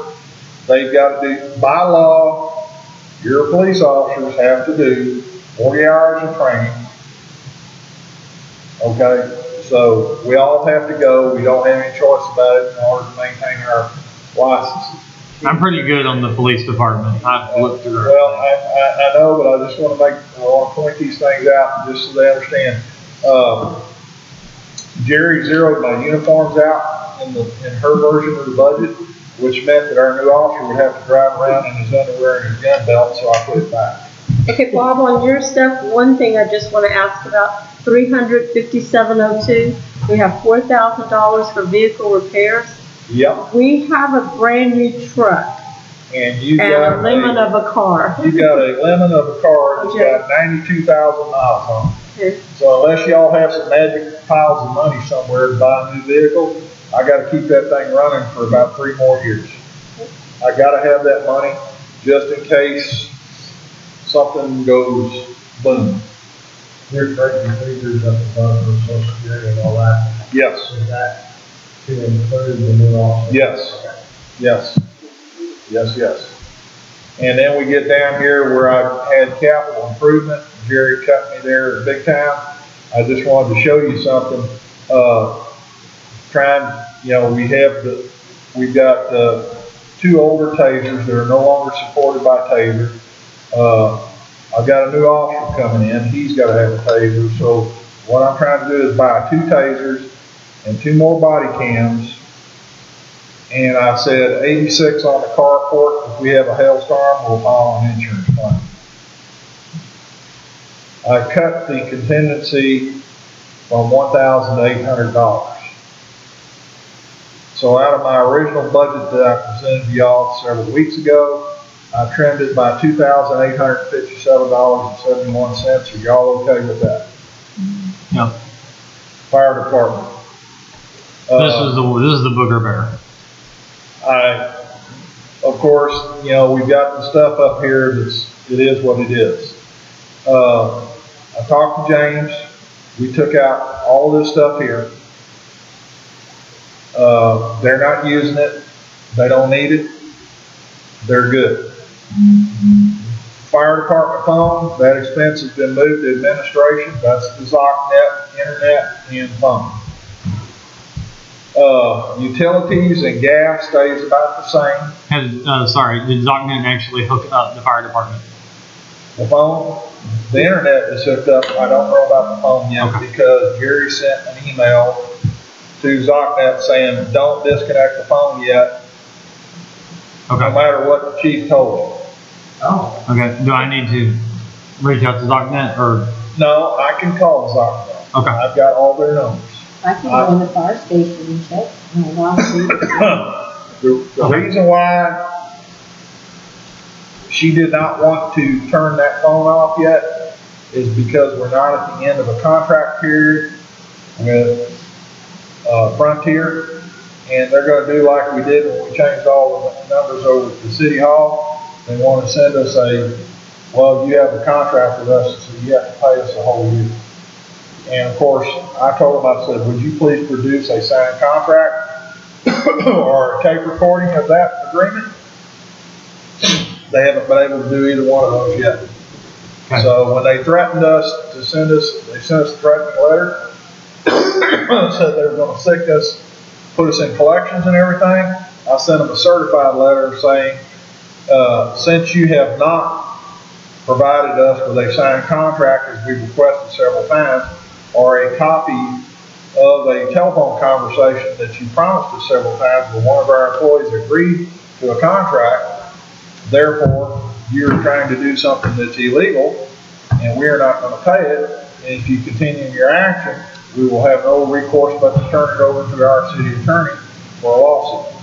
They've got to do, by law, your police officers have to do 40 hours of training. Okay, so we all have to go. We don't have any choice about it in order to maintain our licenses. I'm pretty good on the police department. I've looked through it. Well, I know, but I just want to point these things out just so they understand. Jerry zeroed my uniforms out in her version of the budget, which meant that our new officer would have to drive around in his underwear and his gun belt, so I put it back. Okay, Bob, on your stuff, one thing I just want to ask about, 35702, we have $4,000 for vehicle repairs. Yep, We have a brand new truck and you and got a lemon of a car. you got a lemon of a car that's Okay. got 92,000 miles on it. Okay. So unless y'all have some magic piles of money somewhere to buy a new vehicle, I gotta keep that thing running for about 3 more years. I gotta have that money just in case something goes boom. Your correcting figures up above the social security and all that. Yes, Is that to include the new officer? yes, yes, yes. And then we get down here where I had capital improvement. Jerry cut me there big time. I just wanted to show you something. We've got 2 older tasers that are no longer supported by taser. I've got a new officer coming in. He's got to have a taser. So what I'm trying to do is buy 2 tasers and 2 more body cams. And I said 86 on the carport. If we have a hailstorm, we'll file an insurance claim. I cut the contingency from $1,800. So out of my original budget that I presented to y'all several weeks ago, I trimmed it by $2,857.71. Are y'all okay with that? Yep. Fire department. This is the booger bear. Of course, we've got the stuff up here it is what it is. I talked to James. We took out all this stuff here. They're not using it. They don't need it. They're good. Fire department phone, that expense has been moved to administration. That's the ZocNet, internet, and phone. Utilities and gas stays about the same. did ZocNet actually hook up the fire department? The phone, the internet is hooked up. I don't know about the phone yet because Gary sent an email to ZocNet saying, don't disconnect the phone yet, no matter what the chief told him. Oh. Okay, do I need to reach out to ZocNet or? No, I can call ZocNet. Okay. I've got all their numbers. I can go in the fire station and check. The reason why she did not want to turn that phone off yet is because we're not at the end of a contract period with Frontier, and they're gonna do like we did when we changed all the numbers over to City Hall. They want to send us well, you have a contract with us, so you have to pay us a whole year. And of course, I told them, I said, would you please produce a signed contract or a tape recording of that agreement? They haven't been able to do either one of those yet. Okay. So when they threatened us they sent us a threatening letter, said they were gonna sick us, put us in collections and everything. I sent them a certified letter saying, since you have not provided us with a signed contract as we've requested several times, or a copy of a telephone conversation that you promised us several times where one of our employees agreed to a contract, therefore you're trying to do something that's illegal and we're not going to pay it. And if you continue your action, we will have no recourse but to turn it over to our city attorney for a lawsuit.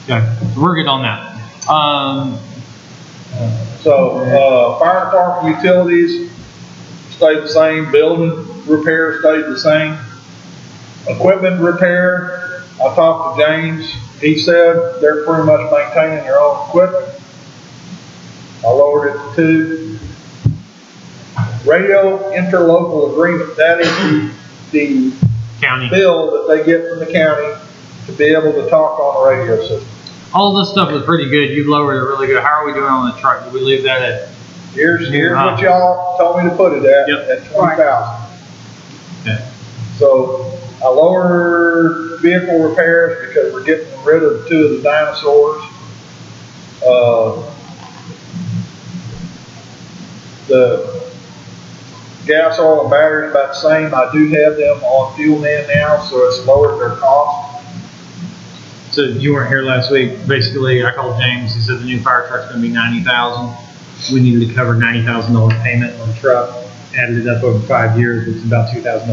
Okay, we're good on that. Fire department utilities stayed the same, building repair stayed the same. Equipment repair, I talked to James, he said they're pretty much maintaining their own equipment. I lowered it to 2. Radio interlocal agreement, that is the County. bill that they get from the county to be able to talk on the radio system. All this stuff was pretty good. You lowered it really good. How are we doing on the truck? Did we leave that at? Here's what y'all told me to put it at 20,000. Okay. So I lowered vehicle repairs because we're getting rid of 2 of the dinosaurs. The gas, oil, and batteries about the same. I do have them on FuelNet now, so it's lowered their cost. So you weren't here last week. Basically, I called James. He said the new fire truck's going to be $90,000. We needed to cover $90,000 payment on the truck. Added it up over 5 years. It's about $2,000 a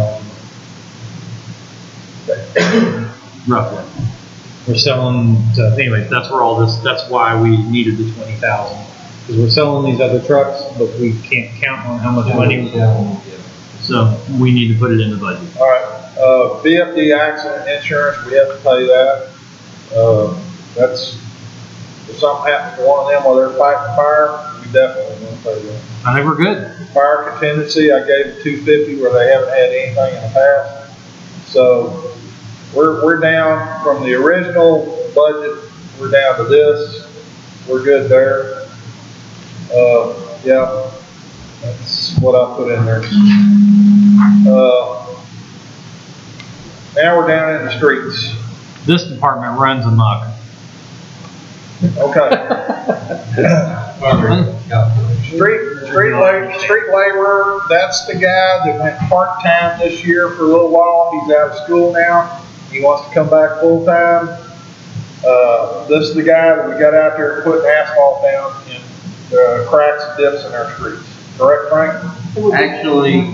month. Roughly. We're selling. So anyways, that's where all this. That's why we needed the $20,000 because we're selling these other trucks, but we can't count on how much money. So we need to put it in the budget. All right. VFD accident insurance, we have to pay that. That's, if something happens to one of them while they're fighting fire, we definitely want to pay that. I think we're good. Fire contingency, I gave it $250 where they haven't had anything in the past. So we're down from the original budget, we're down to this. We're good there. Yeah, that's what I put in there. Now we're down in the streets. This department runs amok. Okay. Street laborer, that's the guy that went part-time this year for a little while. He's out of school now. He wants to come back full-time. This is the guy that we got out there putting asphalt down in the cracks and dips in our streets. Correct, Frank? Actually,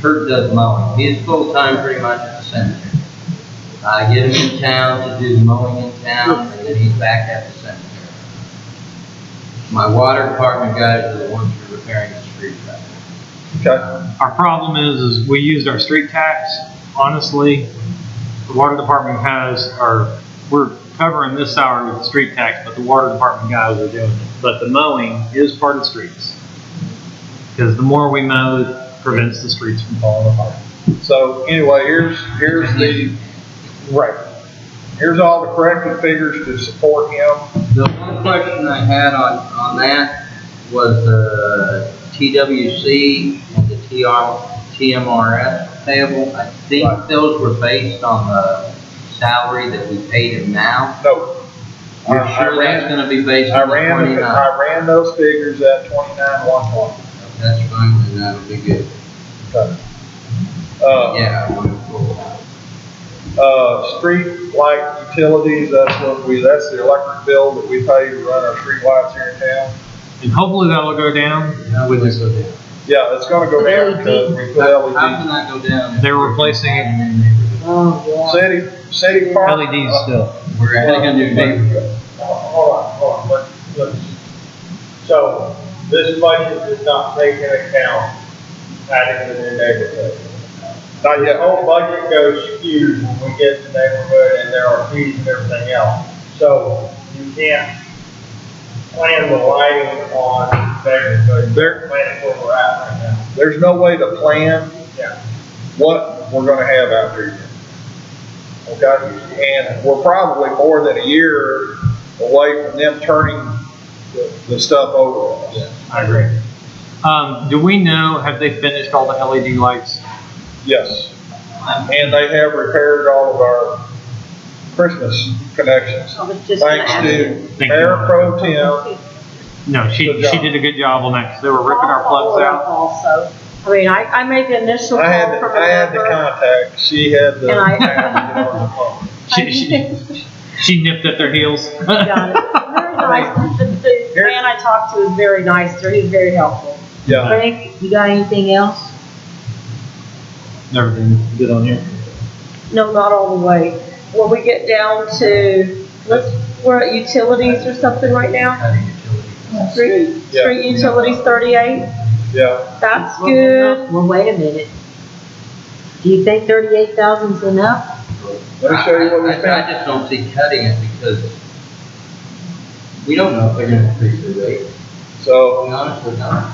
Kurt does mowing. He's full-time pretty much at the cemetery. I get him in town to do the mowing in town, and then he's back at the cemetery. My water department guys are the ones who are repairing the street right now. Okay. Our problem is we used our street tax. Honestly, the water department we're covering this salary with the street tax, but the water department guys are doing it. But the mowing is part of streets. Because the more we mow, it prevents the streets from falling apart. So anyway, here's all the corrected figures to support him. The one question I had on that was the TWC and the TMRS. payable, I think those were based on the salary that we paid him now. No. You're I sure ran- that's gonna be based I on the ran, 29? I ran those figures at 29,120. That's fine, then that'll be good. Yeah, I want to pull out. Street light utilities, that's the electric bill that we pay to run our street lights here in town. And hopefully that'll go down. How would this go down? Yeah, it's gonna go down because we put How LED. can that go down? They're replacing it. And then they were- Oh, yeah. City park. LEDs still. We're actually gonna do neighborhood. Hold on, let's, so this budget does not take into account adding the new neighborhood. Not The yet. whole budget goes skewed when we get to neighborhood and there are fees and everything else. So you can't plan the lighting on neighborhood, they're planning where we're at right now. There's no way to plan Yeah. what we're gonna have out there yet. Okay? And we're probably more than a year away from them turning the stuff over on us. I agree. Do we know, have they finished all the LED lights? Yes. And they have repaired all of our Christmas connections. I was just gonna Thanks ask. to Thank Mayor you. Pro Tem. No, she Good job. did a good job on that, because they were ripping our plugs out. Also, I mean, I made the initial call I had from the November, contact, she had the. And I- on the phone. She nipped at their heels. got it. Very nice. The man I talked to is very nice, he was very helpful. Yeah, Frank, you got anything else? Everything good on here. No, not all the way. When we get down to, we're at utilities or something right now? Cutting utilities. Street utilities 38, yeah. that's Well, good. Well, wait a minute. Do you think 38,000 is enough? Let me show you what we I spent. just don't see cutting it because we don't know if they're gonna increase the rate. So, We honestly don't.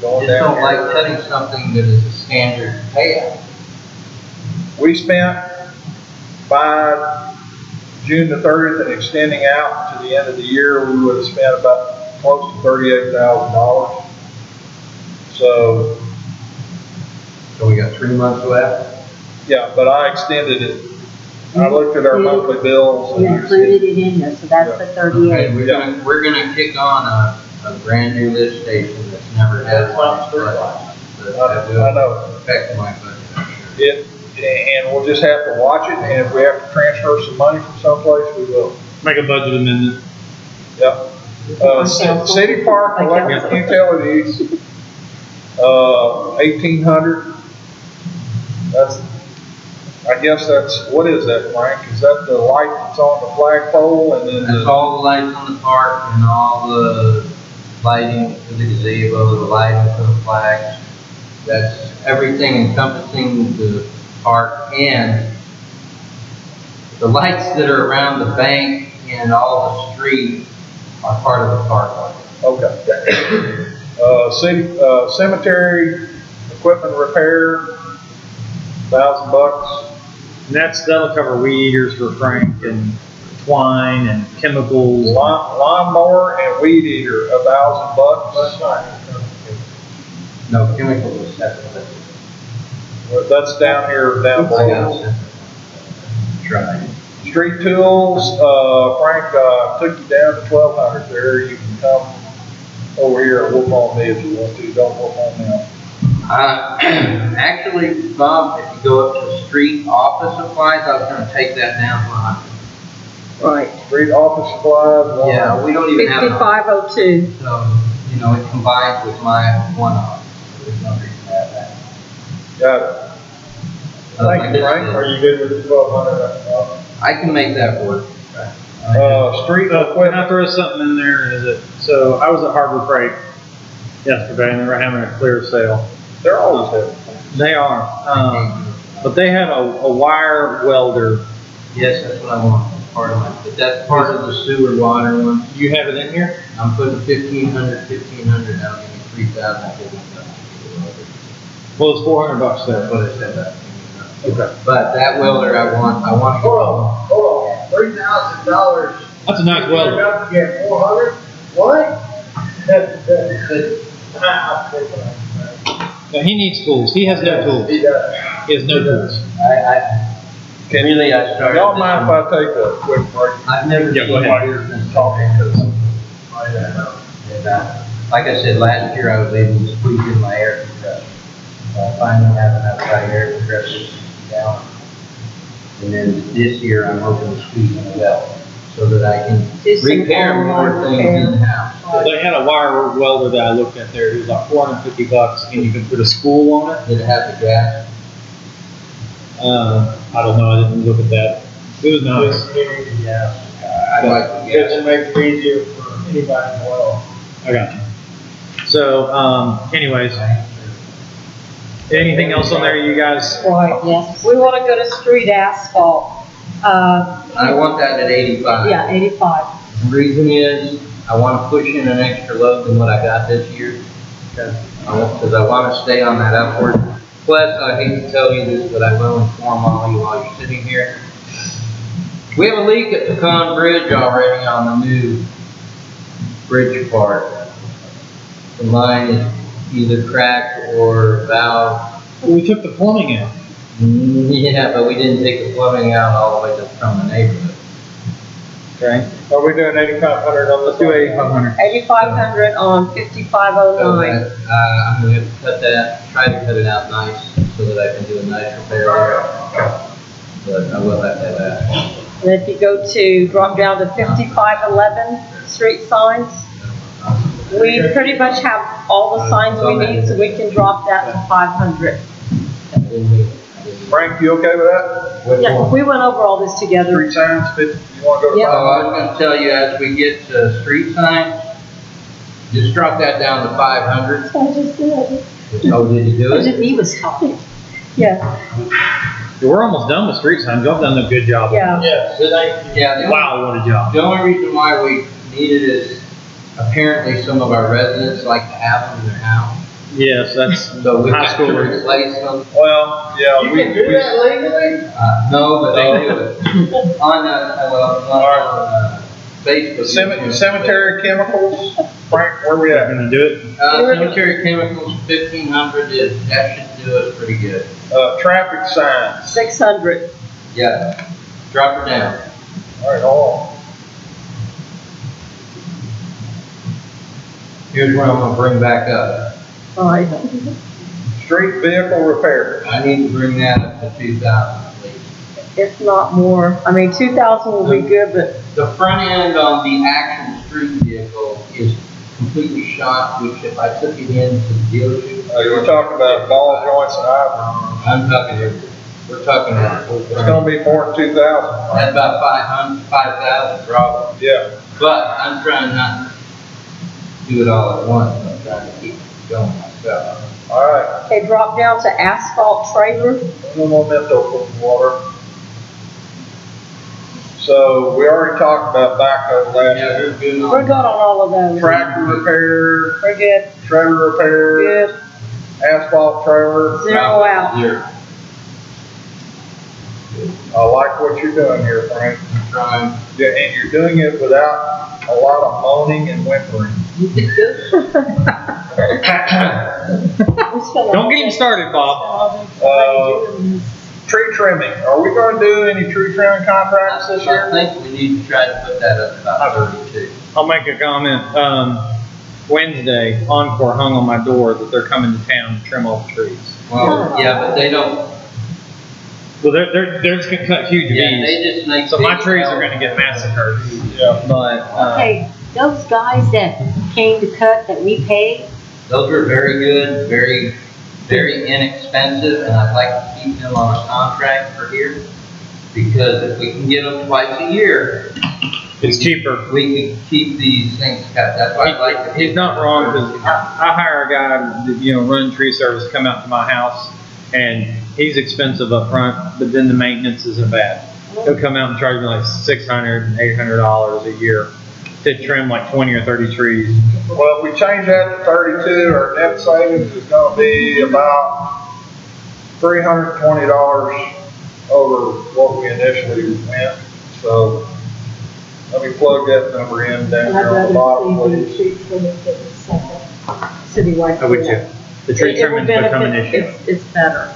going Just down don't like here. cutting something that is a standard payout. We spent by June the 30th and extending out to the end of the year, we would have spent about close to $38,000. So, So we got 3 months left. yeah, but I extended it. I looked at our monthly bills. You and I included it in there, so that's the Okay, 38. we're gonna kick on a brand new lift station that's never had one. That I will know. affect my budget, I'm sure. And we'll just have to watch it, and if we have to transfer some money from someplace, we will. Make a budget amendment. Yep. City Park electric utilities, 1,800. I guess what is that, Frank? Is that the light that's on the flagpole and then That's all the lights on the park and all the lighting for the gazebo, the lighting for the flags. That's everything encompassing the park and the lights that are around the bank and all the street are part of the park. Okay. Cemetery equipment repair, $1,000. And that'll cover weed eaters for Frank and twine and chemicals. Lawnmower and weed eater, $1,000. That's not. No, chemicals is separate. That's down here, down I got below. it separate. Try. Street tools, Frank, took you down to 1,200 there. You can come over here and whoop on me if you want to. Don't whoop on them. Actually, Bob, if you go up to street office supplies, I was gonna take that down to 100. Right. Street office supplies, Yeah, we don't even have enough. 5502. So, it combines with my one-off. So there's no reason to have that. got it. Thank you, Frank. Are you good with the 1,200? I can make that work. Street Can I equipment, throw something in there? So I was at Harbor Freight yesterday and they were having a clear sale. they're always having. They are, but they have a wire welder. Yes, that's what I want, as part of my, but that's part of the sewer water one. You have it in here? I'm putting 1,500, that'll give me 3,000. Well, it's $400 That's there. what I said that. Okay. But that welder, I want to go. Hold on, $3,000. That's a nice welder. Enough to get 400? What? That's. No, he needs tools. He has no tools. He does. He has no tools. I started. Y'all mind if I take a quick break? I've never Yeah, seen go ahead. While you're talking, because And, like I said, last year I was able to squeeze in my air compressor. Finally have enough dry air compressors down. And then this year I'm hoping to squeeze in a well, so that I can Do some repair more online things repair. in-house. They had a wire welder that I looked at there. It was like $450, and you can put a spool on it. Did it have the gas? I don't know. I didn't look at that. It was nice. I'd like the gas. It makes it easier for anybody as well. I got you. So, anyways, anything else on there, you guys? Right, Yes. we want to go to street asphalt. I want that at 85. Yeah, 85. The reason is, I want to push in an extra load than what I got this year. Because I want to stay on that upward. Plus, I hate to tell you this, but I will inform all you while you're sitting here. We have a leak at Pecan Bridge already on the new bridge part. The line is either cracked or valve. We took the plumbing out. Yeah, but we didn't take the plumbing out all the way from the neighborhood. Okay. Are we doing 8,500 on Let's this? do 8,500. 8,500 on So 5509. I'm gonna cut that, try to cut it out nice so that I can do a nice repair there. But I will have to have that. And if you go to, drop down to 5511, street signs, we pretty much have all the signs we need, so we can drop that to 500. Frank, you okay with that? Yeah, we went over all this together. Three signs, 50, you wanna go to Yeah. Oh, I 500? was gonna tell you, as we get to street signs, just drop that down to 500. I just did. Oh, did you do it? He was talking. Yeah, We're almost done with street signs. Y'all done a good job. yeah. Yes, Yeah, Wow, what a job. the only reason why we need it is apparently some of our residents like to have them in their house. Yes, that's So we high have to schoolers. replace them. Well, yeah, we, legally? No, but they do it. On Facebook. cemetery chemicals, Frank, where we We're at? gonna do it. Cemetery chemicals, 1,500 that should do us pretty good. Traffic signs, 600. Yeah, drop her down. all right, hold on. Here's what I'm gonna bring back up. All right. Street vehicle repairs, I need to bring that up to 2,000, please. If not more. I mean, 2,000 will be good, but The front end on the actual street vehicle is completely shot, which if I took it into the dealership. you're talking about ball joints and eye I'm talking, we're talking about. it's gonna be more than 2,000. That's about 5,000 probably. Yeah, But I'm trying not to do it all at once. I'm trying to keep it going myself. all right, okay, drop down to asphalt trailer. no more menthol for the water. So, we already talked about backhoe last Yeah, year. we're good We're on good on all of those. Tractor repair, We're good, trailer repair, good. asphalt trailer. Zero out. Zero. I like what you're doing here, Frank. I'm trying. Yeah, and you're doing it without a lot of moaning and whimpering. Don't get him started, Bob. Tree trimming, are we gonna do any tree trimming contracts this I year? think we need to try to put that up to about 32. I'll make a comment. Wednesday, Encore hung on my door that they're coming to town to trim all the trees. Well, yeah, but they don't, Well, they're just gonna cut huge yeah, weeds. they just make. So my big trees are L's. gonna get massacred. Yeah. But, Okay, those guys that came to cut that we paid, Those are very good, very, very inexpensive, and I'd like to keep them on a contract for here. Because if we can get them twice a year, it's cheaper. we can keep these things cut. That's why I'd like to. He's not wrong, because I hire a guy, that, run tree service, to come out to my house, and he's expensive up front, but then the maintenance isn't bad. He'll come out and charge me like $600, $800 a year to trim like 20 or 30 trees. Well, if we change that to 32, our net savings is gonna be about $320 over what we initially went. So, let me plug that number in down And here I'd on the rather bottom, see the please. tree trimming than the second citywide. I would too. The tree It will trimming's become an benefit- issue. It's better.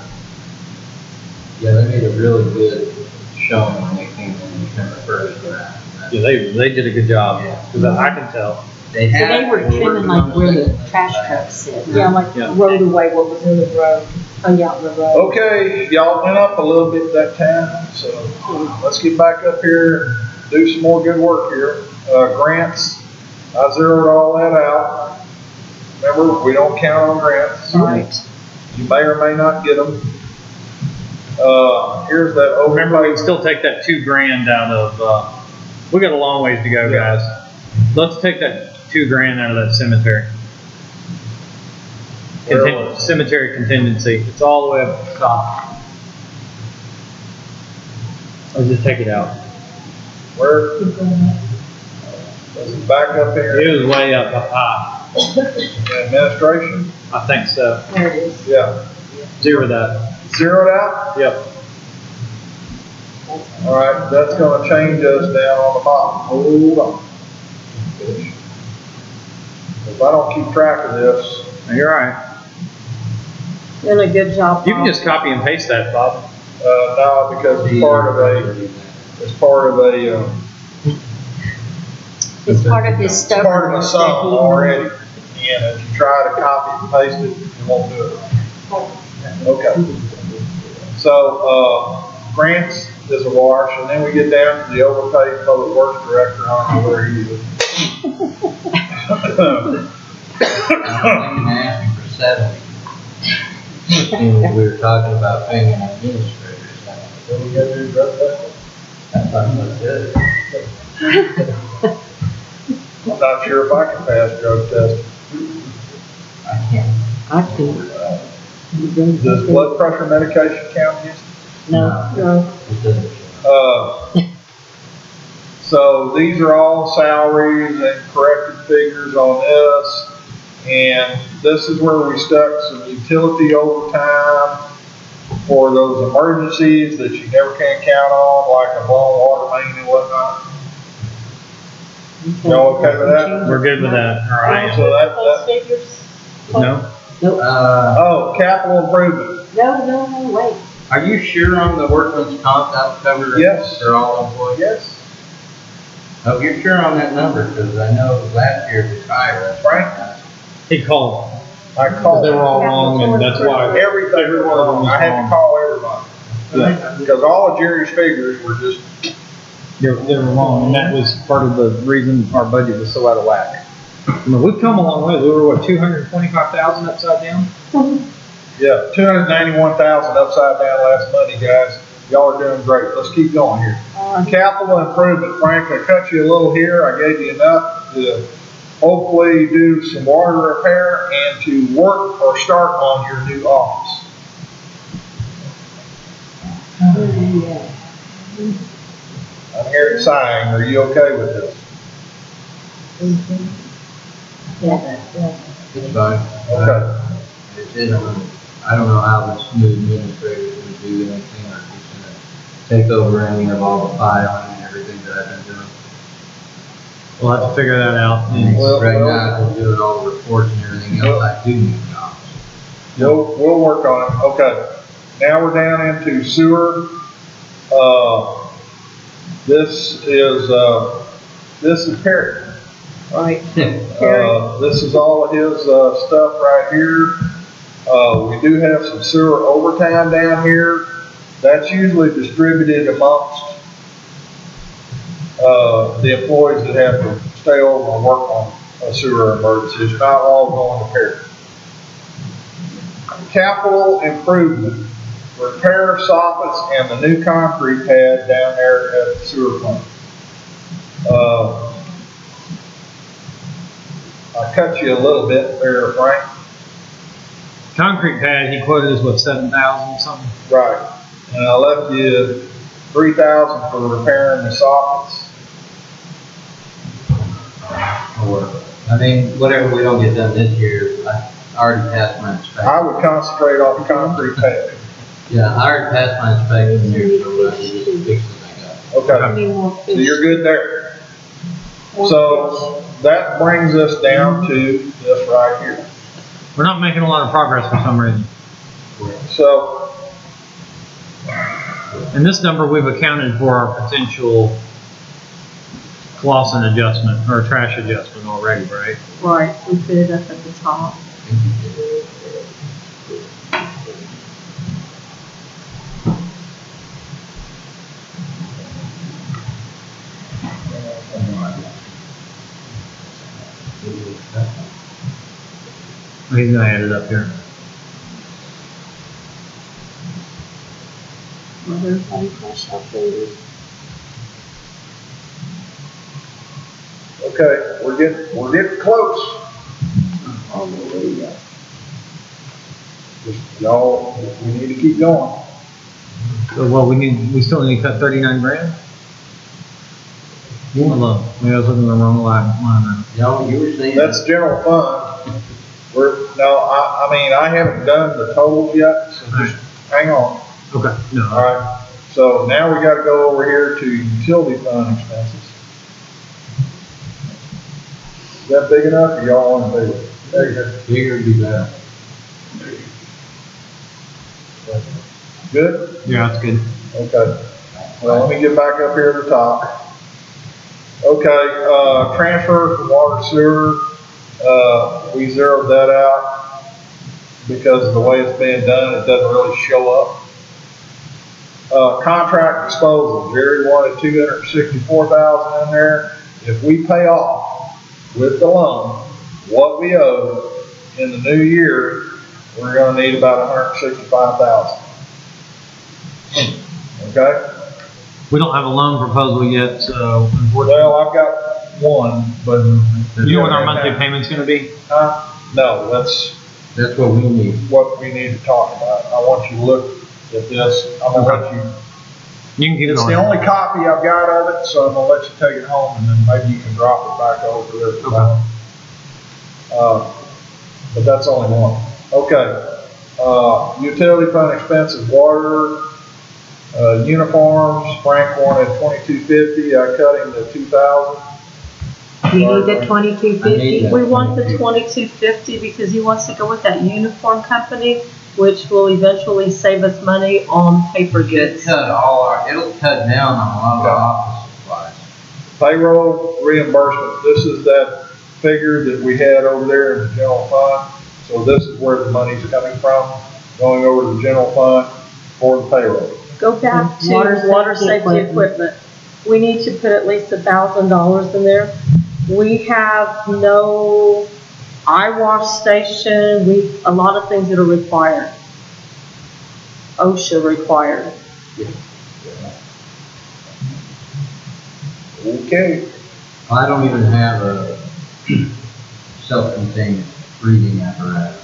Yeah, they made a really good showing when they came in and trimmed the first round. Yeah, they did a good job, because I can tell. So they were trimming like where the trash trucks sit. Yeah, like Yeah. rode away what was in the road, hung out in the road. Okay, y'all went up a little bit that time, so let's get back up here and do some more good work here. Grants, I zeroed all that out. Remember, we don't count on grants. Right. You may or may not get them. Here's that Remember, we overlay. can still take that $2,000 out of, we got a long ways to go, Yeah. guys. Let's take that $2,000 out of that cemetery. Where was Cemetery contingency, it's all the way up at the top. I'll just take it out. Where? Let's back up here. It was way up high. Administration? I think so. There it is. Yeah. Zero that. Zeroed out? Yep. All right, that's gonna change us down on the bottom. Hold on. If I don't keep track of this, You're right. Doing a good job. You can Bob. just copy and paste that, Bob. no, because it's part of a, it's part of a, It's part of his stubbornness. part of a sum that he- already. And if you try to copy and paste it, it won't do it. Okay. So, grants is a wash, and then we get down to the overpaid public works director, I don't know where he is. I'm thinking I asked you for 70. And we were talking about paying an administrator. What we gotta do, drug test? I thought that's it. I'm not sure if I can pass drug testing. I can't. I think. Does blood pressure medication count against? No. No. It doesn't. So these are all salaries and corrected figures on this. And this is where we stuck some utility overtime for those emergencies that you never can count on, like a blown water main and whatnot. Y'all okay with that? We're good with that, all right? So Those figures? No? Oh, capital improvement. No, wait. Are you sure on the workman's comp that'll cover? Yes. For all employees? Yes. Oh, you're sure on that number, because I know last year it was higher. Frank? He called. I called. They were all wrong, and that's why. Everything was wrong. I had to call everybody. Because all of Jerry's figures were just, They were wrong, and that was part of the reason our budget was so out of whack. I mean, we've come a long way. We were, what, 225,000 upside down? yeah, 291,000 upside down last Monday, guys. Y'all are doing great. Let's keep going here. Capital improvement, Frank, I cut you a little here. I gave you enough to hopefully do some water repair and to work or start on your new office. I'm hearing sighing. Are you okay with this? It's fine. Okay. I don't know how this new administrator is gonna do anything, or if he's gonna take over any of all the filing and everything that I've been doing. We'll have to figure that out. Well, Right now, I'm doing all the reports and everything else I do need jobs. We'll work on it. Okay. Now we're down into sewer. This is Perry. Right. This is all of his, stuff right here. We do have some sewer overtime down here. That's usually distributed amongst, the employees that have to stay over and work on sewer emergencies. Not all going to Perry. Capital improvement, repair of soffits and the new concrete pad down there at the sewer plant. I cut you a little bit there, Frank. Concrete pad, he quoted us, what, 7,000 something? Right. And I left you 3,000 for repairing the soffits. Or, I mean, whatever we don't get done this year, I already passed my inspection. I would concentrate on the concrete pad. Yeah, I already passed my inspection here, so I can just fix the thing up. Okay. So you're good there. So that brings us down to this right here. We're not making a lot of progress for some reason. So, And this number, we've accounted for our potential Clausen adjustment or trash adjustment already, right? Right, we put it up at the top. He's gonna add it up here. Let everybody flush out there. okay, we're getting close. Hallelujah. Just, y'all, we need to keep going. So, well, we still need to cut 39 grand? Maybe I was looking at the wrong line. No, you were saying. That's general fund. I mean, I haven't done the totals yet, so just hang on. Okay, no. All right, so now we gotta go over here to utility fund expenses. Is that big enough, or y'all want to bigger? Bigger would be better. Good? Yeah, that's good. Okay. Well, let me get back up here at the top. Okay, transfer from water sewer, we zeroed that out because of the way it's being done, it doesn't really show up. Contract disposal, Jerry wanted 264,000 in there. If we pay off with the loan what we owe in the new year, we're gonna need about 165,000. Okay? We don't have a loan proposal yet, so unfortunately. Well, I've got one, but. You know what our monthly payment's gonna be? No, that's what we need. what we need to talk about. I want you to look at this. I'm gonna let you, You can keep it's going. the only copy I've got of it, so I'm gonna let you take it home and then maybe you can drop it back over there. Okay. But that's only one. Okay, utility fund expenses, water, uniforms, Frank wanted 2250, I cut him to 2,000. You need the 2250? We want the 2250 because he wants to go with that uniform company, which will eventually save us money on paper goods. It'll cut down on a lot of our office supplies. Payroll reimbursement, this is that figure that we had over there in the general fund. So this is where the money's coming from, going over to the general fund for the payroll. Go back to water safety equipment. We need to put at least $1,000 in there. We have no eye wash station, a lot of things that are required. OSHA required. Okay. I don't even have a self-contained breathing apparatus.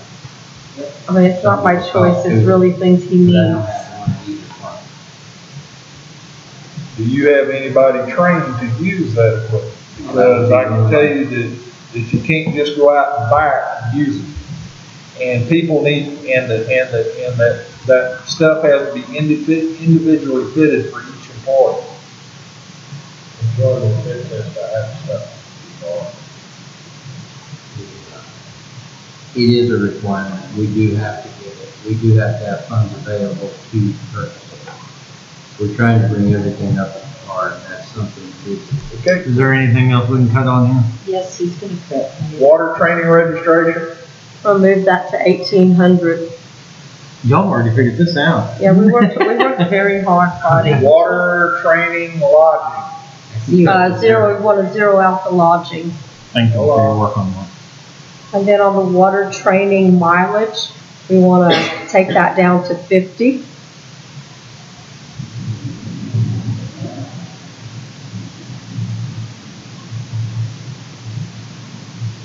I mean, it's not by choice, it's really things he But I don't needs. have one of either one. Do you have anybody trained to use that equipment? Because I can tell you that you can't just go out and buy it and use it. And people need, that stuff has to be individually fitted for each employee. It's one of the fitness to have stuff. It is a requirement. We do have to get it. We do have to have funds available to purchase it. We're trying to bring everything up to par, and that's something we do. Okay, Is there anything else we can cut on here? Yes, he's gonna cut. water training registration, We'll move that to 1,800. Y'all already figured this out. Yeah, we worked very hard Friday. water training lodging. We want to zero out the lodging. Thank you for your work on that. And then on the water training mileage, we want to take that down to 50.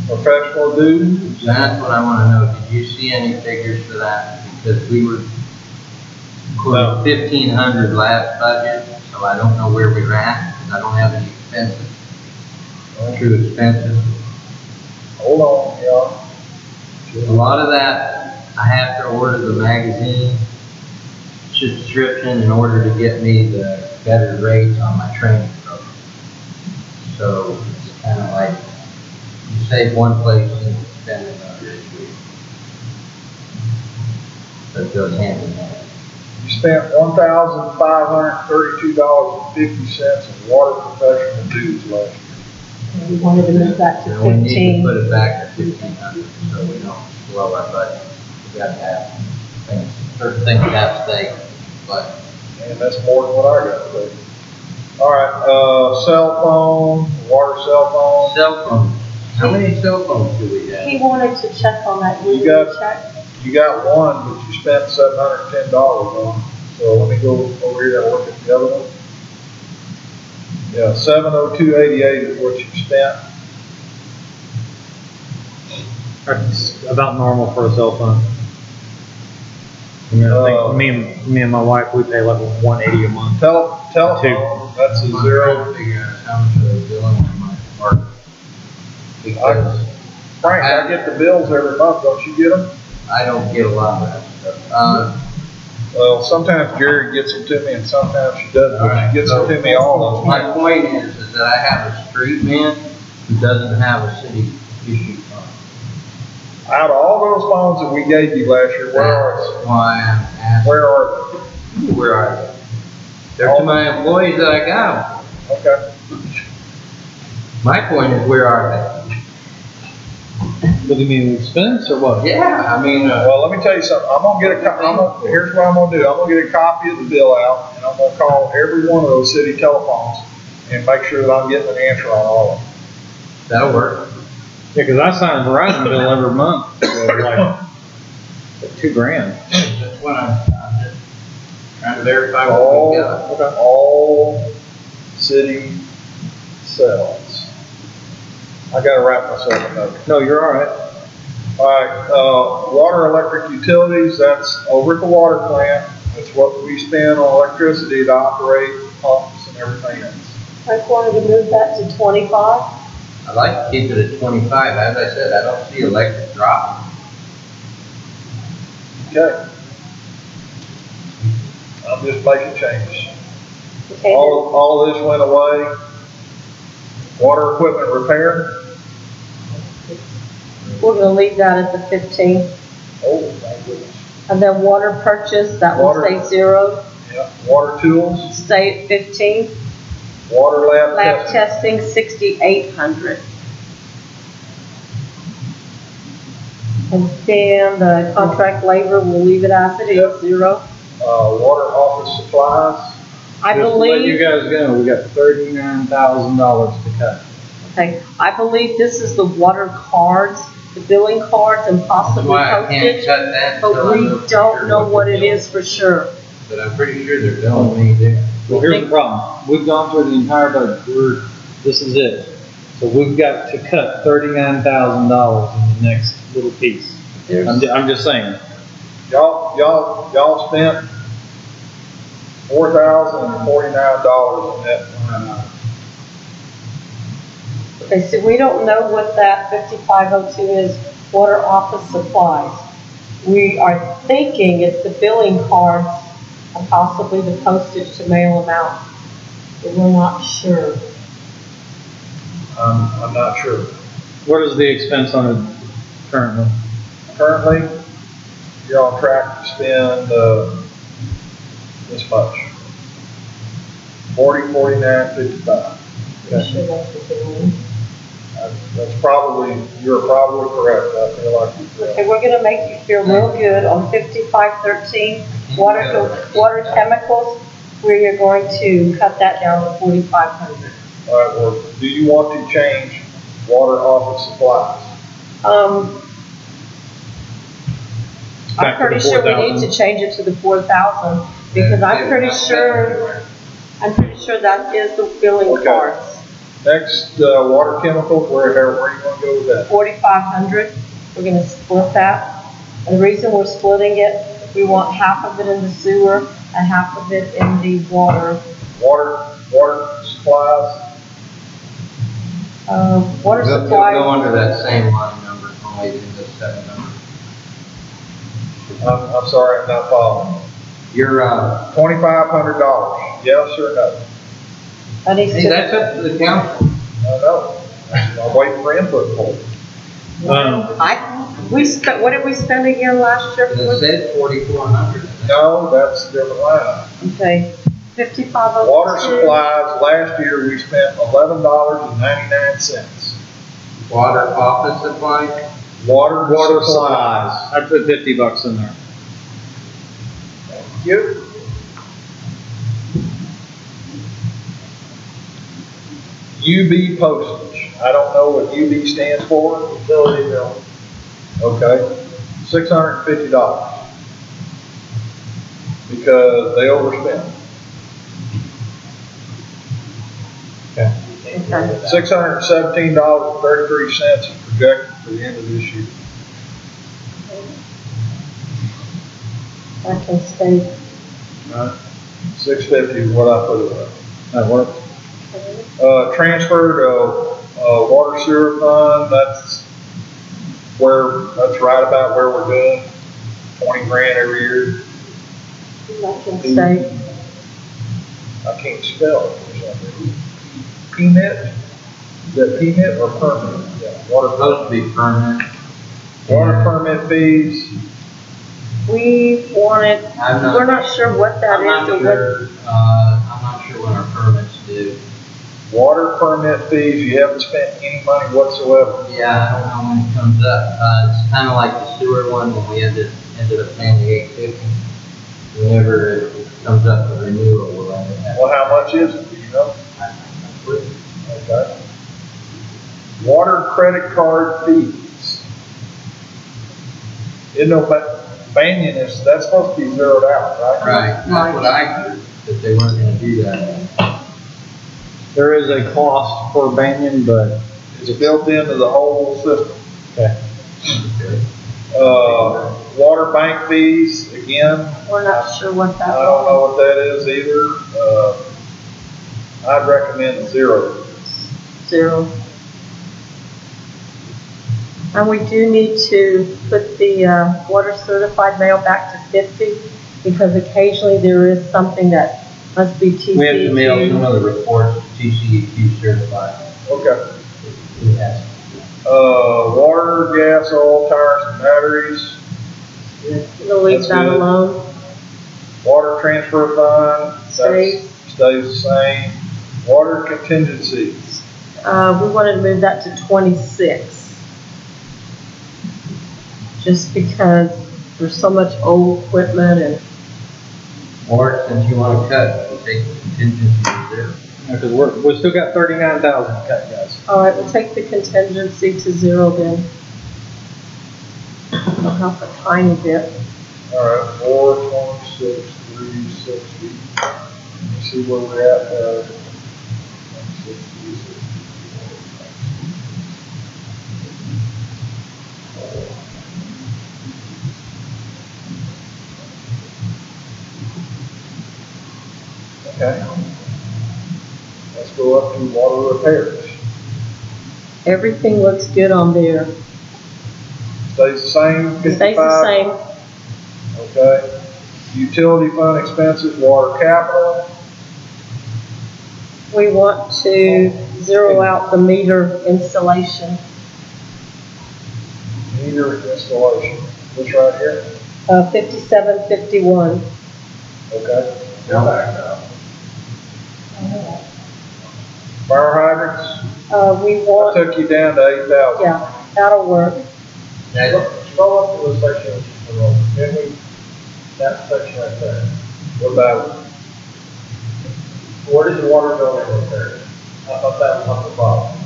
Professional dues, That's what I want to know. Did you see any figures for that? Because we were quoted 1,500 last budget, so I don't know where we're at, because I don't have any expenses. True expenses. hold on, y'all. A lot of that, I have to order the magazine subscription in order to get me the better rates on my training program. So it's kind of like, you save one place and spend another. That goes hand in hand. You spent $1,532.50 in water professional dues last year. And we wanted to move that to And we need to 15. put it back to 1,500, so we don't blow our budget. We got to have things, certain things have to stay, but And that's more than what I got to do. All right, cell phone, water cell phone. cell phones. How many cell phones do we He have? wanted to check on that You yearly got- check. You got one, but you spent $710 on. So let me go over here and look at the other one. Yeah, 702.88 is what you spent. That's about normal for a cell phone. I mean, I think me and my wife, we pay like $180 a month. Telephone, that's a I'm zero. trying to figure out how much are they billing on my apartment. Because Frank, I get the bills every month, don't you get them? I don't get a lot of that stuff. Well, sometimes Jerry gets them to me and sometimes she doesn't, but she gets them to me all of them. My point is that I have a street man who doesn't have a city issue phone. Out of all those phones that we gave you last year, where are That's why I'm asking, Where are where are they? They're to my employees that I got. they? Okay. My point is, where are they? What do you mean, expense or what? Yeah, I mean, Well, let me tell you something. Here's what I'm gonna do. I'm gonna get a copy of the bill out and I'm gonna call every one of those city telephones and make sure that I'm getting an answer on all of them. that'll work. Yeah, cause I sign a Verizon bill every month, so like $2,000. That's what I'm just trying to verify what we got. All city cells. I gotta wrap myself a note. No, you're all right. All right, water, electric utilities, that's over at the water plant. That's what we spend on electricity to operate pumps and everything else. I wanted to move that to 25. I'd like to keep it at 25. As I said, I don't see electric dropping. Okay. I'm just making changes. Okay, All of this went away. Water equipment repair, we're gonna leave that at the 15. oh, thank goodness. And then water purchase, that will Water. stay 0, Yeah, water tools, stay at 15. water lab Lab testing, testing, 6,800. And then the contract labor, we'll leave it as it is, 0. water office supplies, I Just to let you believe, guys know, we got $39,000 to cut. okay, I believe this is the water cards, the billing cards and That's possibly why I can't postage. cut that. But until I we know for don't sure know what they're it is for sure. billing. But I'm pretty sure they're billing me there. Well, here's the problem. We've gone through the entire budget. This is it. So we've got to cut $39,000 in the next little piece. I'm just saying. y'all spent $4,049 in that line item. Okay, so we don't know what that 5502 is, water office supplies. We are thinking it's the billing cards and possibly the postage to mail them out. But we're not sure. I'm not sure. What is the expense on it currently? Currently, you're on track to spend, this much. 49.55. We're sure that's the billing. That's probably, you're probably correct. I feel like you're correct. Okay, we're gonna make you feel real good on 5513, water chemicals, where you're going to cut that down to 4,500. All right, well, do you want to change water office supplies? Back I'm to pretty the sure we need 4,000. to change it to the 4,000, because I'm pretty sure that is the billing Okay. cards. Next, water chemicals, where you want to go with that? 4,500, we're gonna split that. And the reason we're splitting it, we want half of it in the sewer and half of it in the water. Water supplies, Water Go supply, under that same line number, only in the second number. I'm sorry, I'm not following. You're, $2,500, yes or no? that needs hey, to, that's up to the council. I know. I'm waiting for input for it. We spent, what did we spend again last year? It said 4,400. No, that's a different line. Okay, 5502. Water supplies, last year we spent $11.99. Water office supplies, Water supplies. supplies. I put $50 in there. Thank you. UB postage. I don't know what UB stands for. Utility bill. Okay, $650. Because they overspent. Okay. $617.33 is projected for the end of this year. I can stay. Right. $650 is what I put it at. That works. Transfer to, water sewer fund, that's right about where we're doing, 20 grand every year. I can stay. I can't spell it for some reason. PMIT? Is that PMIT or permit? Yeah, water, supposed to be permanent. water permit fees, We wanted, I'm we're not sure what that I'm is. not or what- sure, I'm not sure what our permits do. water permit fees, you haven't spent any money whatsoever. Yeah, I don't know when it comes up. It's kind of like the sewer one when we ended up paying the 850. Whenever it comes up for renewal, we'll end up. Well, how much is it, do you know? Okay. Water credit card fees. You know, but Banyan that's supposed to be zeroed out, right? Right, that's what I heard, that they weren't gonna do that. There is a cost for Banyan, but It's built into the whole system. okay. Water bank fees, again, We're not sure what I that don't know what that is either. I'd recommend zero. Zero. And we do need to put the water certified mail back to 50 because occasionally there is something that must be TCEQ. We have to mail some of the reports to TCEQ certified. Okay. Yes. Water, gas, oil, tires, and batteries. We'll leave That's that good. alone. Water transfer fund. Stays. Stays the same. Water contingencies. We wanted to move that to 26. Just because there's so much old equipment and Or since you wanna cut, we'll take the contingency to zero. Because we still got 39,000 to cut, guys. all right, we'll take the contingency to zero then. It'll help a tiny bit. All right, 426, 360. Let me see where we're at. 160. Okay. Let's go up to water repairs. Everything looks good on there. Stays the same, 55? Stays the same. Okay. Utility fund expenses, water capital. We want to zero out the meter installation, Meter installation. This right here? 5751. Okay. Now back up. Fire hydrants, We I want, took you down to 8,000. yeah, that'll work. Scroll up to the section, then that section right there. What about it? Where does the water go in there? I thought that was on the bottom.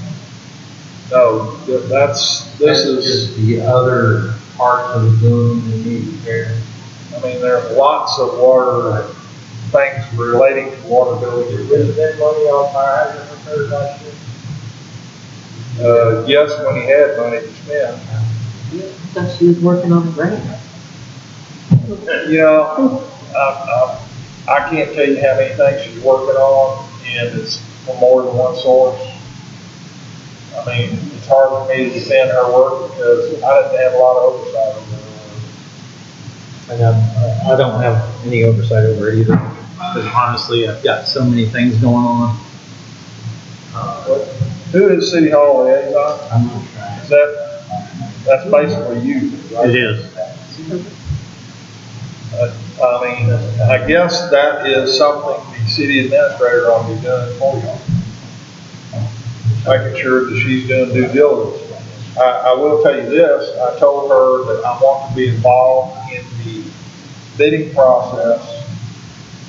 No, this is, just the other parts of the building that need repair. I mean, there's lots of water things relating to water buildings. Did we spend money on fire hydrant repairs last year? Yes, when he had money to spend. Thought she was working on a grant. You know, I can't tell you how many things she's working on, and it's from more than one source. I mean, it's hard for me to defend her work because I didn't have a lot of oversight over her And I don't have any oversight over it either. Because honestly, I've got so many things going on. work. Who is City Hall liaison? I'm not trying. Is that That's basically you, right? It is. I mean, I guess that is something the city administrator ought to be doing for you. Making sure that she's doing due diligence. I will tell you this, I told her that I want to be involved in the bidding process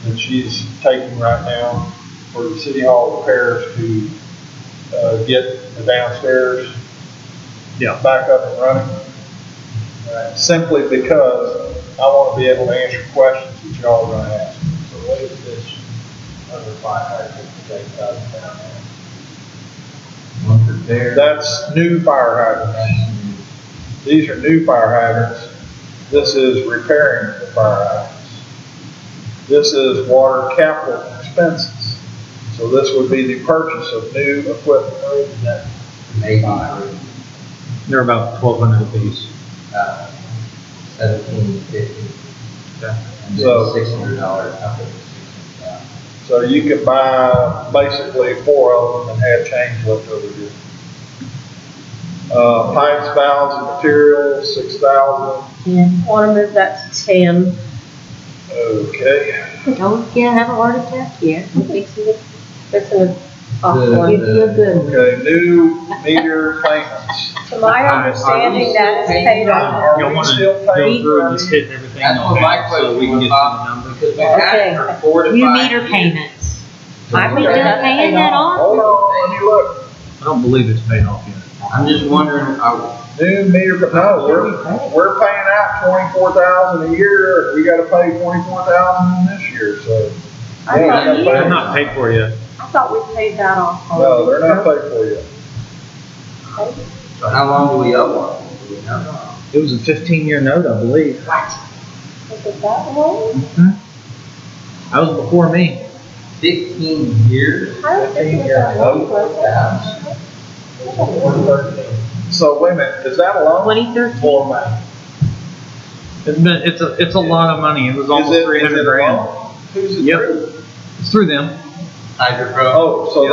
that she's taking right now for the city hall repairs to, get the downstairs back up and running. Simply because I want to be able to answer questions that y'all are going to ask. So what is this under fire hydrant that they got down there? One for there. That's new fire hydrants. These are new fire hydrants. This is repairing the fire hydrants. This is water capital expenses. So this would be the purchase of new equipment. Maybe They're about 1,200 apiece. 1750. And So- then $600 up at So you can buy basically 4 of them and have change left over here. Pipes, valves, and materials, 6,000. Want to move that to 10. Okay. Don't get, have a heart attack yet. We're fixing it. It's in the top The- one. Give you a good one. Okay, new meter payments. To my understanding, that is paid off. Are Y'all we want to still go paying through for and just hit everything That's on what my that, question so we can was, get to Bob. the number? Because we've had it for 4 to 5 New meter years. payments. I Are we think done that's paying paid that off. Hold off? on, let me look. I don't believe it's paid off yet. I'm just wondering, New meter, no, we're paying out 24,000 a year. We gotta pay 24,000 this year, so. I yeah, thought we gotta you- pay- They're not paid for yet. I thought we paid that off. No, they're not paid for yet. so how long do we owe them? Do we know? It was a 15-year note, I believe. Was it that long? That was before me. 15 years? I don't think it was that long. So wait a minute, is that a loan? 2013? Or money? It's a lot of money. It was almost Is it 300 a grand. loan? Who's it Yep. through? It's through them. Hydro Oh, so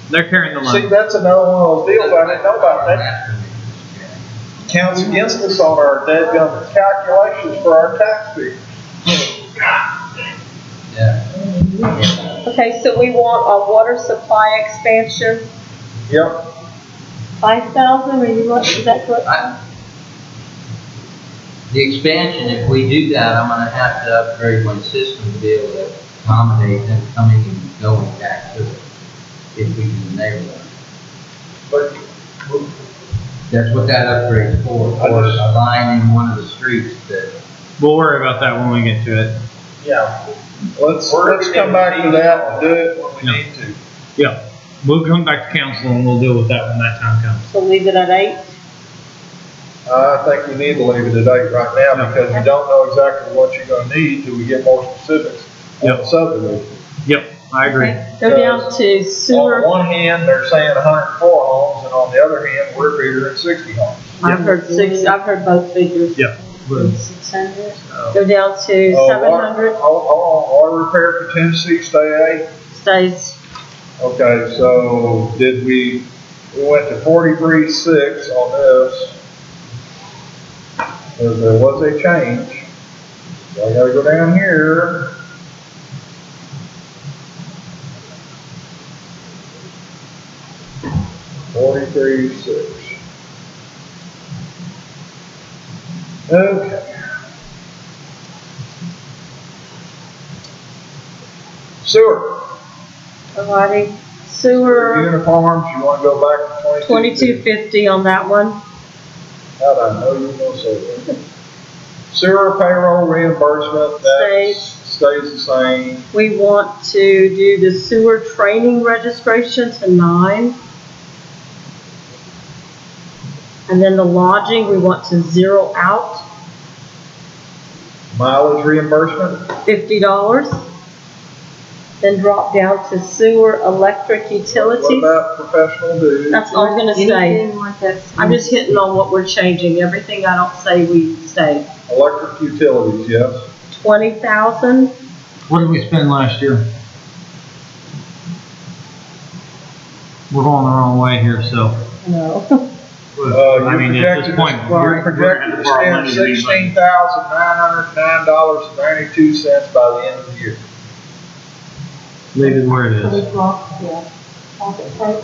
They're carrying the see, loan. that's another one of those deals I didn't know about. That counts against us on our dead calculations for our tax figures. Yeah. Okay, so we want a water supply expansion, Yep, 5,000, or you want, is that correct? The expansion, if we do that, I'm gonna have to upgrade my system to be able to accommodate them coming and going back to it, if we can enable it. but That's what that upgrade's for, I or just- a line in one of the streets that, We'll worry about that when we get to it. yeah, let's come back to that and do it when we need to. Yeah. We'll come back to council and we'll deal with that when that time comes. So leave it at 8? I think we need to leave it at 8 right now because we don't know exactly what you're gonna need till we get more specifics on the Yep. subdivision. Yep, I agree. Okay, go down to On sewer. one hand, they're saying 104 homes, and on the other hand, we're figuring 60 homes. I've heard both figures. Yeah. 600? Go down to Oh, 700, Hold on, water repair contingency, stay at 8. stays, Okay, so we went to 43.6 on this. There was a change. So I gotta go down here. $43.6. Okay. Sewer. alrighty. Sewer, Uniforms, you wanna go back to 2250 on that one. How'd I know you were gonna say that? Sewer payroll reimbursement, that stays the same. We want to do the sewer training registration to 9. And then the lodging, we want to 0 out, Mileage reimbursement, $50. Then drop down to sewer, electric, what utilities. about professional dues? That's all gonna stay. Anything like that? I'm just hitting on what we're changing. Everything I don't say we stay. Electric utilities, yes. 20,000. What did we spend last year? We're going the wrong way here, so. No. I mean, at this point, You're projected to spend $16,909.92 by the end of the year. Leave it where it We is. dropped, yeah. Okay.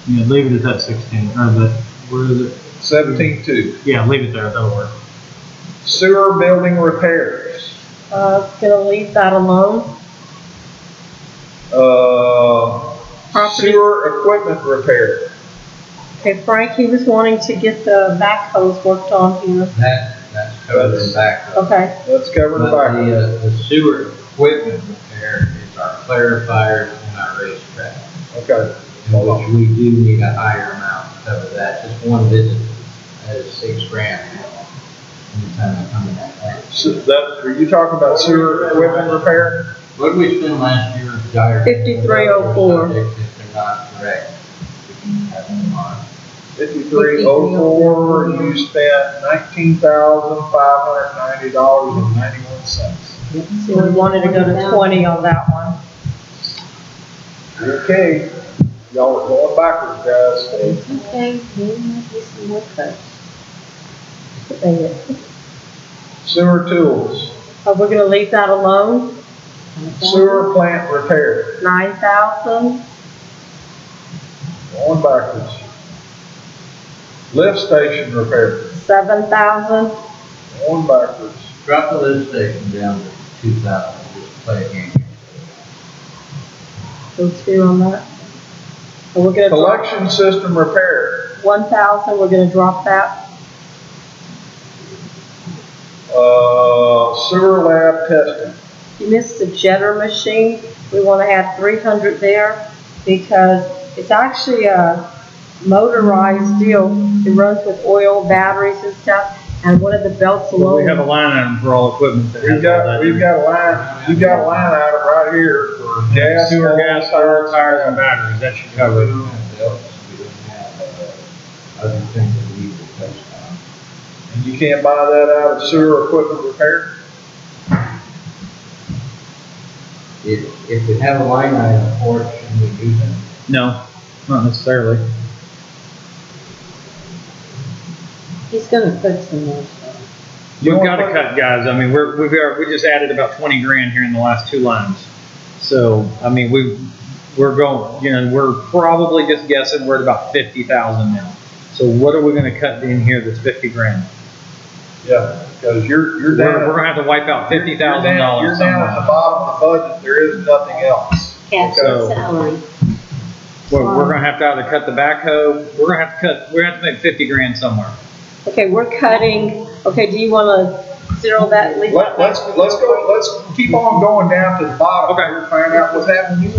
Yeah, leave it at that 16, or the, where is it? 17.2. Yeah, leave it there, that'll work. Sewer building repairs. Gonna leave that alone. Property. Sewer equipment repair. Okay, Frank, he was wanting to get the backhoes worked on here. That's covered in back. Okay, That's covered But back. the sewer equipment repair is our clarifiers and our racetrack. Okay. Which we do need a higher amount to cover that. Just one visit is $6,000. Anytime I come in that. So are you talking about sewer equipment repair? What did we spend last year? Gyre? 5304. If they're not correct. We can have them on. 5304, you spent $19,590.91. so we wanted to go to 20 on that one. Okay, y'all are going backwards, guys. Okay, there might be some more cuts. Sewer tools, We're gonna leave that alone, sewer plant repair, 9,000. going backwards. Lift station repair, 7,000. going backwards. Drop the lift station down to 2,000, just play a game. So 2 on that. And we're gonna drop Collection system repair, 1,000, we're gonna drop that. sewer lab testing, You missed the jetter machine. We wanna add 300 there because it's actually a motorized deal. It runs with oil, batteries and stuff, and one of the belts alone. We have a line item for all equipment that has all that. we've got a line item right here for gas. Sewer, gas, tires, and batteries, that should cover We it. don't have belts, we don't have, other things that we need to touch on. And you can't buy that out of sewer equipment repair? If we have a line item for it, should we do that? No, not necessarily. He's gonna put some more stuff. We've got to cut, guys. I mean, we just added about 20 grand here in the last 2 lines. So, I mean, we're going, we're probably just guessing we're at about 50,000 now. So what are we going to cut in here that's 50 grand? Yeah, because you're We're down. going to have to wipe out $50,000 You're down at the somewhere. bottom of the budget, there is nothing else. Cash So- salary. We're going to have to either cut the backhoe, we're going to have to make 50 grand somewhere. Okay, we're cutting, okay, do you wanna zero that? leave that Let's keep on going down to the bottom. Okay. Here, find out what's happening.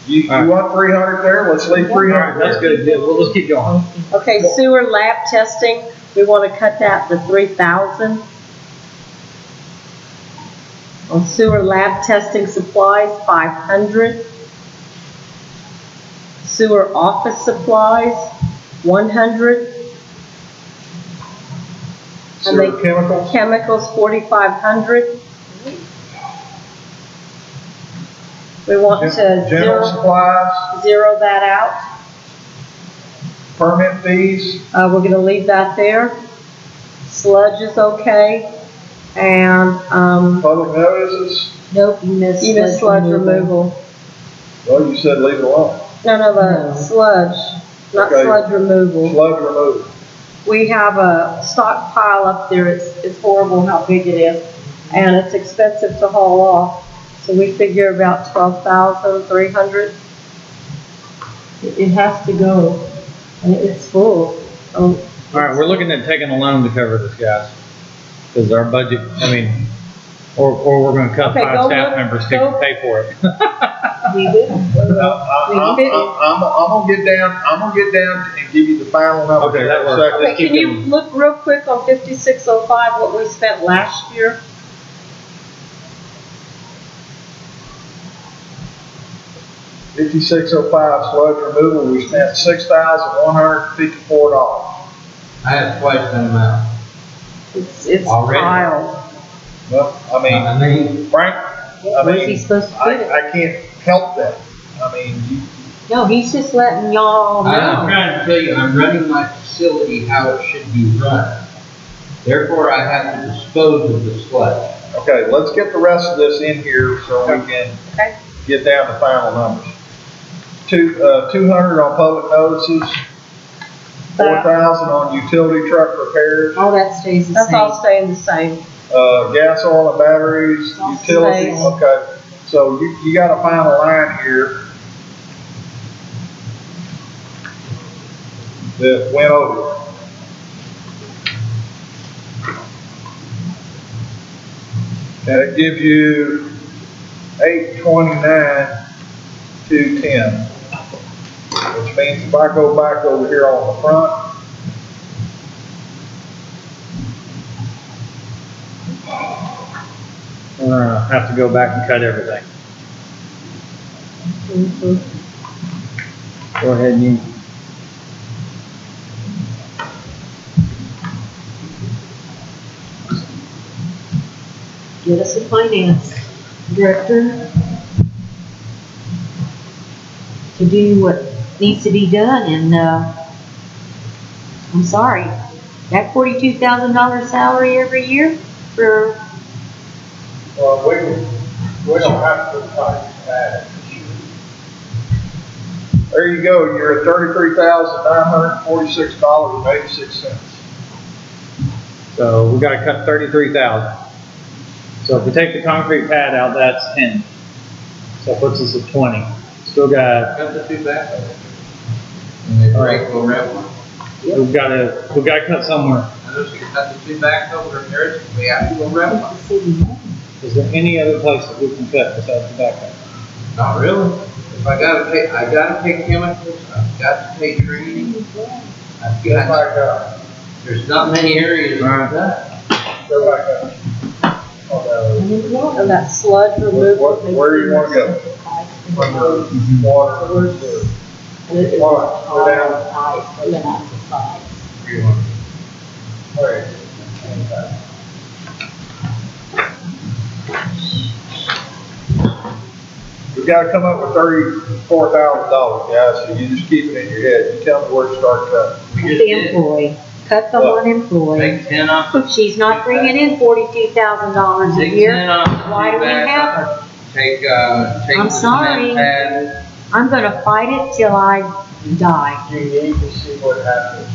You All right. want 300 there, let's leave All 300 right, that's there. good. Yeah, we'll just keep going. Okay, sewer lab testing, we wanna cut that to 3,000. On sewer lab testing supplies, 500. Sewer office supplies, 100. And Sewer they- chemicals, Chemicals, 4,500. We want to general supplies, zero that out. permit fees, We're gonna leave that there. Sludge is okay. And, public notices. Nope, you missed. even sludge removal. Well, you said leave it alone. No, the No. sludge, not Okay. sludge removal. Sludge removal. We have a stockpile up there, it's horrible how big it is, and it's expensive to haul off. So we figure about 12,300. It has to go, and it's full. All right, we're looking at taking a loan to cover this, guys. Because our budget, or we're going to cut Okay, 5 go staff look, members to go. pay for it. We will. I'm gonna get down and give you the final number. Okay, that works. Second. Okay, can you look real quick on 5605, what we spent last year? $5605 sludge removal, we spent $6,154. I have twice that amount. It's Already. piled. Well, I mean, Frank, Where's he supposed to put it? I can't help that. I mean, No, he's just letting y'all I'm know. trying to tell you, I'm running my facility how it should be run. Therefore, I have to dispose of the sludge. Okay, let's get the rest of this in here so we can Okay. get down to final numbers. 200 on public notices, 4,000 on utility truck repairs, All that stays the That's all same. staying the same. gas, oil, and batteries, All utilities, stays. okay. So you got a final line here that went over. And it gives you 829,210. Which means if I go back over here on the front, We're gonna have to go back and cut everything. Go ahead and you. Get us a finance director to do what needs to be done, and, I'm sorry, that $42,000 salary every year for, Well, we don't have to fight that. there you go, you're at $33,946.86. So we gotta cut 33,000. So if we take the concrete pad out, that's 10. So it puts us at 20. Still got, Cut the two back. And they break or whatever. we've gotta cut somewhere. I know you cut the two back over repairs, we have to go wrap them. Is there any other place that we can cut besides the backhoe? Not really. If I gotta pay chemicals, I've got to pay training. I've Go got, back up, there's not many areas like that. go back up. And that sludge removal. Where do you wanna go? Under water, sewer. Water, go down. You want- Wait. We gotta come up with $34,000, guys, so you just keep it in your head, you tell me where to start cutting. We cut just the did. employee, cut the one employee. Take 10 off. She's not bringing in $42,000 a Take year. 10 off. the Why two do we back have off. her? Take I'm the sorry. cement pad. I'm gonna fight it till I die. You need to see what happens.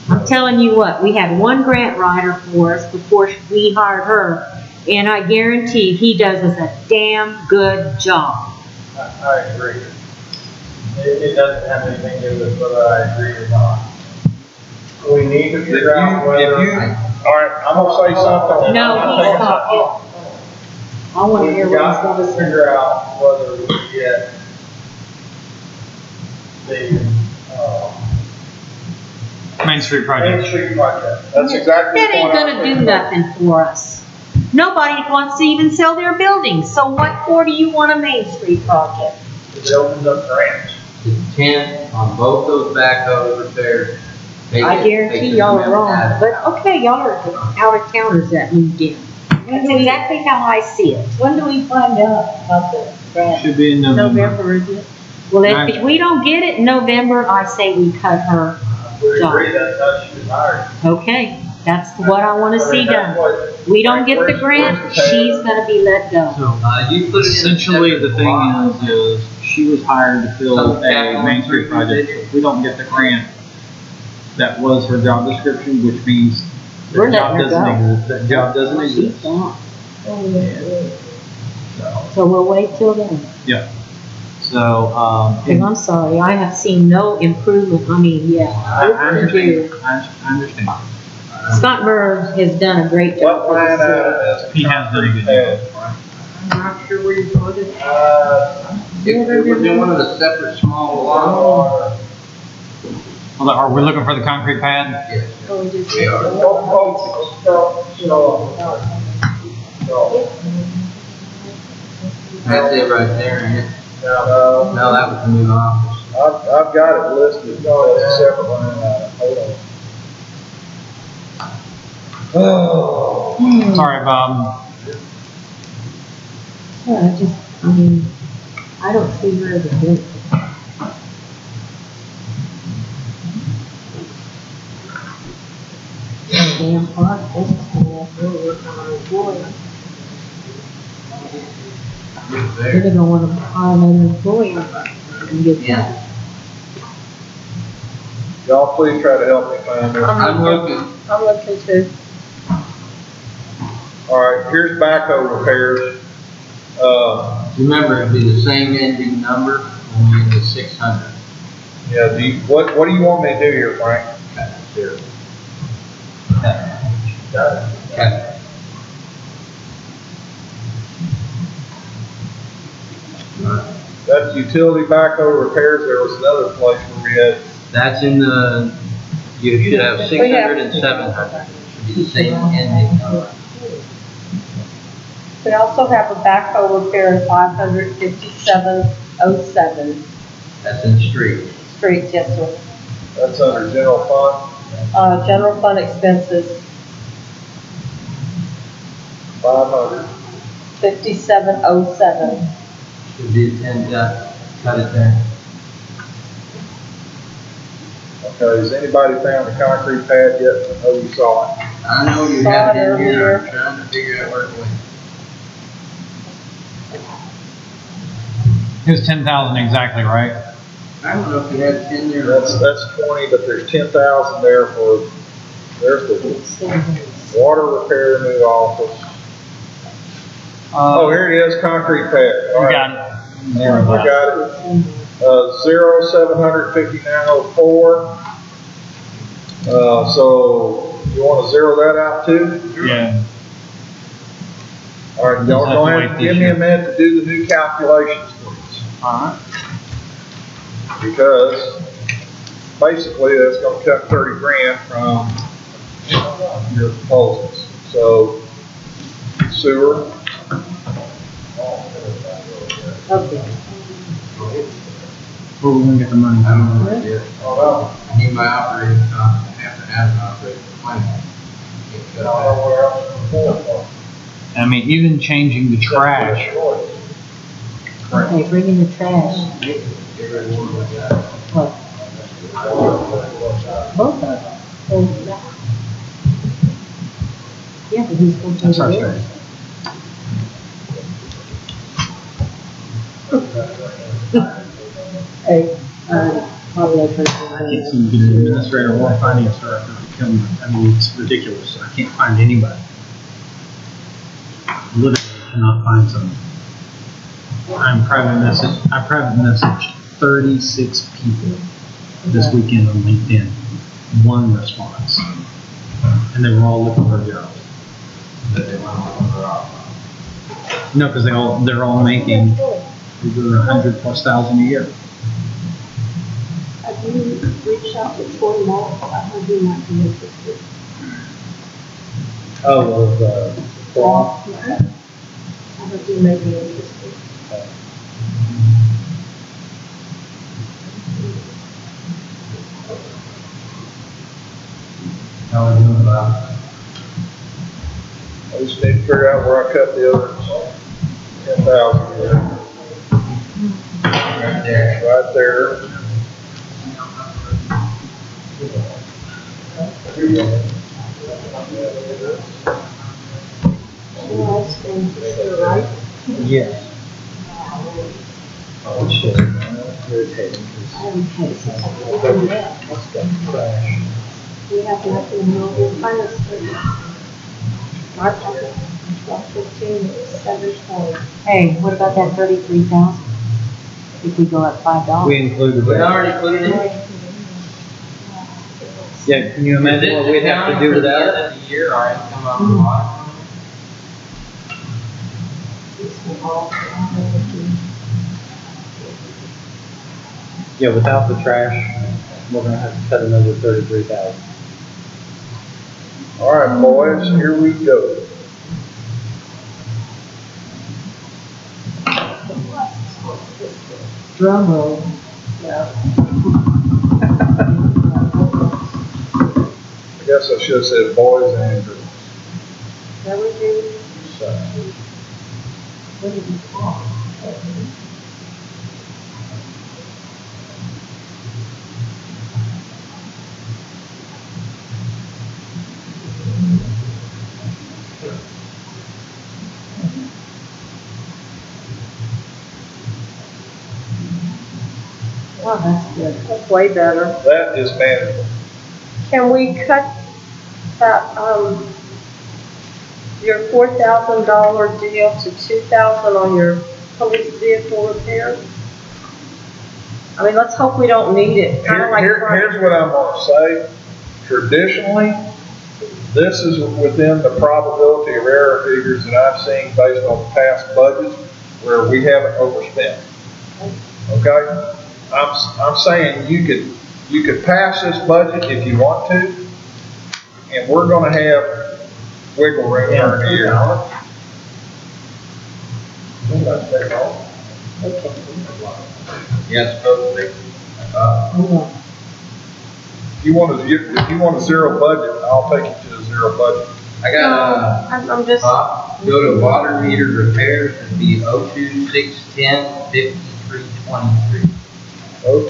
I'm telling you what, we had one grant writer for us before we hired her, and I guarantee he does us a damn good job. I agree. It doesn't have anything to do with whether I agree or not. We need to figure out whether. All right, I'm gonna say something. No, he's not. I wanna hear We've what he's got gonna to say. figure out whether we get the, Main Street Main project. Street project. That's exactly the That ain't point I was gonna do thinking about. nothing for us. Nobody wants to even sell their buildings, so what for do you want a Main Street project? It opens up grants. It's 10 on both those backhoe repairs. I guarantee y'all are wrong, but okay, y'all are out of towners that moved in. That's exactly how I see it. When do we find out about the grant? Should be in November. November, isn't it? Well, if we don't get it in November, I say we cut her. We agree that's how she was hired. Okay, that's what I wanna see I mean, that's done. what- We don't get the grant, she's gonna be let go. So You put it in. essentially, the thing is she was hired to fill a Main Street project. So if we don't get the grant, that was her job description, which means We're that job letting her doesn't go. exist. That job doesn't She's exist. gone. So, So we'll wait till then. so, Cause I'm sorry, I have seen no improvement, I mean, yeah. I understand. I understand. Scott Murr has done a great job. What for line us. item is? He has done a good job. I'm not sure where you put it. If it was in one of the separate small blocks. Hold on, are we looking for the concrete pad? Yes. Oh, we just- We are. That's it right there, ain't it? No, No, that was the new office. I've got it listed as a separate line item, hold on. Oh. Sorry, Bob. Yeah, I just, I mean, I don't see where the benefit. Damn park, this is gonna have to work on our employees. They're gonna wanna hire another employee and get that. Y'all please try to help me find this. I'm looking. I'm looking too. All right, here's backhoe repairs. Remember, it'd be the same ending number, only in the 600. Yeah, what do you want me to do here, Frank? Zero. Got it. Okay. That's utility backhoe repairs. There was another place where we had, That's in the, you should have 600 and 700. Should be the same ending number. We also have a backhoe repair at 55707 That's in street. street, yes, sir. that's under general fund, General fund expenses, 500. 5707. Should be 10, cut it there. Okay, has anybody found the concrete pad yet? Oh, you saw it. I know you had it in here, I'm trying to figure out where it went. It was 10,000 exactly, right? I don't know if you had it in there. That's 20, but there's 10,000 there for, there's the water repair new office. Oh, here it is, concrete pad. All We right. got it. I got it. 075904. So you want to zero that out too? Yeah. All right, y'all Just have to go wait ahead and this give me year. a minute to do the new calculations, please. Alright. Because basically that's gonna cut 30 grand from your proposals. So sewer. Okay. Where we gonna get the money? I don't know where it is. Oh, I need my operating cost, I have to add an operating plan. Get cut back. I mean, even changing the trash. Okay, bring in the trash. Get rid of one like that. What? Both of them. Oh, yeah, but who's going to That's do our it? strategy. Hey, probably I I can't seem to get an administrator or finance director to come. I mean, it's ridiculous. I can't find anybody. Literally cannot find someone. I private messaged 36 people this weekend on LinkedIn. One response. And they were all looking for jobs. That they want to look off. No, because they're all making over 100,000+ a year. Have you reached out to Troy Mall? I heard you might be interested. Oh, of cloth. I heard you may be interested. How are we doing about? I just need to figure out where I cut the other 10,000 here. Right there. Right there. Yeah, it's been sure, right? Yes. Oh, shit. That's irritating. I haven't had it since I've been there. We have nothing in the finance. March 12/15, 7/20. Hey, what about that 33,000? If we go up $5? We included We that. already put it in. Yeah, can you imagine what we'd have to do with that? At the end of the year, our income on the lot. Yeah, without the trash, we're gonna have to cut another 33,000. All right, boys, here we go. Drum roll. I guess I should have said boys and girls. That would be, So, what did you call? Oh, that's good. That's way better. That is manageable. Can we cut that, your $4,000 deal to $2,000 on your police vehicle repair? I mean, let's hope we don't need it, kinda like. Here's what I'm gonna say. Traditionally, this is within the probability of error figures that I've seen based on past budgets where we haven't overspent. Okay? I'm saying you could pass this budget if you want to, and we're gonna have wiggle room during the year. Yes, totally. If you want a zero budget, I'll take you to a zero budget. I got, I'm just, go to water meter repairs, it'd be 02610 5323.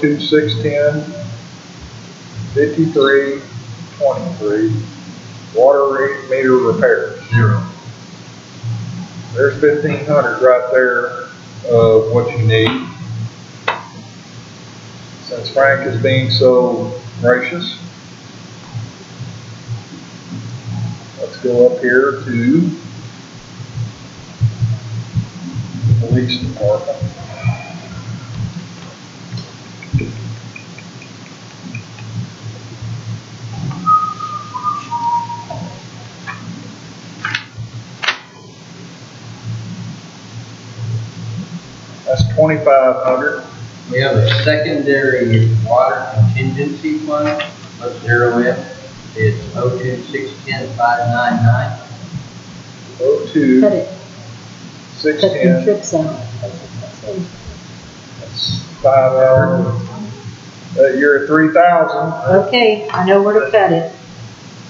02610 5323, water meter repair. Zero. There's 1,500 right there of what you need. Since Frank is being so gracious, let's go up here to the police department. That's 2,500. We have a secondary water contingency fund, let's zero in. It's 02610 599. 02 Cut it, cut the 610. trips out. That's 500. You're at 3,000. Okay, I know where to cut it.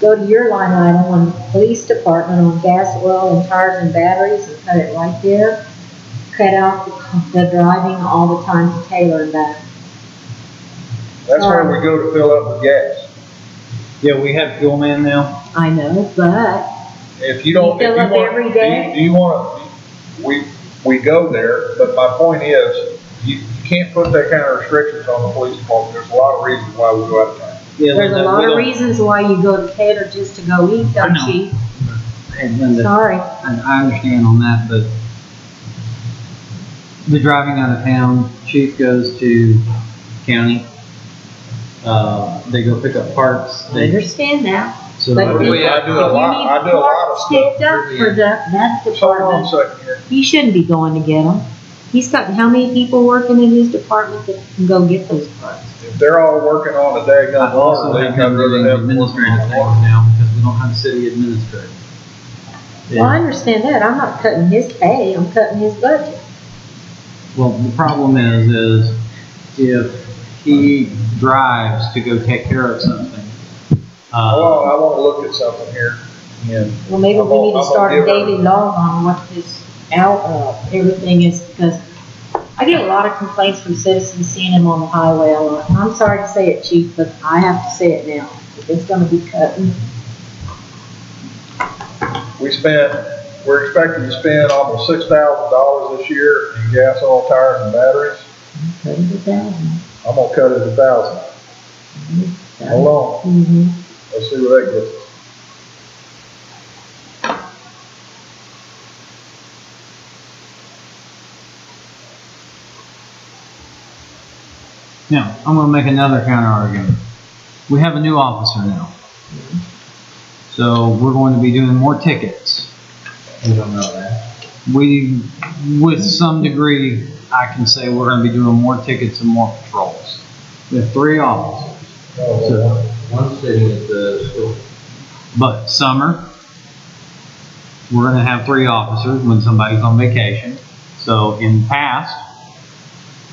Go to your line item on police department on gas, oil, and tires and batteries and cut it right there. Cut out the driving all the time to Taylor and back. That's where we go to fill up with gas. Yeah, we have fuel man now. I know, but If you don't, You fill if you up want, every day? do you want to, we go there, but my point is, you can't put that kind of restrictions on the police department. There's a lot of reasons why we go out of town. Yeah, there's a Linda, lot we of don't- reasons why you go to Taylor just to go eat, I don't know. you? Hey, Linda, Sorry. I understand on that, but the driving out of town, chief goes to county. They go pick up parts. I understand that. So But I if do you a lot need of parts stuff. picked up for that Just hold on a department, second here. he shouldn't be going to get them. He's got how many people working in his department that can go get those parts? If they're all working on a daggone I also water leak, have I'd him rather doing have them working administrative on things the water. now because we don't have a city administrator. Well, I understand that. I'm not cutting his pay, I'm cutting his budget. Well, the problem is if he drives to go take care of something, Well, I want to look at something here. And Well, maybe I'm we need gonna to start a give her- daily log on what this everything is, because I get a lot of complaints from citizens seeing him on the highway a lot. And I'm sorry to say it, chief, but I have to say it now. If it's gonna be cutting, we're expecting to spend almost $6,000 this year in gas, oil, tires, and batteries. cut it to $1,000. I'm gonna cut it to 1,000. Hold on, Mm-hmm. let's see where that gets us. now, I'm gonna make another counter argument. We have a new officer now. So we're going to be doing more tickets. We don't know that. We, with some degree, I can say we're gonna be doing more tickets and more patrols. We have 3 officers. So, One sitting at the school. but summer, we're gonna have 3 officers when somebody's on vacation. So in the past,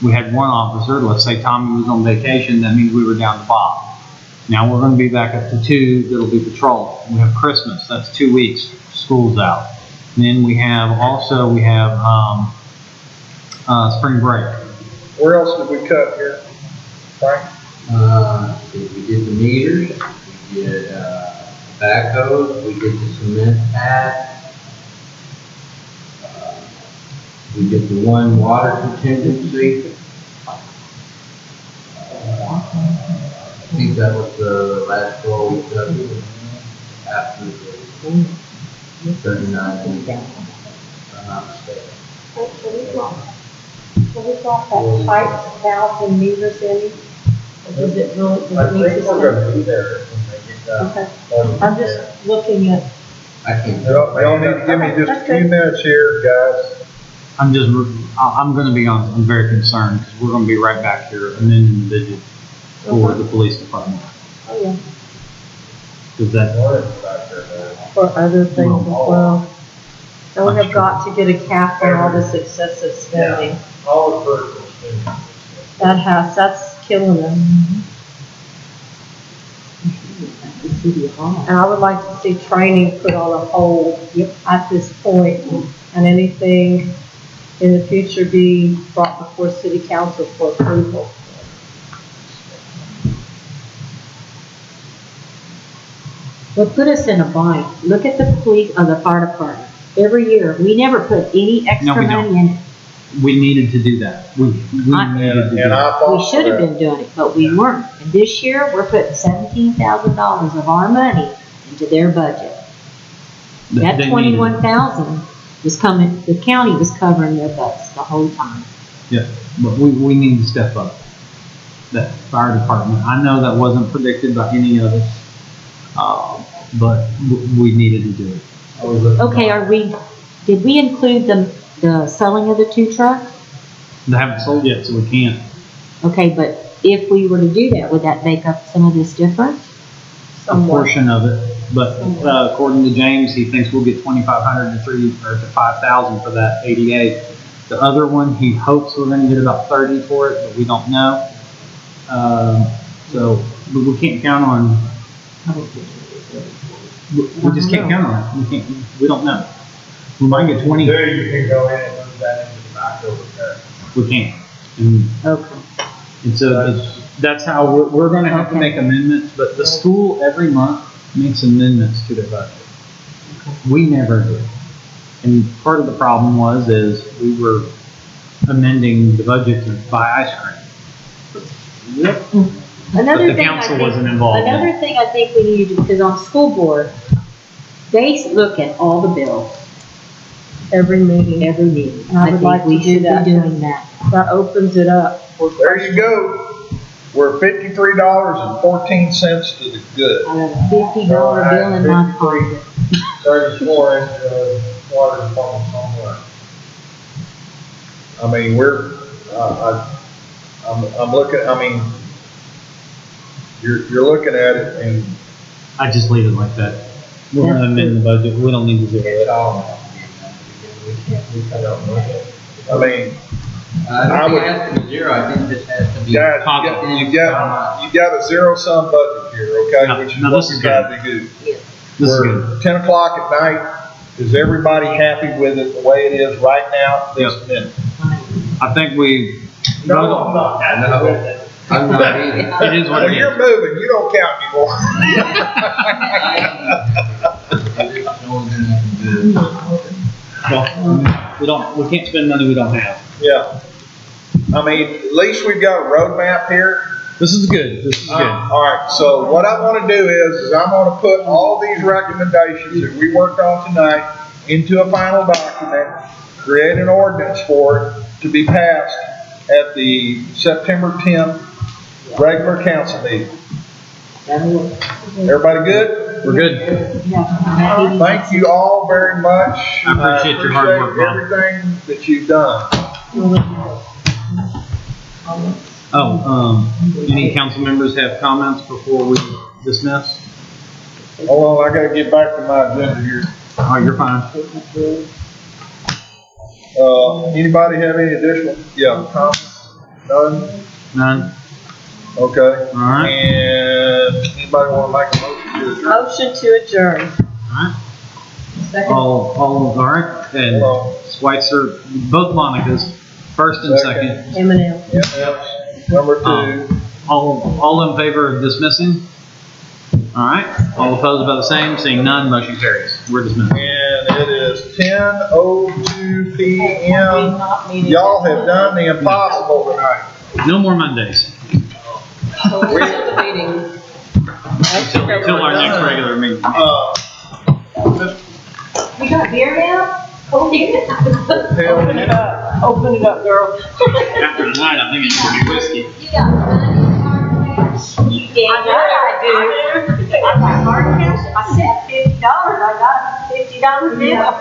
we had 1 officer. Let's say Tommy was on vacation, that means we were down to Bob. Now we're gonna be back up to 2 that'll be patrol. We have Christmas, that's 2 weeks, school's out. Then we have spring break. Where else did we cut here, Frank? We did the meters, we did, backhoes, we did the cement pad. We did the 1 water contingency. think that was the last goal we got after the 39. If I'm not mistaken. Can we drop that pipe valve and meters in? Or does it really, does I it need think to we're stay? gonna be there when they get done. Okay, I'm just looking at, I can't. Y'all need to give me just a few minutes here, guys. I'm gonna be honest, I'm very concerned, because we're gonna be right back here amending the budget for the police department. oh yeah, Because that, for other things as well. And we have got to get a cap on all this excessive spending. All the personal spending. That's killing us. And I would like to see training put on a hold at this point, and anything in the future be brought before city council for approval. Well, put us in a bind. Look at the police, or the fire department. Every year, we never put any extra we don't. money in it. we needed to do that. We needed to do And that. I We thought should have been doing it, but we weren't. And this year, we're putting $17,000 of our money into their budget. That They needed it. 21,000 was coming, the county was covering their butts the whole time. Yeah, but we need to step up. That fire department, I know that wasn't predicted by any of us, but we needed to do it. Okay, did we include the selling of the 2 trucks? They haven't sold yet, so we can't. Okay, but if we were to do that, would that make up some of this difference? A portion of it, but according to James, he thinks we'll get 2,500 to 5,000 for that 88. The other one, he hopes we're gonna get about 30 for it, but we don't know. But we can't count on, we just can't count on it. We don't know. We might get 20. There you can go in and move that into the back over there. We can't. And Okay. so that's how we're gonna have to make amendments, but the school every month makes amendments to their budget. We never did. And part of the problem is we were amending the budget to buy ice cream. Another But the thing council wasn't involved in it. Another thing I think we need to do, because on school board, they look at all the bills, Every meeting, every meeting. And I would think like to we do should be that. doing that. that opens it up. There you go. We're $53.14 to the good. I have a $50 bill in my pocket. 34 in the water department somewhere. I mean, I'm looking, I mean, you're looking at it and I just leave it like that. We're gonna amend the budget. We don't need to do It's it. all, we cut out budget. I mean, I don't think it has to be zero, I think it just has to be. guys, Positive. you got a zero-sum budget here, okay? No, Which is no, what this we is got to do. This is We're good. 10 o'clock at night. Is everybody happy with it the way it is right now, this minute? I think we. No, I'm not. No, I'm not either. It is what Well, it you're is. moving, you don't count anymore. Well, we can't spend money we don't have. Yeah. I mean, at least we've got a roadmap here. This is good. This is good. All right, so what I want to do is I'm going to put all these recommendations that we worked on tonight into a final document, create an ordinance for it to be passed at the September 10th regular council meeting. Everybody good? We're good. Thank you all very much. I appreciate your hard work, Bob. Everything that you've done. Any council members have comments before we dismiss? Hold on, I gotta get back to my agenda here. Oh, you're fine. Anybody have any additional, comments? None? None? Okay. All right. And anybody want to make a motion to adjourn? Motion to adjourn. All right. Second. All right. And Hold Schweitzer, both Monica's, first and second. M&M. Yes. Number 2. All in favor of dismissing? All right. All opposed by the same, seeing none, motion carries. We're dismissed. And it is 10:02 p.m. Not meeting. Y'all have done the impossible tonight. No more Mondays. the meeting. Until our next regular meeting. You got beer now? Oh, yeah. Open it up. Open it up, girl. After tonight, I think it's gonna be whiskey. You got money in hard cash? Yeah, I do. I got hard cash. I said $50. I got a $50 bill.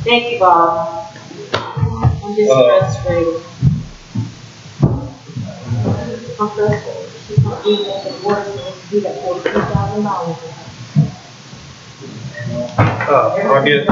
Thank you, Bob. I'm just frustrated. I'm frustrated. She's not doing that at work. You got $42,000. I'll get